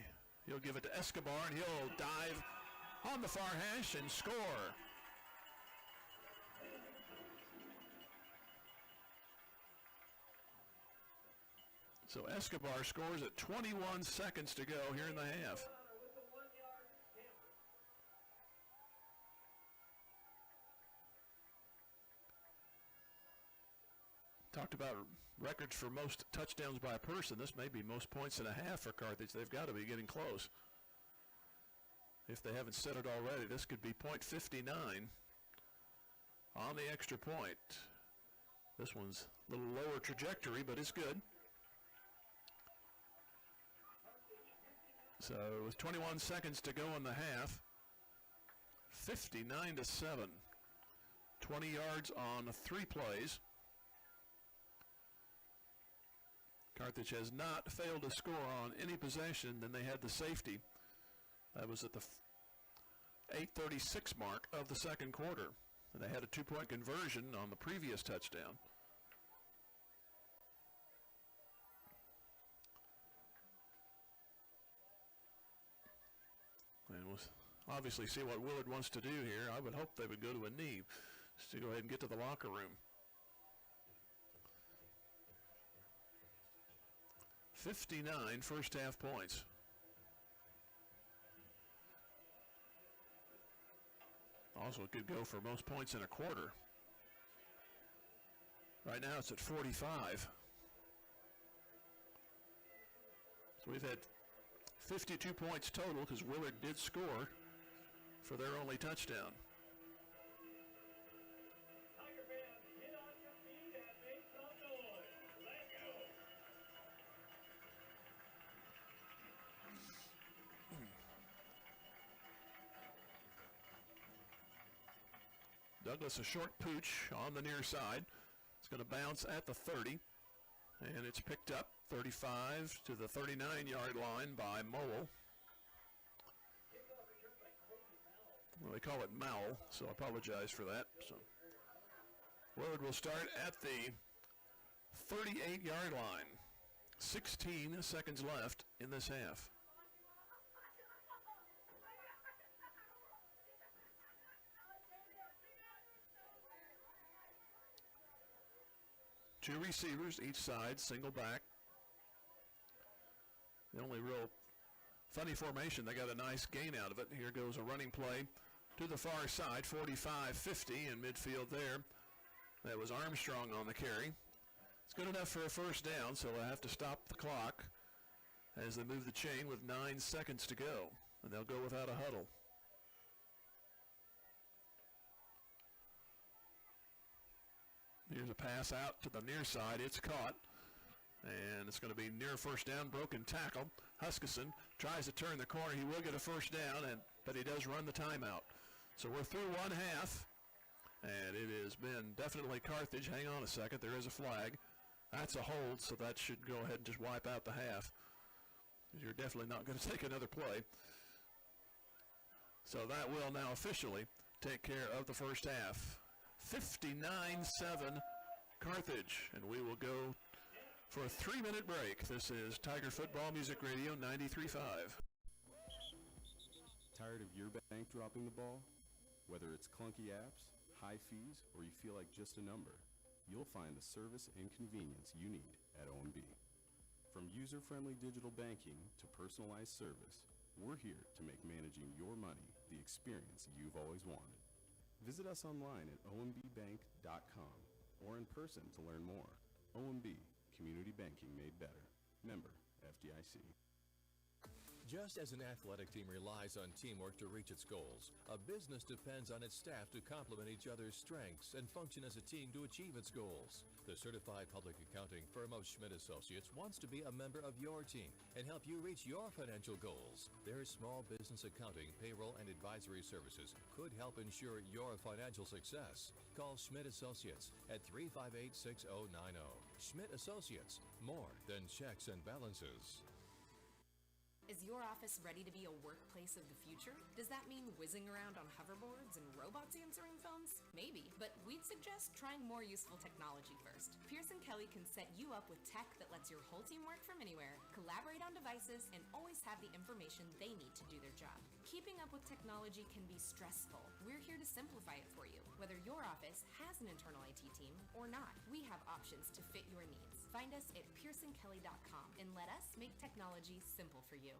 he'll give it to Escobar, and he'll dive on the far hash and score. So Escobar scores at 21 seconds to go here in the half. Talked about records for most touchdowns by a person. This may be most points and a half for Carthage. They've got to be getting close. If they haven't said it already, this could be .59 on the extra point. This one's a little lower trajectory, but it's good. So with 21 seconds to go in the half, 59-7. 20 yards on 3 plays. Carthage has not failed to score on any possession. Then they had the safety. That was at the 8:36 mark of the second quarter. And they had a 2-point conversion on the previous touchdown. And we'll obviously see what Willard wants to do here. I would hope they would go to a knee just to go ahead and get to the locker room. 59 first half points. Also, it could go for most points in a quarter. Right now it's at 45. So we've had 52 points total because Willard did score for their only touchdown. Tiger fans, get on your feet and make some noise. Let's go. Douglas, a short pooch on the near side. It's going to bounce at the 30, and it's picked up 35 to the 39-yard line by Mowell. Well, they call it Mowell, so I apologize for that. So Willard will start at the 38-yard line. 16 seconds left in this half. Two receivers each side, single back. The only real funny formation, they got a nice gain out of it. Here goes a running play to the far side, 45-50 in midfield there. That was Armstrong on the carry. It's good enough for a first down, so they'll have to stop the clock as they move the chain with 9 seconds to go, and they'll go without a huddle. Here's a pass out to the near side. It's caught, and it's going to be near first down, broken tackle. Huskisson tries to turn the corner. He will get a first down, but he does run the timeout. So we're through one half, and it has been definitely Carthage. Hang on a second. There is a flag. That's a hold, so that should go ahead and just wipe out the half. You're definitely not going to take another play. So that will now officially take care of the first half. 59-7 Carthage, and we will go for a 3-minute break. This is Tiger Football Music Radio 93.5. Tired of your bank dropping the ball? Whether it's clunky apps, high fees, or you feel like just a number, you'll find the service and convenience you need at OMB. From user-friendly digital banking to personalized service, we're here to make managing your money the experience you've always wanted. Visit us online at ombbank.com or in person to learn more. OMB, community banking made better. Member FDIC. Just as an athletic team relies on teamwork to reach its goals, a business depends on its staff to complement each other's strengths and function as a team to achieve its goals. The certified public accounting firm of Schmidt Associates wants to be a member of your team and help you reach your financial goals. Their small business accounting, payroll, and advisory services could help ensure your financial success. Call Schmidt Associates at 358-6090. Schmidt Associates, more than checks and balances. Is your office ready to be a workplace of the future? Does that mean whizzing around on hoverboards and robots answering phones? Maybe, but we'd suggest trying more useful technology first. Pearson Kelly can set you up with tech that lets your whole team work from anywhere, collaborate on devices, and always have the information they need to do their job. Keeping up with technology can be stressful. We're here to simplify it for you, whether your office has an internal IT team or not. We have options to fit your needs. Find us at pearsonkelly.com and let us make technology simple for you.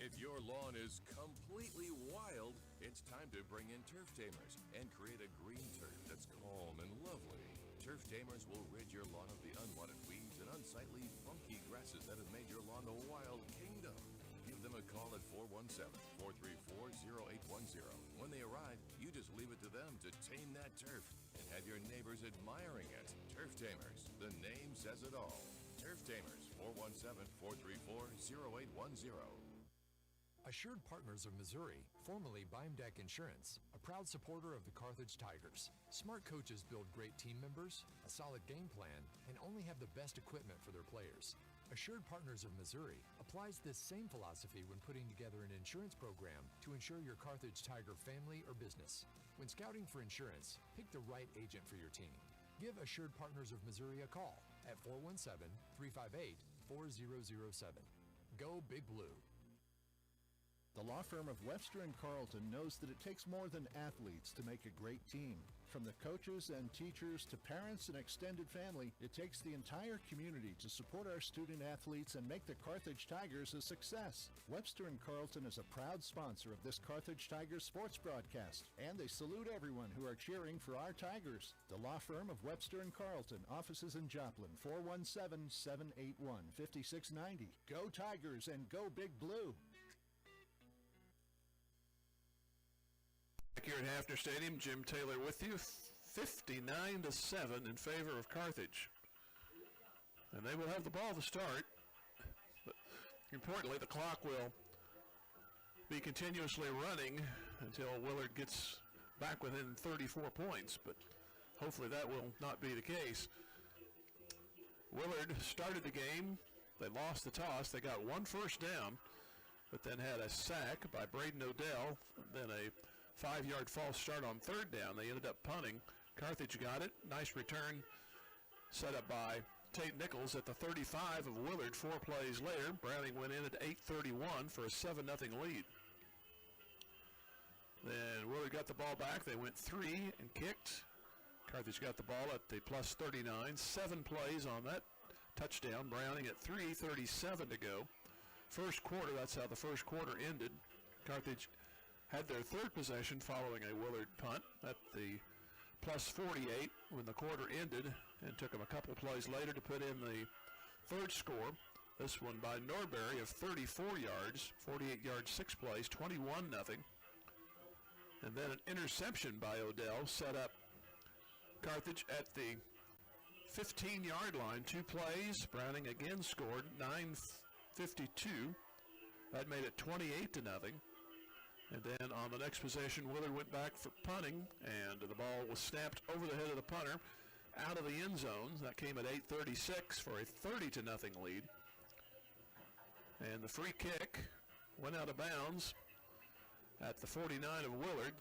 If your lawn is completely wild, it's time to bring in Turf Tamers and create a green turf that's calm and lovely. Turf Tamers will rid your lawn of the unwanted weeds and unsightly, funky grasses that have made your lawn a wild kingdom. Give them a call at 417-434-0810. When they arrive, you just leave it to them to tame that turf and have your neighbors admiring it. Turf Tamers, the name says it all. Turf Tamers, 417-434-0810. Assured Partners of Missouri, formerly Beimdeck Insurance, a proud supporter of the Carthage Tigers. Smart coaches build great team members, a solid game plan, and only have the best equipment for their players. Assured Partners of Missouri applies this same philosophy when putting together an insurance program to insure your Carthage Tiger family or business. When scouting for insurance, pick the right agent for your team. Give Assured Partners of Missouri a call at 417-358-4007. Go Big Blue. The law firm of Webster & Carlton knows that it takes more than athletes to make a great team. From the coaches and teachers to parents and extended family, it takes the entire community to support our student athletes and make the Carthage Tigers a success. Webster & Carlton is a proud sponsor of this Carthage Tigers sports broadcast, and they salute everyone who are cheering for our Tigers. The law firm of Webster & Carlton, offices in Joplin, 417-781-5690. Go Tigers and go Big Blue! Back here at Hafner Stadium, Jim Taylor with you, 59-7 in favor of Carthage. And they will have the ball to start. But importantly, the clock will be continuously running until Willard gets back within 34 points, but hopefully that will not be the case. Willard started the game. They lost the toss. They got one first down, but then had a sack by Braden Odell, then a 5-yard false start on third down. They ended up punting. Carthage got it. Nice return set up by Tate Nichols at the 35 of Willard. 4 plays later, Browning went in at 8:31 for a 7-0 lead. Then Willard got the ball back. They went 3 and kicked. Carthage got the ball at the plus 39. 7 plays on that touchdown. Browning at 3:37 to go. First quarter, that's how the first quarter ended. Carthage had their third possession following a Willard punt at the plus 48 when the quarter ended, and took them a couple plays later to put in the third score. This one by Norbury of 34 yards, 48 yards, 6 plays, 21-0. And then an interception by Odell set up Carthage at the 15-yard line. 2 plays. Browning again scored, 9:52. That made it 28-0. And then on the next possession, Willard went back for punting, and the ball was snapped over the head of the punter out of the end zone. That came at 8:36 for a 30-0 lead. And the free kick went out of bounds at the 49 of Willard.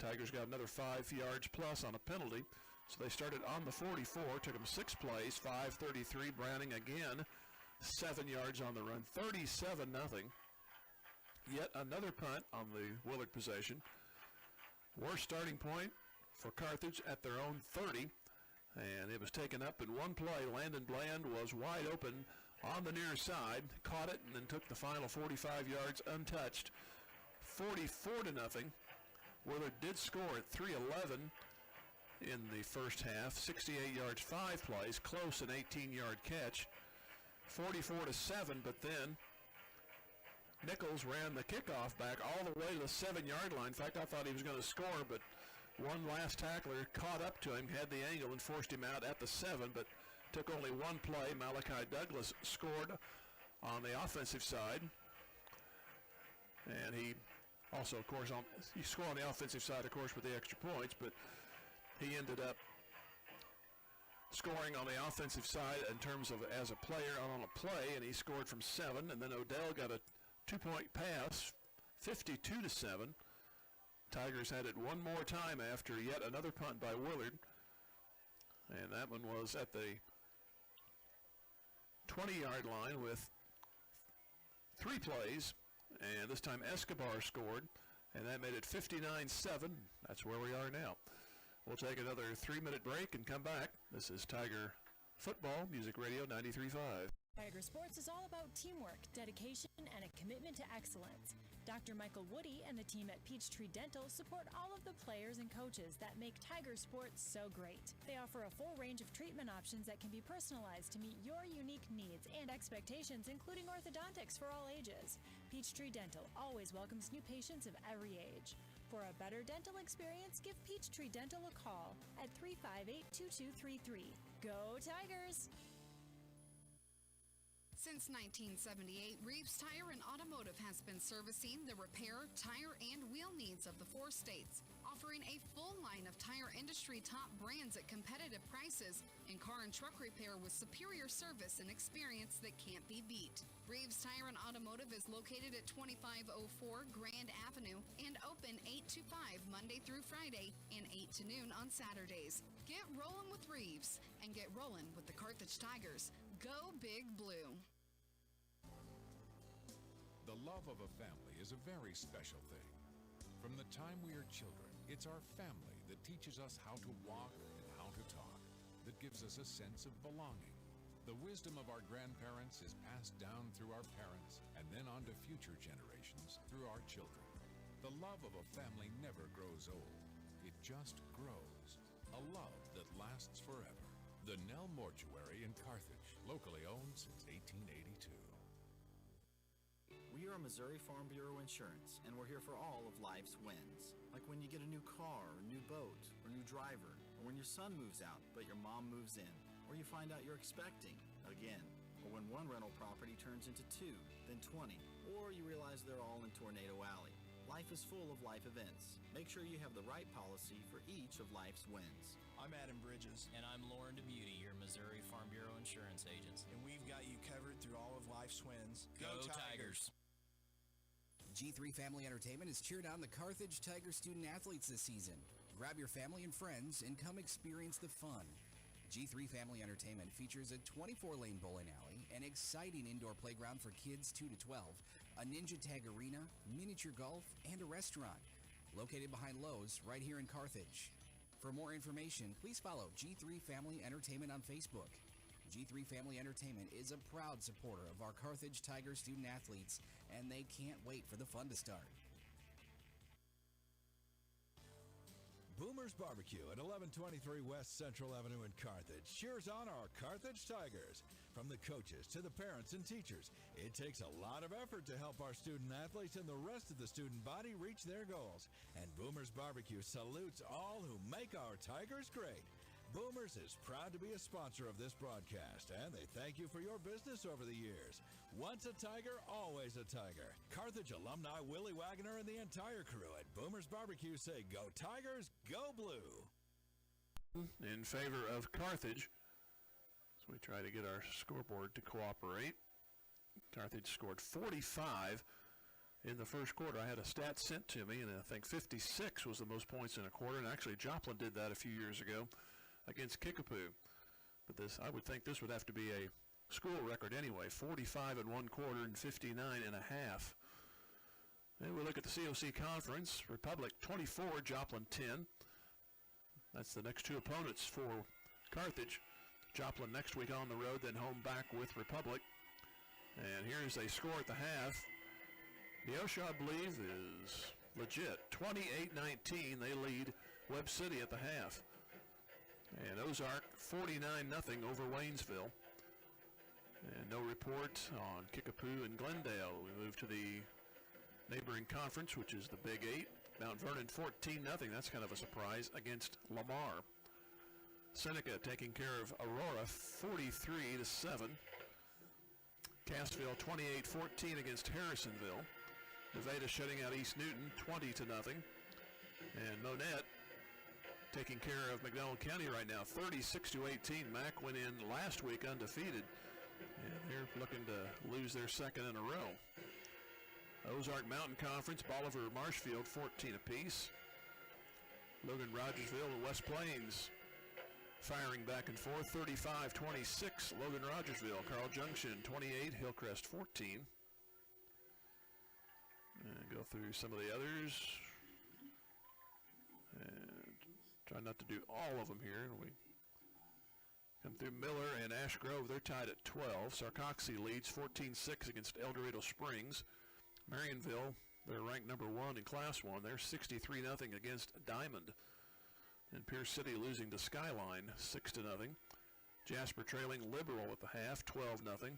Tigers got another 5 yards plus on a penalty. So they started on the 44, took them 6 plays, 5:33. Browning again, 7 yards on the run, 37-0. Yet another punt on the Willard possession. Worst starting point for Carthage at their own 30. And it was taken up in one play. Landon Bland was wide open on the near side, caught it, and then took the final 45 yards untouched. 44-0. Willard did score at 3:11 in the first half. 68 yards, 5 plays, close, an 18-yard catch. 44-7, but then Nichols ran the kickoff back all the way to the 7-yard line. In fact, I thought he was going to score, but one last tackler caught up to him, had the angle, and forced him out at the 7, but took only one play. Malachi Douglas scored on the offensive side. And he also, of course, he scored on the offensive side, of course, with the extra points, but he ended up scoring on the offensive side in terms of as a player on a play, and he scored from 7, and then Odell got a 2-point pass, 52-7. Tigers had it one more time after yet another punt by Willard, and that one was at the 20-yard line with 3 plays, and this time Escobar scored, and that made it 59-7. That's where we are now. We'll take another 3-minute break and come back. This is Tiger Football, Music Radio 93.5. Tiger Sports is all about teamwork, dedication, and a commitment to excellence. Dr. Michael Woody and the team at Peachtree Dental support all of the players and coaches that make Tiger Sports so great. They offer a full range of treatment options that can be personalized to meet your unique needs and expectations, including orthodontics for all ages. Peachtree Dental always welcomes new patients of every age. For a better dental experience, give Peachtree Dental a call at 358-2233. Go Tigers! Since 1978, Reeves Tire and Automotive has been servicing the repair, tire, and wheel needs of the 4 states, offering a full line of tire industry top brands at competitive prices and car and truck repair with superior service and experience that can't be beat. Reeves Tire and Automotive is located at 2504 Grand Avenue and open 8 to 5 Monday through Friday and 8 to noon on Saturdays. Get rolling with Reeves and get rolling with the Carthage Tigers. Go Big Blue. The love of a family is a very special thing. From the time we are children, it's our family that teaches us how to walk and how to talk, that gives us a sense of belonging. The wisdom of our grandparents is passed down through our parents and then on to future generations through our children. The love of a family never grows old. It just grows. A love that lasts forever. The Nell Mortuary in Carthage, locally owned since 1882. We are Missouri Farm Bureau Insurance, and we're here for all of life's wins. Like when you get a new car, or new boat, or new driver, or when your son moves out, but your mom moves in, or you find out you're expecting again, or when one rental property turns into 2, then 20, or you realize they're all in Tornado Alley. Life is full of life events. Make sure you have the right policy for each of life's wins. I'm Adam Bridges. And I'm Lauren DeBeauty, your Missouri Farm Bureau insurance agents. And we've got you covered through all of life's wins. Go Tigers! G3 Family Entertainment has cheered on the Carthage Tiger student athletes this season. Grab your family and friends and come experience the fun. G3 Family Entertainment features a 24-lane bowling alley, an exciting indoor playground for kids 2 to 12, a ninja tag arena, miniature golf, and a restaurant. Located behind Lowe's right here in Carthage. For more information, please follow G3 Family Entertainment on Facebook. G3 Family Entertainment is a proud supporter of our Carthage Tiger student athletes, and they can't wait for the fun to start. Boomer's Barbecue at 1123 West Central Avenue in Carthage cheers on our Carthage Tigers. From the coaches to the parents and teachers, it takes a lot of effort to help our student athletes and the rest of the student body reach their goals. And Boomer's Barbecue salutes all who make our Tigers great. Boomers is proud to be a sponsor of this broadcast, and they thank you for your business over the years. Once a Tiger, always a Tiger. Carthage alumni Willie Wagner and the entire crew at Boomer's Barbecue say, go Tigers, go blue. In favor of Carthage, as we try to get our scoreboard to cooperate. Carthage scored 45 in the first quarter. I had a stat sent to me, and I think 56 was the most points in a quarter, and actually Joplin did that a few years ago against Kickapoo. But this, I would think this would have to be a school record anyway, 45 in one quarter and 59 and a half. Then we look at the COC Conference. Republic 24, Joplin 10. That's the next two opponents for Carthage. Joplin next week on the road, then home back with Republic. And here's a score at the half. Neosho, I believe, is legit. 28-19, they lead Webb City at the half. And Ozark 49-0 over Waynesville. And no report on Kickapoo and Glendale. We move to the neighboring conference, which is the Big 8. Mount Vernon 14-0. That's kind of a surprise against Lamar. Seneca taking care of Aurora 43-7. Cassville 28-14 against Harrisonville. Nevada shutting out East Newton 20-0. And Monette taking care of McDonald County right now 36-18. Mac went in last week undefeated, and they're looking to lose their second in a row. Ozark Mountain Conference, Bolivar Marshfield 14 apiece. Logan Rogersville and West Plains firing back and forth 35-26. Logan Rogersville. Carl Junction 28, Hillcrest 14. And go through some of the others. And try not to do all of them here. We come through Miller and Ash Grove. They're tied at 12. Sarcoxy leads 14-6 against El Dorado Springs. Marionville, they're ranked number 1 in Class 1. They're 63-0 against Diamond. And Pierce City losing to Skyline 6-0. Jasper trailing Liberal at the half, 12-0.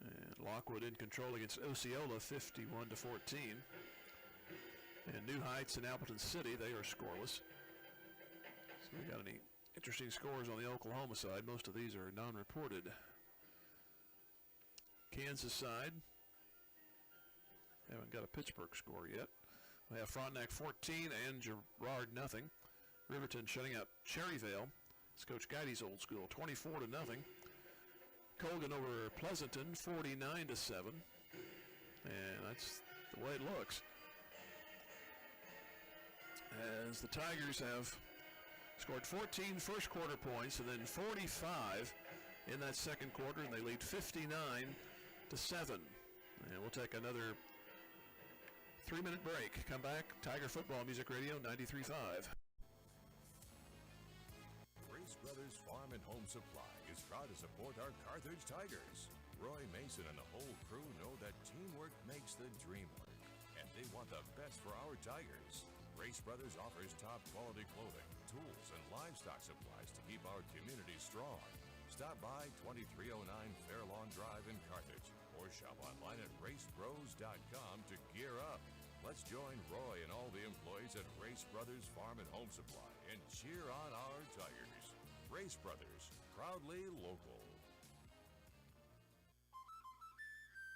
And Lockwood in control against Osceola, 51-14. And New Heights and Appleton City, they are scoreless. So we got any interesting scores on the Oklahoma side? Most of these are non-reported. Kansas side, haven't got a Pittsburgh score yet. We have Frontenac 14 and Girard 0. Riverton shutting out Cherryvale. It's Coach Geidy's old school, 24-0. Colgan over Pleasanton, 49-7. And that's the way it looks. As the Tigers have scored 14 first quarter points and then 45 in that second quarter, and they lead 59-7. And we'll take another 3-minute break. Come back. Tiger Football Music Radio 93.5. Race Brothers Farm and Home Supply is proud to support our Carthage Tigers. Roy Mason and the whole crew know that teamwork makes the dream work, and they want the best for our Tigers. Race Brothers offers top quality clothing, tools, and livestock supplies to keep our community strong. Stop by 2309 Fairlawn Drive in Carthage or shop online at racebros.com to gear up. Let's join Roy and all the employees at Race Brothers Farm and Home Supply and cheer on our Tigers. Race Brothers, proudly local.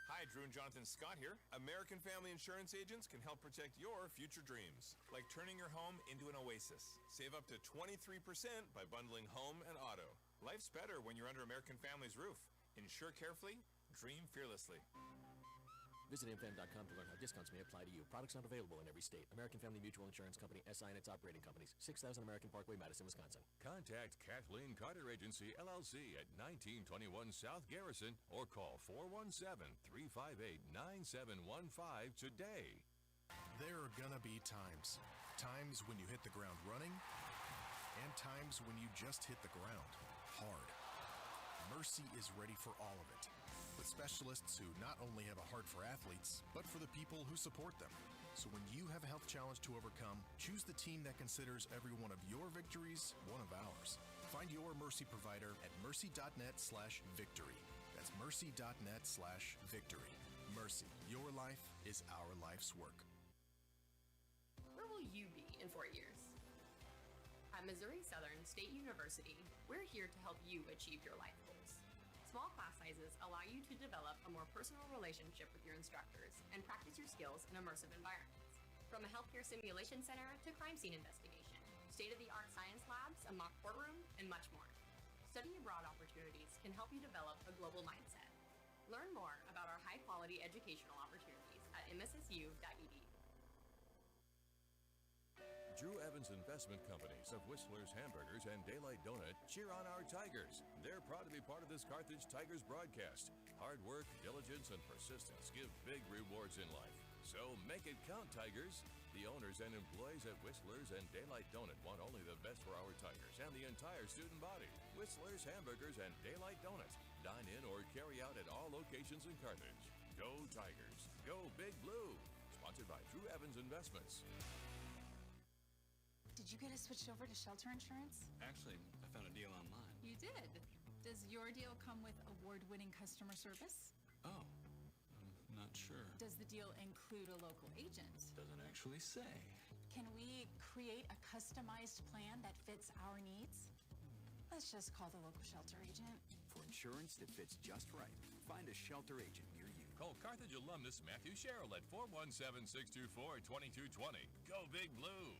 Hi, Drew and Jonathan Scott here. American Family Insurance agents can help protect your future dreams, like turning your home into an oasis. Save up to 23% by bundling home and auto. Life's better when you're under American Family's roof. Insure carefully, dream fearlessly. Visit amfam.com to learn how discounts may apply to you. Products not available in every state. American Family Mutual Insurance Company, SI and its operating companies. 6000 American Parkway, Madison, Wisconsin. Contact Kathleen Carter Agency, LLC at 1921 South Garrison or call 417-358-9715 today. There are gonna be times. Times when you hit the ground running and times when you just hit the ground hard. Mercy is ready for all of it, with specialists who not only have a heart for athletes, but for the people who support them. So when you have a health challenge to overcome, choose the team that considers every one of your victories one of ours. Find your Mercy provider at mercy.net/victory. That's mercy.net/victory. Mercy, your life is our life's work. Where will you be in 4 years? At Missouri Southern State University, we're here to help you achieve your life goals. Small class sizes allow you to develop a more personal relationship with your instructors and practice your skills in immersive environments. From a healthcare simulation center to crime scene investigation, state-of-the-art science labs, a mock courtroom, and much more. Study abroad opportunities can help you develop a global mindset. Learn more about our high-quality educational opportunities at mssu.edu. Drew Evans Investment Companies of Whistler's Hamburgers and Daylight Donut cheer on our Tigers. They're proud to be part of this Carthage Tigers broadcast. Hard work, diligence, and persistence give big rewards in life. So make it count, Tigers. The owners and employees at Whistler's and Daylight Donut want only the best for our Tigers and the entire student body. Whistler's Hamburgers and Daylight Donut. Dine in or carry out at all locations in Carthage. Go Tigers. Go Big Blue. Sponsored by Drew Evans Investments. Did you get us switched over to shelter insurance? Actually, I found a deal online. You did? Does your deal come with award-winning customer service? Oh, I'm not sure. Does the deal include a local agent? Doesn't actually say. Can we create a customized plan that fits our needs? Let's just call the local shelter agent. For insurance that fits just right, find a shelter agent near you. Call Carthage alumnus Matthew Sherrill at 417-624-2220. Go Big Blue.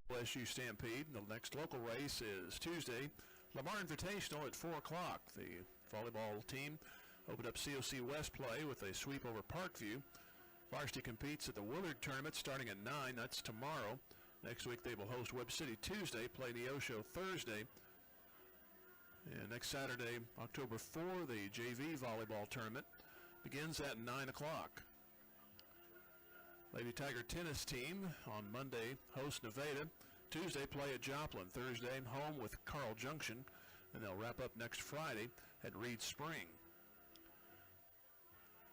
LSU Stampede. The next local race is Tuesday. Lamar Invitational at 4 o'clock. The volleyball team opened up COC West play with a sweep over Parkview. Varsity competes at the Willard tournament starting at 9. That's tomorrow. Next week they will host Webb City Tuesday, play Neosho Thursday. And next Saturday, October 4, the JV volleyball tournament begins at 9 o'clock. Lady Tiger tennis team on Monday host Nevada. Tuesday play at Joplin. Thursday home with Carl Junction. And they'll wrap up next Friday at Reed Spring.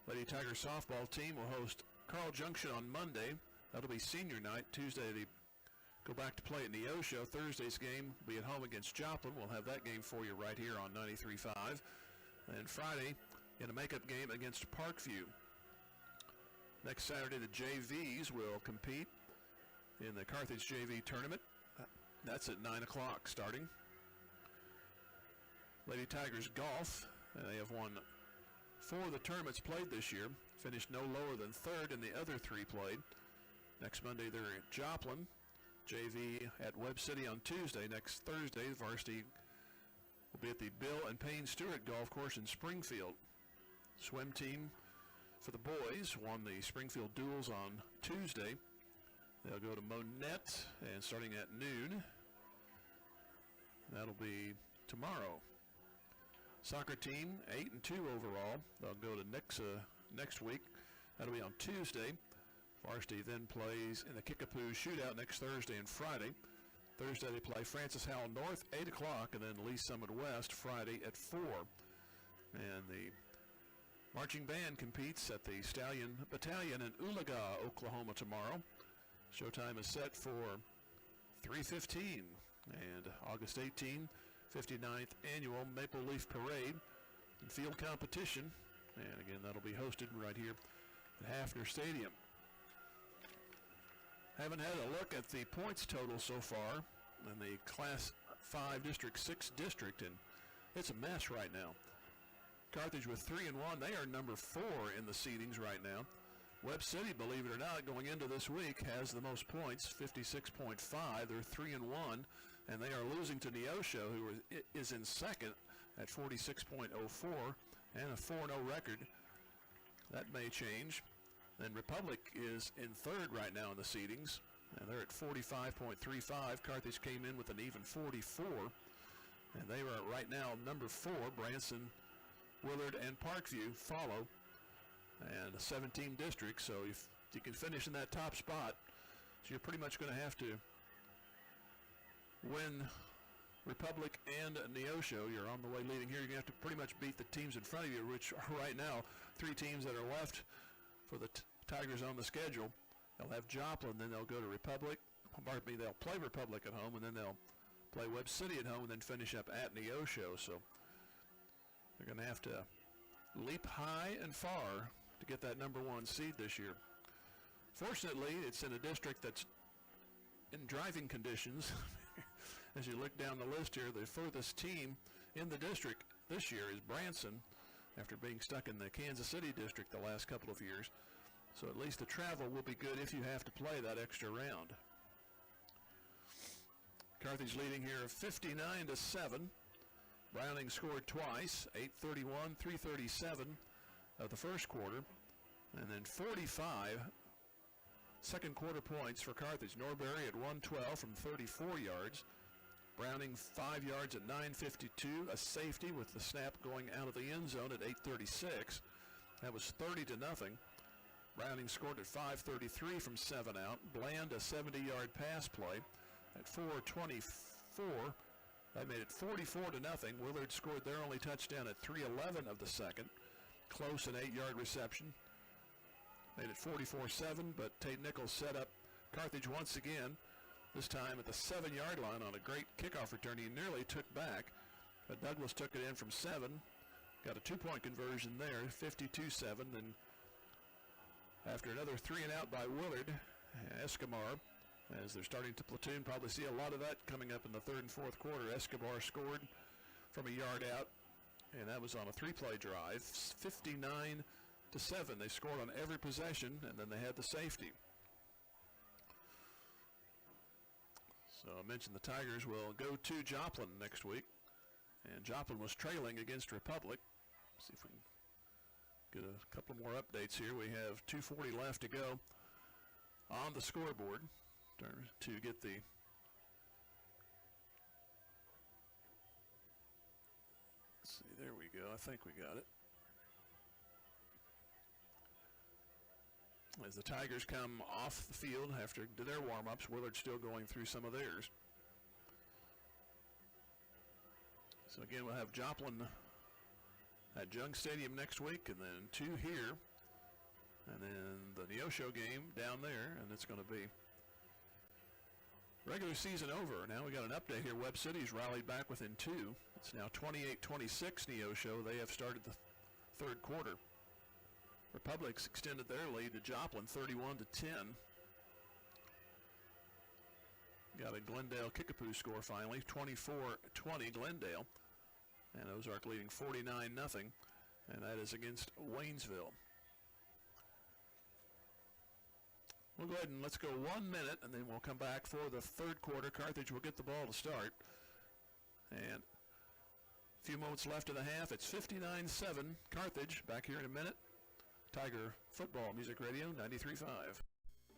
Lady Tiger softball team will host Carl Junction on Monday. That'll be senior night. Tuesday they go back to play at Neosho. Thursday's game will be at home against Joplin. We'll have that game for you right here on 93.5. And Friday in a makeup game against Parkview. Next Saturday, the JVs will compete in the Carthage JV tournament. That's at 9 o'clock starting. Lady Tigers golf, they have won 4 of the tournaments played this year, finished no lower than 3rd in the other 3 played. Next Monday, they're at Joplin. JV at Webb City on Tuesday. Next Thursday, varsity will be at the Bill and Payne Stewart Golf Course in Springfield. Swim team for the boys won the Springfield Duels on Tuesday. They'll go to Monette, and starting at noon, that'll be tomorrow. Soccer team, 8-2 overall. They'll go to Nixa next week. That'll be on Tuesday. Varsity then plays in the Kickapoo Shootout next Thursday and Friday. Thursday they play Francis Howell North, 8 o'clock, and then Lee Summit West Friday at 4. And the marching band competes at the Stallion Battalion in Oolaga, Oklahoma tomorrow. Showtime is set for 3:15. And August 18, 59th Annual Maple Leaf Parade and field competition. And again, that'll be hosted right here at Hafner Stadium. Haven't had a look at the points total so far in the Class 5 District 6 district, and it's a mess right now. Carthage with 3-1. They are number 4 in the seedings right now. Webb City, believe it or not, going into this week has the most points, 56.5. They're 3-1, and they are losing to Neosho, who is in second at 46.04 and a 4-0 record. That may change. Then Republic is in third right now in the seedings, and they're at 45.35. Carthage came in with an even 44, and they are right now number 4. Branson, Willard, and Parkview follow, and a 17 district, so if you can finish in that top spot, so you're pretty much going to have to win Republic and Neosho. You're on the way leading here. You're going to have to pretty much beat the teams in front of you, which are right now 3 teams that are left for the Tigers on the schedule. They'll have Joplin, then they'll go to Republic. Pardon me, they'll play Republic at home, and then they'll play Webb City at home, and then finish up at Neosho. So they're going to have to leap high and far to get that number 1 seed this year. Fortunately, it's in a district that's in driving conditions. As you look down the list here, the furthest team in the district this year is Branson, after being stuck in the Kansas City district the last couple of years. So at least the travel will be good if you have to play that extra round. Carthage leading here 59-7. Browning scored twice, 8:31, 3:37 of the first quarter, and then 45 second quarter points for Carthage. Norbury at 112 from 34 yards. Browning 5 yards at 9:52, a safety with the snap going out of the end zone at 8:36. That was 30-0. Browning scored at 5:33 from 7 out. Bland a 70-yard pass play at 4:24. That made it 44-0. Willard scored their only touchdown at 3:11 of the second. Close, an 8-yard reception. Made it 44-7, but Tate Nichols set up Carthage once again, this time at the 7-yard line on a great kickoff return. He nearly took back, but Douglas took it in from 7. Got a 2-point conversion there, 52-7. Then after another 3-and-out by Willard, Escobar, as they're starting to platoon, probably see a lot of that coming up in the third and fourth quarter. Escobar scored from a yard out, and that was on a 3-play drive, 59-7. They scored on every possession, and then they had the safety. So I mentioned the Tigers will go to Joplin next week, and Joplin was trailing against Republic. See if we can get a couple more updates here. We have 2:40 left to go on the scoreboard to get the let's see, there we go. I think we got it. As the Tigers come off the field after their warm-ups, Willard's still going through some of theirs. So again, we'll have Joplin at Jung Stadium next week, and then 2 here, and then the Neosho game down there, and it's going to be regular season over. Now we got an update here. Webb City's rallied back within 2. It's now 28-26 Neosho. They have started the third quarter. Republic's extended their lead to Joplin, 31-10. Got a Glendale Kickapoo score finally, 24-20 Glendale. And Ozark leading 49-0, and that is against Waynesville. We'll go ahead and let's go 1 minute, and then we'll come back for the third quarter. Carthage will get the ball to start. And a few moments left of the half. It's 59-7 Carthage. Back here in a minute. Tiger Football Music Radio 93.5.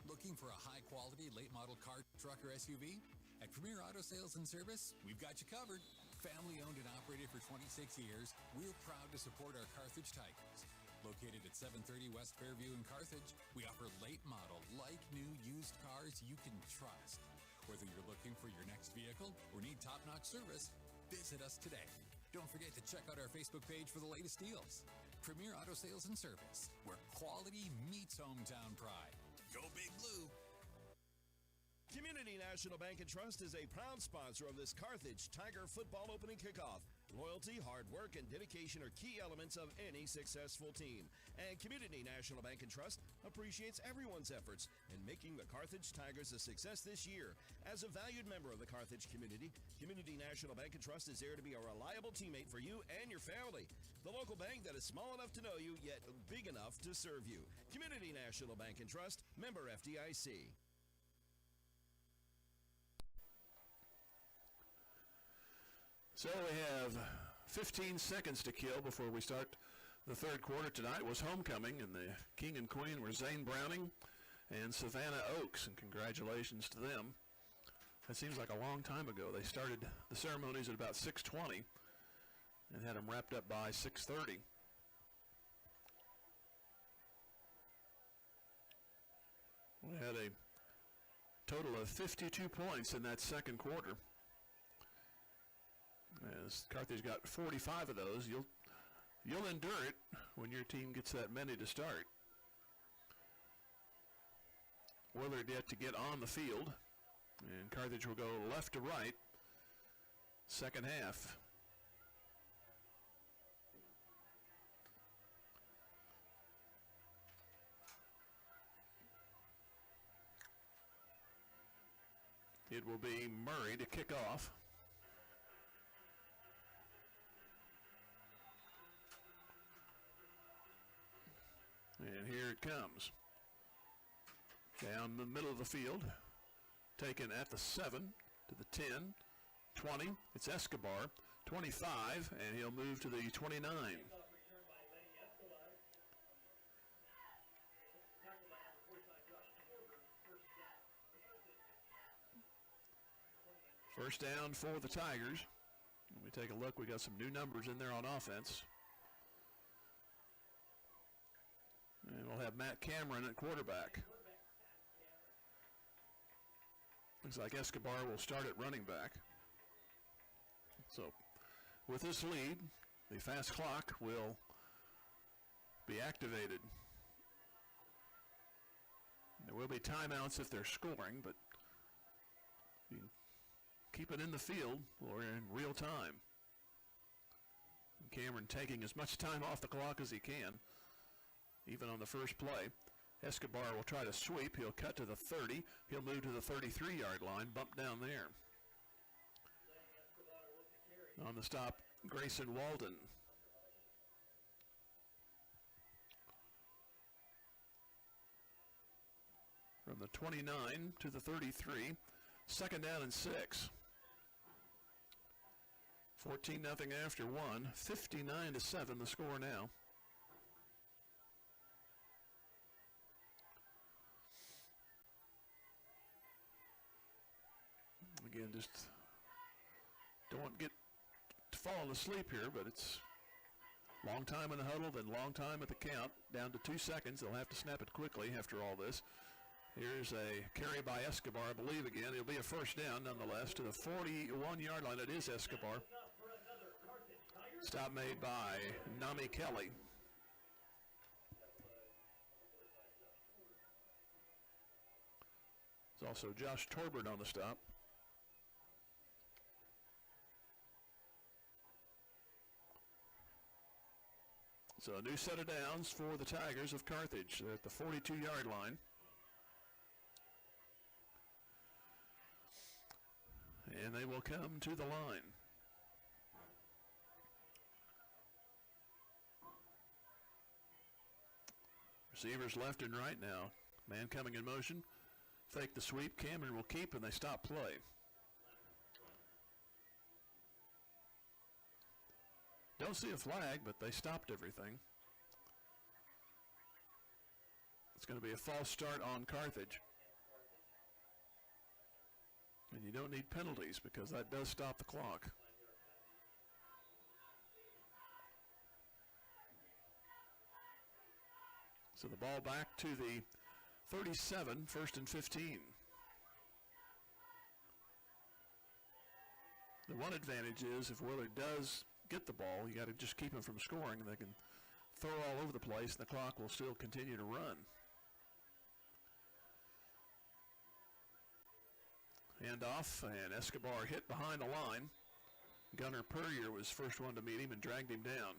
Looking for a high-quality, late-model car, truck, or SUV? At Premier Auto Sales and Service, we've got you covered. Family-owned and operated for 26 years, we're proud to support our Carthage Tigers. Located at 730 West Fairview in Carthage, we offer late model, like-new used cars you can trust. Whether you're looking for your next vehicle or need top-notch service, visit us today. Don't forget to check out our Facebook page for the latest deals. Premier Auto Sales and Service, where quality meets hometown pride. Go Big Blue! Community National Bank and Trust is a proud sponsor of this Carthage Tiger football opening kickoff. Loyalty, hard work, and dedication are key elements of any successful team. And Community National Bank and Trust appreciates everyone's efforts in making the Carthage Tigers a success this year. As a valued member of the Carthage community, Community National Bank and Trust is there to be a reliable teammate for you and your family. The local bank that is small enough to know you, yet big enough to serve you. Community National Bank and Trust, member FDIC. So we have 15 seconds to kill before we start the third quarter. Tonight was homecoming, and the king and queen were Zane Browning and Savannah Oaks, and congratulations to them. That seems like a long time ago. They started the ceremonies at about 6:20 and had them wrapped up by 6:30. We had a total of 52 points in that second quarter. As Carthage got 45 of those, you'll endure it when your team gets that many to start. Willard yet to get on the field, and Carthage will go left to right, second half. It will be Murray to kick off. And here it comes. Down the middle of the field. Taken at the 7, to the 10, 20. It's Escobar. 25, and he'll move to the 29. First down for the Tigers. Let me take a look. We got some new numbers in there on offense. And we'll have Matt Cameron at quarterback. Looks like Escobar will start at running back. So with this lead, the fast clock will be activated. There will be timeouts if they're scoring, but you can keep it in the field or in real time. And Cameron taking as much time off the clock as he can. Even on the first play, Escobar will try to sweep. He'll cut to the 30. He'll move to the 33-yard line, bump down there. On the stop, Grayson Walden. From the 29 to the 33, second down and 6. 14-0 after one, 59-7 the score now. Again, just don't get falling asleep here, but it's long time in the huddle, then long time at the count. Down to 2 seconds. They'll have to snap it quickly after all this. Here's a carry by Escobar, I believe again. It'll be a first down nonetheless to the 41-yard line. It is Escobar. Stop made by Nami Kelly. There's also Josh Torbert on the stop. So a new set of downs for the Tigers of Carthage. They're at the 42-yard line. And they will come to the line. Receivers left and right now. Man coming in motion. Fake the sweep. Cameron will keep, and they stop play. Don't see a flag, but they stopped everything. It's going to be a false start on Carthage. And you don't need penalties because that does stop the clock. So the ball back to the 37, 1st and 15. The one advantage is if Willard does get the ball, you got to just keep him from scoring. They can throw all over the place, and the clock will still continue to run. Handoff, and Escobar hit behind the line. Gunnar Puryear was first one to meet him and dragged him down.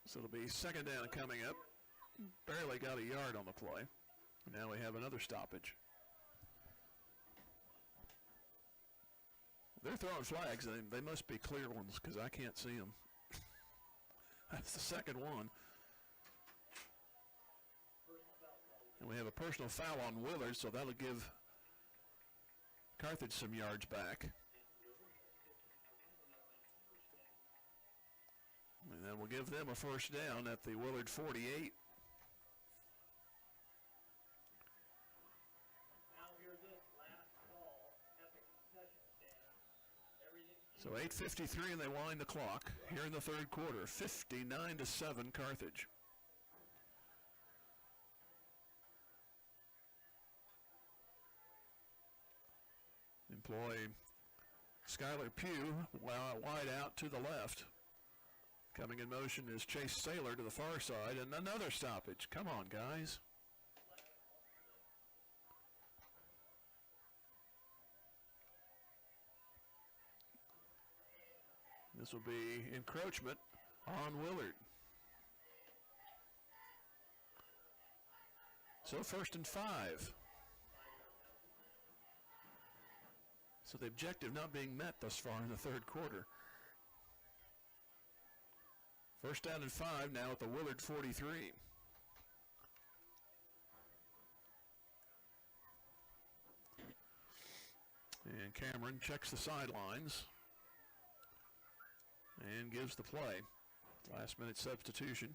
So it'll be second down coming up. Barely got a yard on the play. Now we have another stoppage. They're throwing flags. They must be clear ones because I can't see them. That's the second one. And we have a personal foul on Willard, so that'll give Carthage some yards back. And then we'll give them a first down at the Willard 48. So 8:53 and they wind the clock here in the third quarter. 59-7 Carthage. Employ Skylar Pugh wide out to the left. Coming in motion is Chase Saylor to the far side, and another stoppage. Come on, guys. This will be encroachment on Willard. So 1st and 5. So the objective not being met thus far in the third quarter. 1st down and 5 now at the Willard 43. And Cameron checks the sidelines and gives the play. Last minute substitution.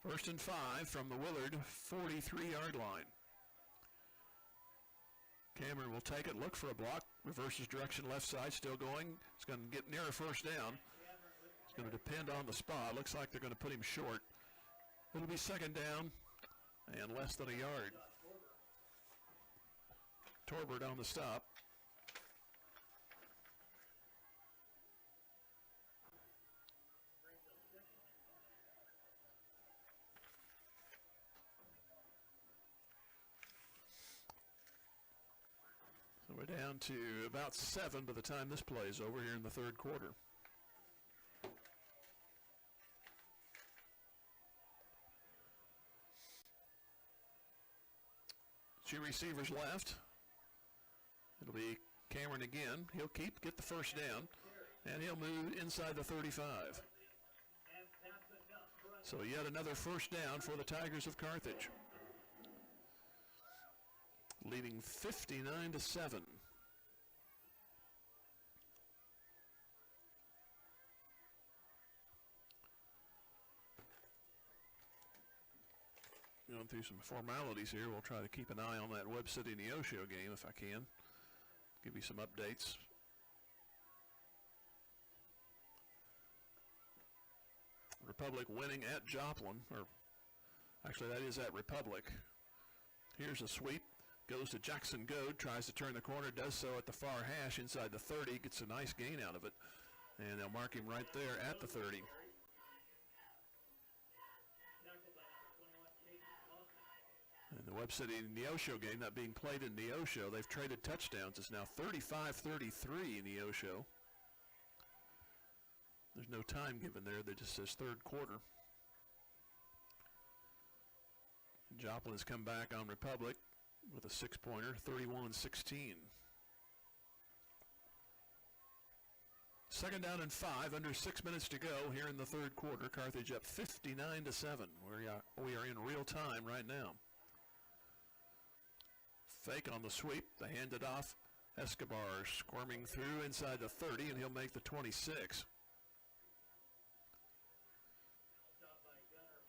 First and 5 from the Willard 43-yard line. Cameron will take it, look for a block, reverses direction left side, still going. It's going to get near a first down. It's going to depend on the spot. Looks like they're going to put him short. It'll be second down and less than a yard. Torbert on the stop. So we're down to about 7 by the time this play is over here in the third quarter. Two receivers left. It'll be Cameron again. He'll get the first down, and he'll move inside the 35. So yet another first down for the Tigers of Carthage, leading 59-7. Going through some formalities here. We'll try to keep an eye on that Webb City Neosho game if I can. Give you some updates. Republic winning at Joplin, or actually that is at Republic. Here's a sweep. Goes to Jackson Goad, tries to turn the corner, does so at the far hash inside the 30, gets a nice gain out of it. And they'll mark him right there at the 30. And the Webb City Neosho game not being played in Neosho, they've traded touchdowns. It's now 35-33 in Neosho. There's no time given there. That just says third quarter. Joplin has come back on Republic with a 6-pointer, 31-16. Second down and 5, under 6 minutes to go here in the third quarter. Carthage up 59-7. We are in real time right now. Fake on the sweep. They hand it off. Escobar squirming through inside the 30, and he'll make the 26.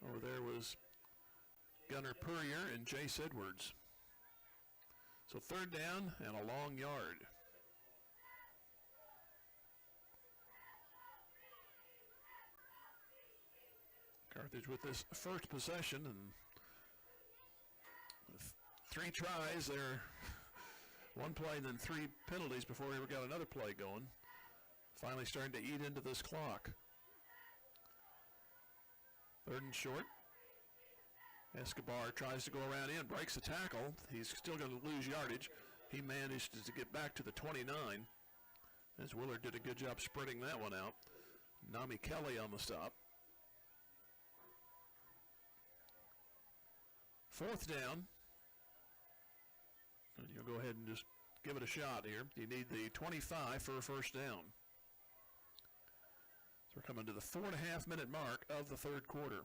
Over there was Gunnar Puryear and Jace Edwards. So third down and a long yard. Carthage with this first possession, and with 3 tries there, 1 play and then 3 penalties before we ever got another play going. Finally starting to eat into this clock. Third and short. Escobar tries to go around in, breaks the tackle. He's still going to lose yardage. He managed to get back to the 29, as Willard did a good job spreading that one out. Nami Kelly on the stop. Fourth down. And you'll go ahead and just give it a shot here. You need the 25 for a first down. So we're coming to the 4.5-minute mark of the third quarter.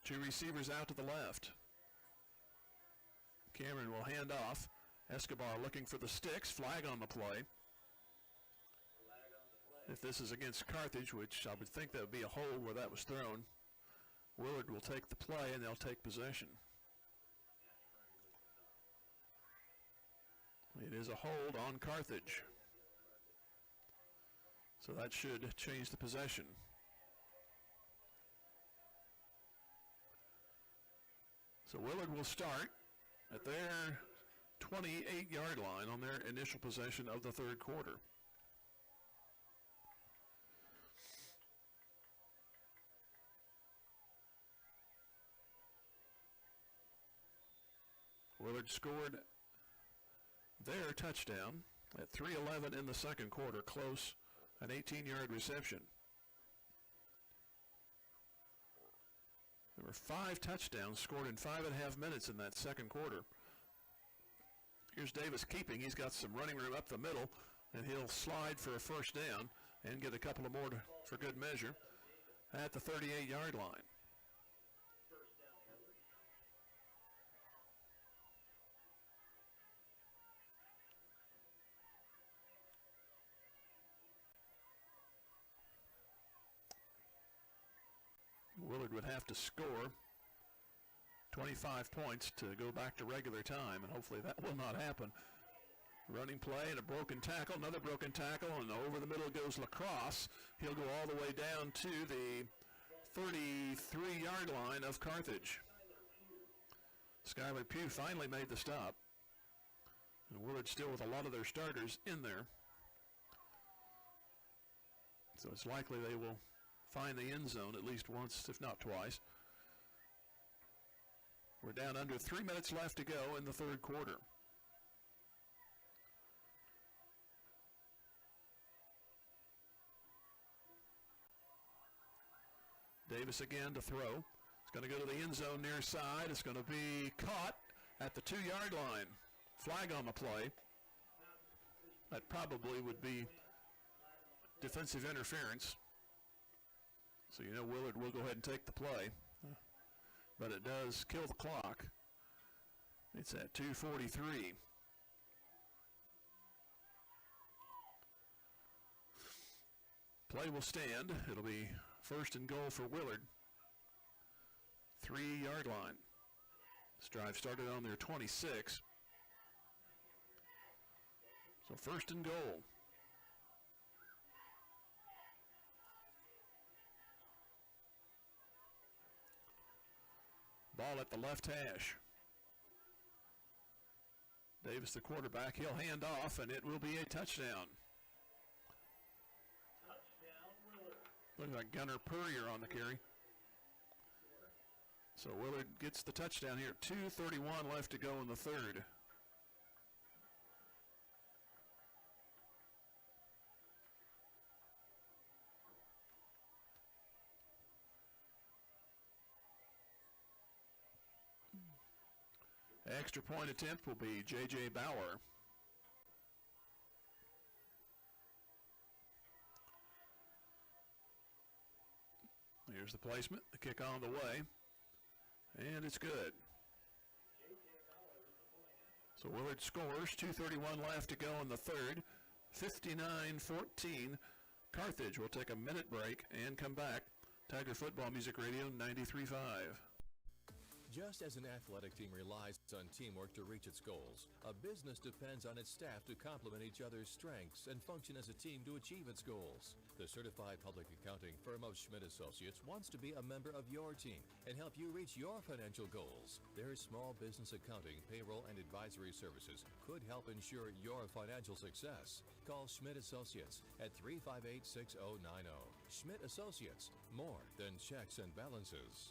Two receivers out to the left. Cameron will hand off. Escobar looking for the sticks. Flag on the play. If this is against Carthage, which I would think that would be a hold where that was thrown, Willard will take the play and they'll take possession. It is a hold on Carthage. So that should change the possession. So Willard will start at their 28-yard line on their initial possession of the third quarter. Willard scored their touchdown at 3:11 in the second quarter, close, an 18-yard reception. There were 5 touchdowns scored in 5.5 minutes in that second quarter. Here's Davis keeping. He's got some running room up the middle, and he'll slide for a first down and get a couple of more for good measure at the 38-yard line. Willard would have to score 25 points to go back to regular time, and hopefully that will not happen. Running play and a broken tackle, another broken tackle, and over the middle goes Lacrosse. He'll go all the way down to the 33-yard line of Carthage. Skylar Pugh finally made the stop. And Willard still with a lot of their starters in there. So it's likely they will find the end zone at least once, if not twice. We're down under 3 minutes left to go in the third quarter. Davis again to throw. It's going to go to the end zone near side. It's going to be caught at the 2-yard line. Flag on the play. That probably would be defensive interference. So you know Willard will go ahead and take the play. But it does kill the clock. It's at 2:43. Play will stand. It'll be first and goal for Willard. 3-yard line. This drive started on their 26. So first and goal. Ball at the left hash. Davis, the quarterback, he'll hand off, and it will be a touchdown. Looks like Gunnar Purrier on the carry. So Willard gets the touchdown here. 2:31 left to go in the third. Extra point attempt will be J.J. Bauer. Here's the placement, the kick on the way, and it's good. So Willard scores, 2:31 left to go in the third. 59-14. Carthage will take a minute break and come back. Tiger Football Music Radio 93.5. Just as an athletic team relies on teamwork to reach its goals, a business depends on its staff to complement each other's strengths and function as a team to achieve its goals. The certified public accounting firm of Schmidt Associates wants to be a member of your team and help you reach your financial goals. Their small business accounting, payroll, and advisory services could help ensure your financial success. Call Schmidt Associates at 358-6090. Schmidt Associates, more than checks and balances.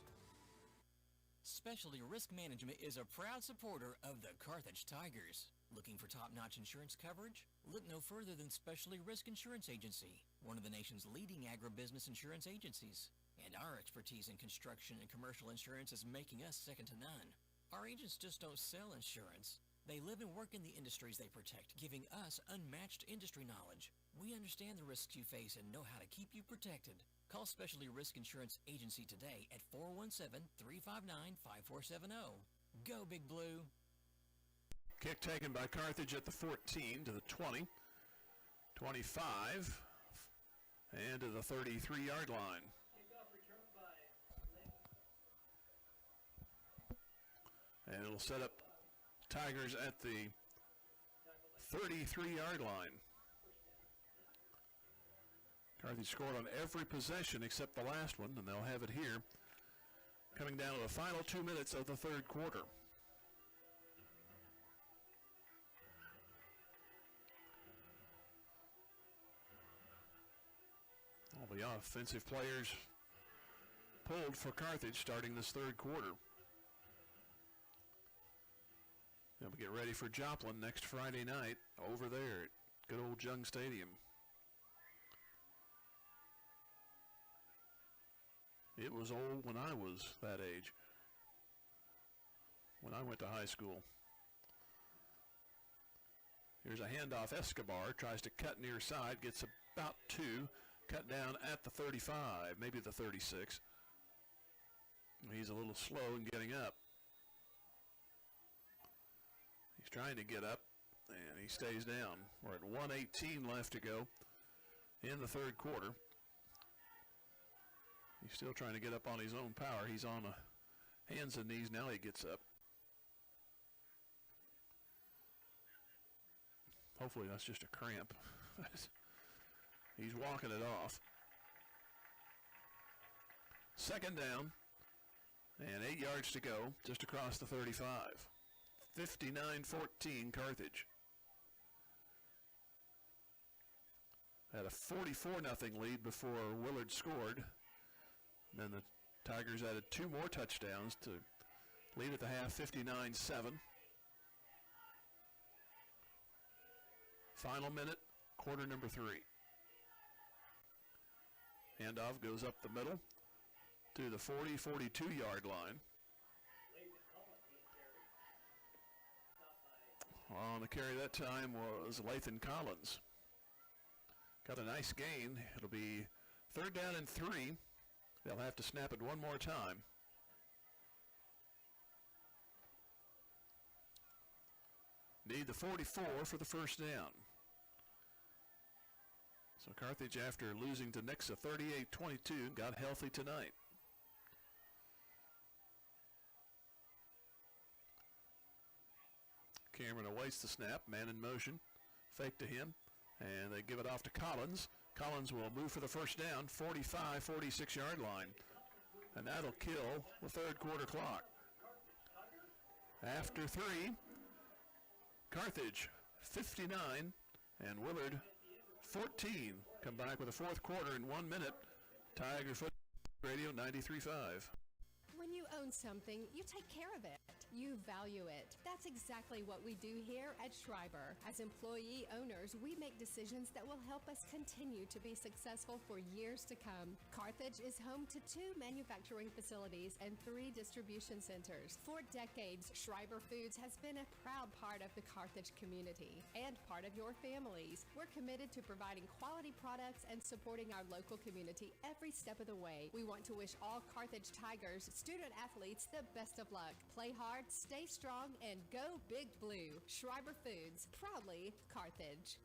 Specialty Risk Management is a proud supporter of the Carthage Tigers. Looking for top-notch insurance coverage? Look no further than Specialty Risk Insurance Agency, one of the nation's leading agribusiness insurance agencies. And our expertise in construction and commercial insurance is making us second to none. Our agents just don't sell insurance. They live and work in the industries they protect, giving us unmatched industry knowledge. We understand the risks you face and know how to keep you protected. Call Specialty Risk Insurance Agency today at 417-359-5470. Go Big Blue! Kick taken by Carthage at the 14 to the 20, 25, and to the 33-yard line. And it'll set up Tigers at the 33-yard line. Carthage scored on every possession except the last one, and they'll have it here coming down to the final 2 minutes of the third quarter. All the offensive players pulled for Carthage starting this third quarter. They'll get ready for Joplin next Friday night over there at good old Jung Stadium. It was old when I was that age, when I went to high school. Here's a handoff. Escobar tries to cut near side, gets about two, cut down at the 35, maybe the 36. He's a little slow in getting up. He's trying to get up, and he stays down. We're at 1:18 left to go in the third quarter. He's still trying to get up on his own power. He's on hands and knees. Now he gets up. Hopefully that's just a cramp. He's walking it off. Second down and 8 yards to go just across the 35. 59-14 Carthage. Had a 44-0 lead before Willard scored. Then the Tigers added 2 more touchdowns to lead at the half, 59-7. Final minute, quarter number 3. Handoff goes up the middle to the 42-yard line. On the carry that time was Lathan Collins. Got a nice gain. It'll be third down and 3. They'll have to snap it one more time. Need the 44 for the first down. So Carthage, after losing to Nixa 38-22, got healthy tonight. Cameron awaits the snap, man in motion, fake to him, and they give it off to Collins. Collins will move for the first down, 46-yard line, and that'll kill the third quarter clock. After 3, Carthage 59 and Willard 14 come back with a fourth quarter in 1 minute. Tiger Foot Radio 93.5. When you own something, you take care of it. You value it. That's exactly what we do here at Schreiber. As employee owners, we make decisions that will help us continue to be successful for years to come. Carthage is home to 2 manufacturing facilities and 3 distribution centers. For decades, Schreiber Foods has been a proud part of the Carthage community and part of your families. We're committed to providing quality products and supporting our local community every step of the way. We want to wish all Carthage Tigers student athletes the best of luck. Play hard, stay strong, and go Big Blue. Schreiber Foods, proudly Carthage.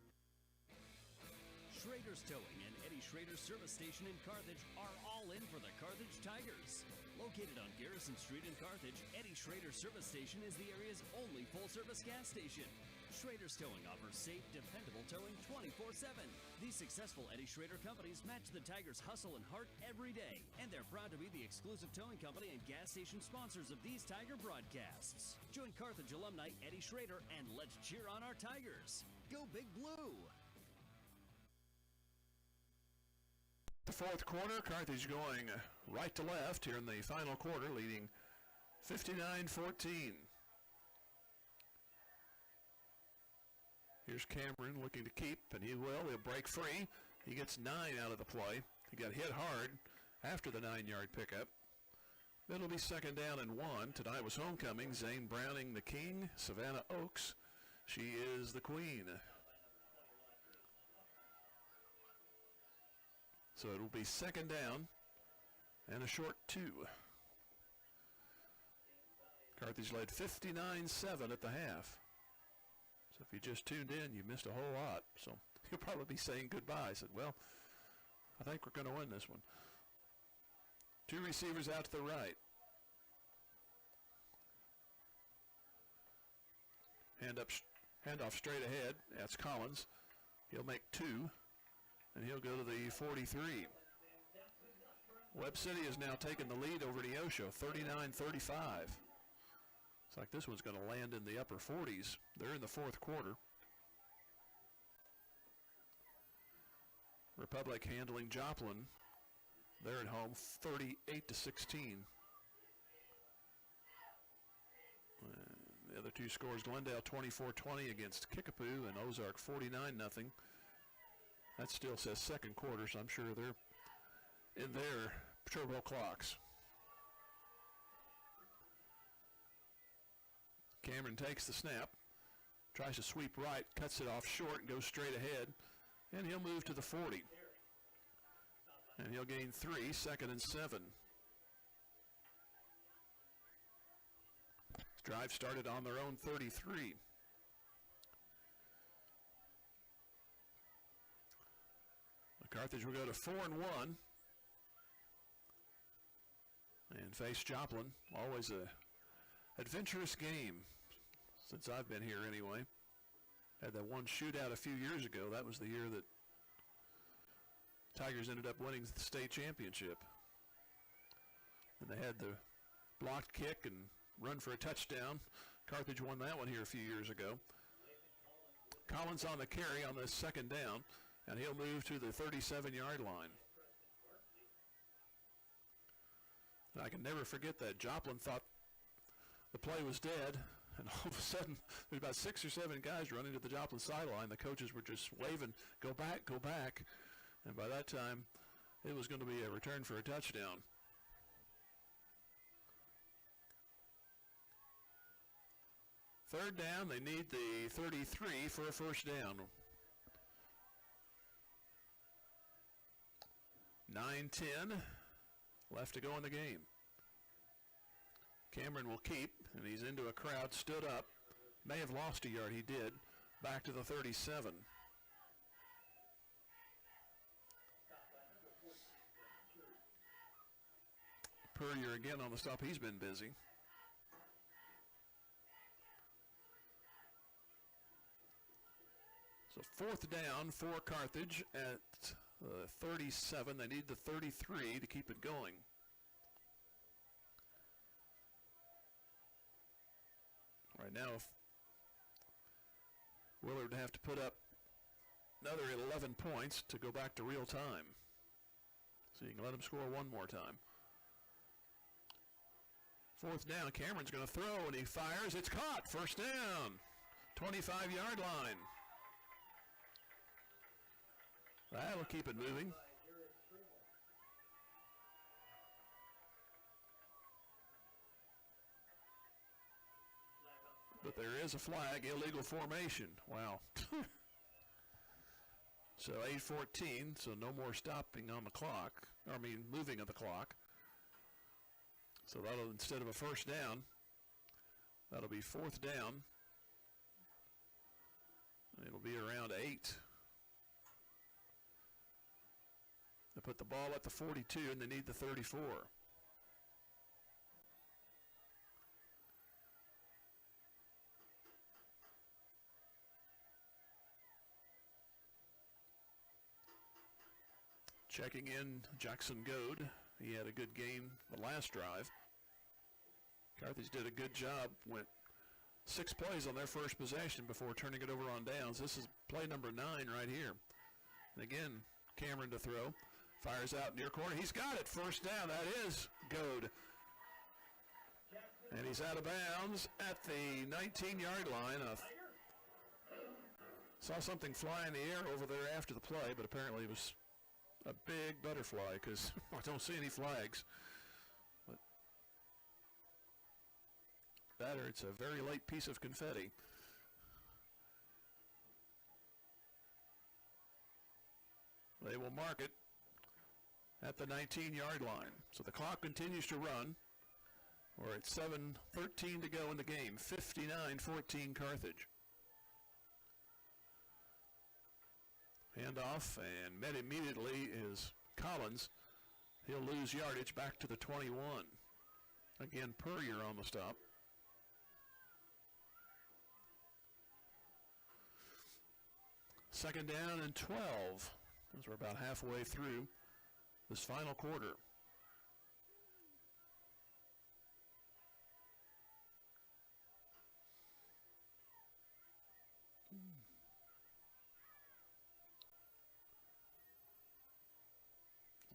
Schrader's Towing and Eddie Schrader's Service Station in Carthage are all in for the Carthage Tigers. Located on Garrison Street in Carthage, Eddie Schrader's Service Station is the area's only full-service gas station. Schrader's Towing offers safe, dependable towing 24/7. These successful Eddie Schrader companies match the Tigers' hustle and heart every day, and they're proud to be the exclusive towing company and gas station sponsors of these Tiger broadcasts. Join Carthage alumni Eddie Schrader and let's cheer on our Tigers. Go Big Blue! The fourth quarter, Carthage going right to left here in the final quarter, leading 59-14. Here's Cameron looking to keep, and he will. He'll break free. He gets 9 out of the play. He got hit hard after the 9-yard pickup. It'll be second down and 1. Tonight was homecoming. Zane Browning, the king. Savannah Oaks, she is the queen. So it will be second down and a short 2. Carthage led 59-7 at the half. So if you just tuned in, you missed a whole lot. So you'll probably be saying goodbye. I said, well, I think we're going to win this one. 2 receivers out to the right. Handoff straight ahead. That's Collins. He'll make 2. And he'll go to the 43. Webb City has now taken the lead over Neosho, 39-35. It's like this one's going to land in the upper 40s. They're in the fourth quarter. Republic handling Joplin. They're at home, 38-16. The other 2 scores, Glendale 24-20 against Kickapoo, and Ozark 49-0. That still says second quarter, so I'm sure they're in their turbo clocks. Cameron takes the snap, tries to sweep right, cuts it off short, and goes straight ahead, and he'll move to the 40. And he'll gain 3, second and 7. This drive started on their own 33. Carthage will go to 4-1 and face Joplin. Always a adventurous game since I've been here anyway. Had that one shootout a few years ago. That was the year that Tigers ended up winning the state championship. And they had the blocked kick and run for a touchdown. Carthage won that one here a few years ago. Collins on the carry on the second down. And he'll move to the 37-yard line. And I can never forget that. Joplin thought the play was dead, and all of a sudden, there's about 6 or 7 guys running to the Joplin sideline. The coaches were just waving, go back, go back. And by that time, it was going to be a return for a touchdown. Third down, they need the 33 for a first down. 9-10 left to go in the game. Cameron will keep, and he's into a crowd, stood up. May have lost a yard, he did. Back to the 37. Puryear again on the stop, he's been busy. So fourth down for Carthage at 37. They need the 33 to keep it going. Right now, if Willard would have to put up another 11 points to go back to real time. So you can let him score one more time. Fourth down, Cameron's going to throw, and he fires. It's caught. First down. 25-yard line. That'll keep it moving. But there is a flag, illegal formation. Wow. So 8:14, so no more stopping on the clock. Moving of the clock. So that'll, instead of a first down, that'll be fourth down. It'll be around 8. They put the ball at the 42, and they need the 34. Checking in Jackson Goad. He had a good game the last drive. Carthage did a good job. Went 6 plays on their first possession before turning it over on downs. This is play number 9 right here. And again, Cameron to throw. Fires out near corner. He's got it. First down. That is Goad. And he's out of bounds at the 19-yard line. Saw something fly in the air over there after the play, but apparently it was a big butterfly because I don't see any flags. But that or it's a very late piece of confetti. They will mark it at the 19-yard line. So the clock continues to run. We're at 7:13 to go in the game. 59-14 Carthage. Handoff, and met immediately is Collins. He'll lose yardage back to the 21. Again, Purrier on the stop. Second down and 12, as we're about halfway through this final quarter.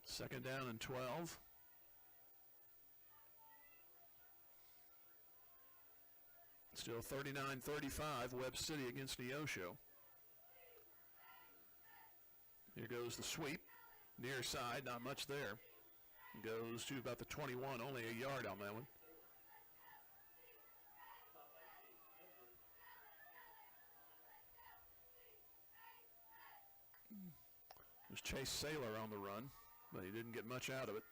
Second down and 12. Still 39-35, Webb City against Neosho. Here goes the sweep. Near side, not much there. Goes to about the 21, only a yard on that one. There's Chase Saylor on the run, but he didn't get much out of it.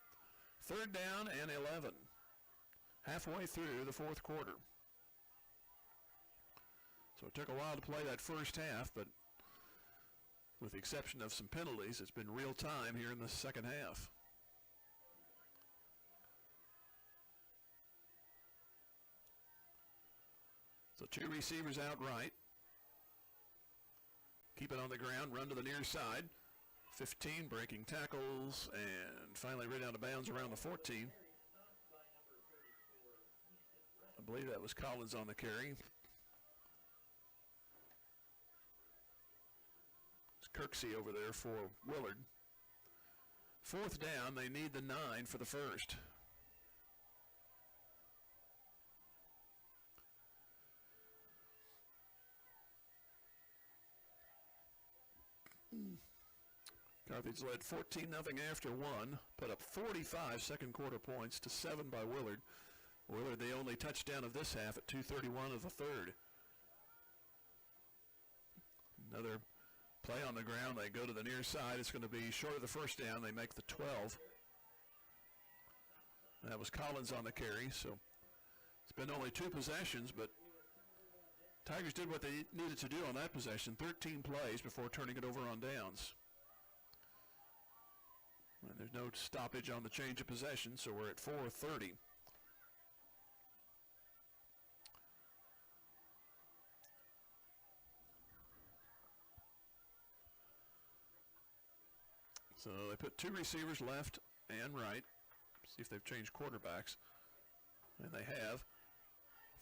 Third down and 11. Halfway through the fourth quarter. So it took a while to play that first half, but with the exception of some penalties, it's been real time here in the second half. So 2 receivers out right. Keep it on the ground, run to the near side. 15 breaking tackles, and finally ran out of bounds around the 14. I believe that was Collins on the carry. It's Kirksey over there for Willard. Fourth down, they need the 9 for the first. Carthage led 14-0 after 1, put up 45 second quarter points to 7 by Willard. Willard the only touchdown of this half at 2:31 of the third. Another play on the ground, they go to the near side. It's going to be short of the first down. They make the 12. That was Collins on the carry, so it's been only 2 possessions, but Tigers did what they needed to do on that possession, 13 plays before turning it over on downs. And there's no stoppage on the change of possession, so we're at 4:30. So they put 2 receivers left and right. See if they've changed quarterbacks. And they have.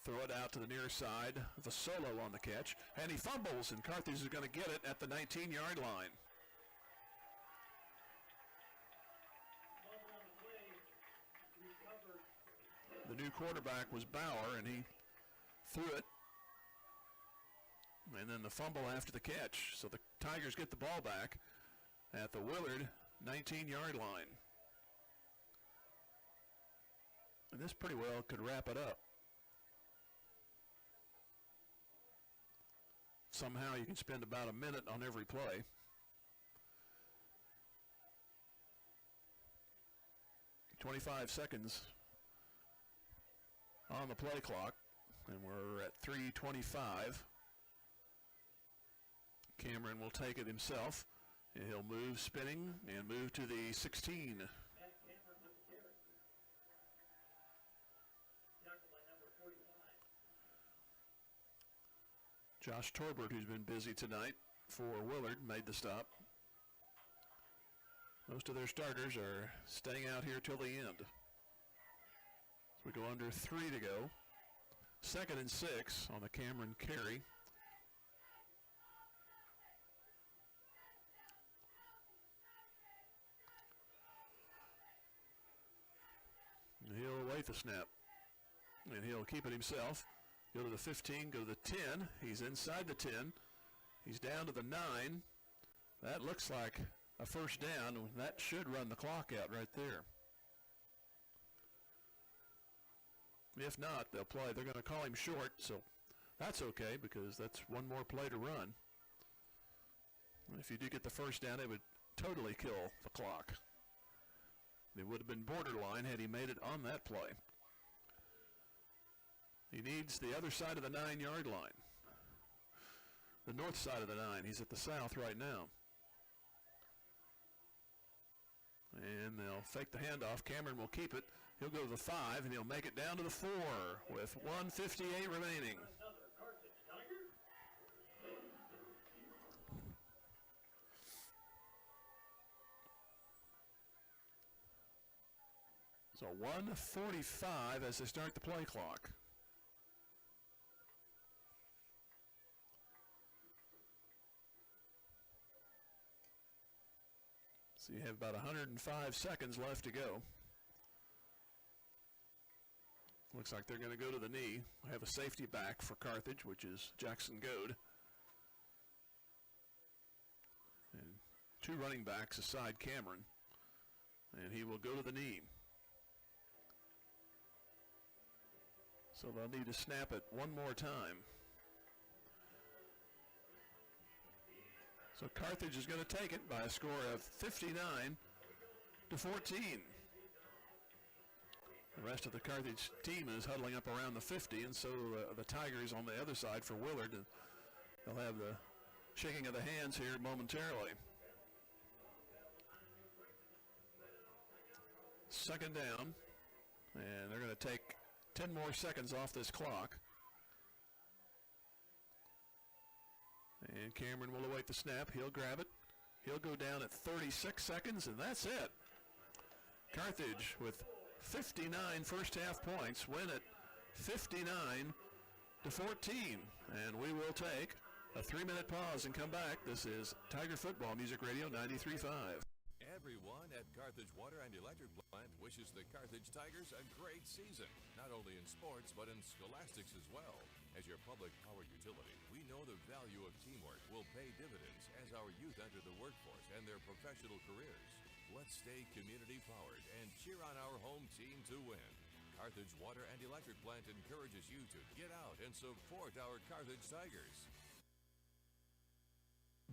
Throw it out to the near side. Vasolo on the catch. And he fumbles, and Carthage is going to get it at the 19-yard line. The new quarterback was Bauer, and he threw it. And then the fumble after the catch. So the Tigers get the ball back at the Willard 19-yard line. And this pretty well could wrap it up. Somehow you can spend about a minute on every play. "25 seconds on the play clock, and we're at 3:25. Cameron will take it himself. And he'll move spinning and move to the 16. Josh Torbert, who's been busy tonight for Willard, made the stop. Most of their starters are staying out here till the end. So we go under 3 to go. 2nd and 6 on the Cameron carry. And he'll await the snap. And he'll keep it himself. Go to the 15, go to the 10. He's inside the 10. He's down to the 9. That looks like a first down. That should run the clock out right there. If not, they'll play. They're going to call him short, so that's okay because that's one more play to run. If you do get the first down, it would totally kill the clock. It would have been borderline had he made it on that play. He needs the other side of the 9-yard line. The north side of the 9. He's at the south right now. And they'll fake the handoff. Cameron will keep it. He'll go to the 5, and he'll make it down to the 4 with 1:58 remaining. So 1:45 as they start the play clock. So you have about 105 seconds left to go. Looks like they're going to go to the knee. I have a safety back for Carthage, which is Jackson Goad. And 2 running backs aside Cameron. And he will go to the knee. So they'll need to snap it one more time. So Carthage is going to take it by a score of 59-14. The rest of the Carthage team is huddling up around the 50, and so the Tigers on the other side for Willard. They'll have the shaking of the hands here momentarily. 2nd down, and they're going to take 10 more seconds off this clock. And Cameron will await the snap. He'll grab it. He'll go down at 36 seconds, and that's it. Carthage with 59 first-half points win it 59-14. And we will take a 3-minute pause and come back. This is Tiger Football Music Radio 93.5. Everyone at Carthage Water and Electric Plant wishes the Carthage Tigers a great season, not only in sports but in scholastics as well. As your public power utility, we know the value of teamwork will pay dividends as our youth enter the workforce and their professional careers. Let's stay community powered and cheer on our home team to win. Carthage Water and Electric Plant encourages you to get out and support our Carthage Tigers.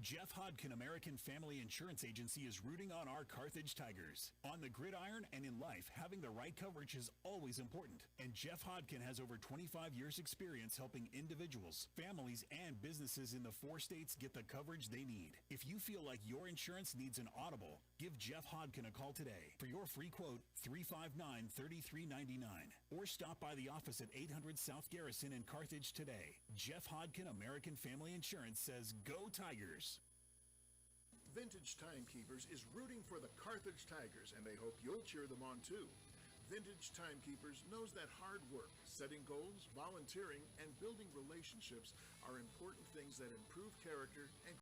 Jeff Hodkin American Family Insurance Agency is rooting on our Carthage Tigers. On the gridiron and in life, having the right coverage is always important. And Jeff Hodkin has over 25 years experience helping individuals, families, and businesses in the 4 states get the coverage they need. If you feel like your insurance needs an audible, give Jeff Hodkin a call today. For your free quote, 359-3399. Or stop by the office at 800 South Garrison in Carthage today. Jeff Hodkin American Family Insurance says, go Tigers. Vintage Timekeepers is rooting for the Carthage Tigers, and they hope you'll cheer them on too. Vintage Timekeepers knows that hard work, setting goals, volunteering, and building relationships are important things that improve character and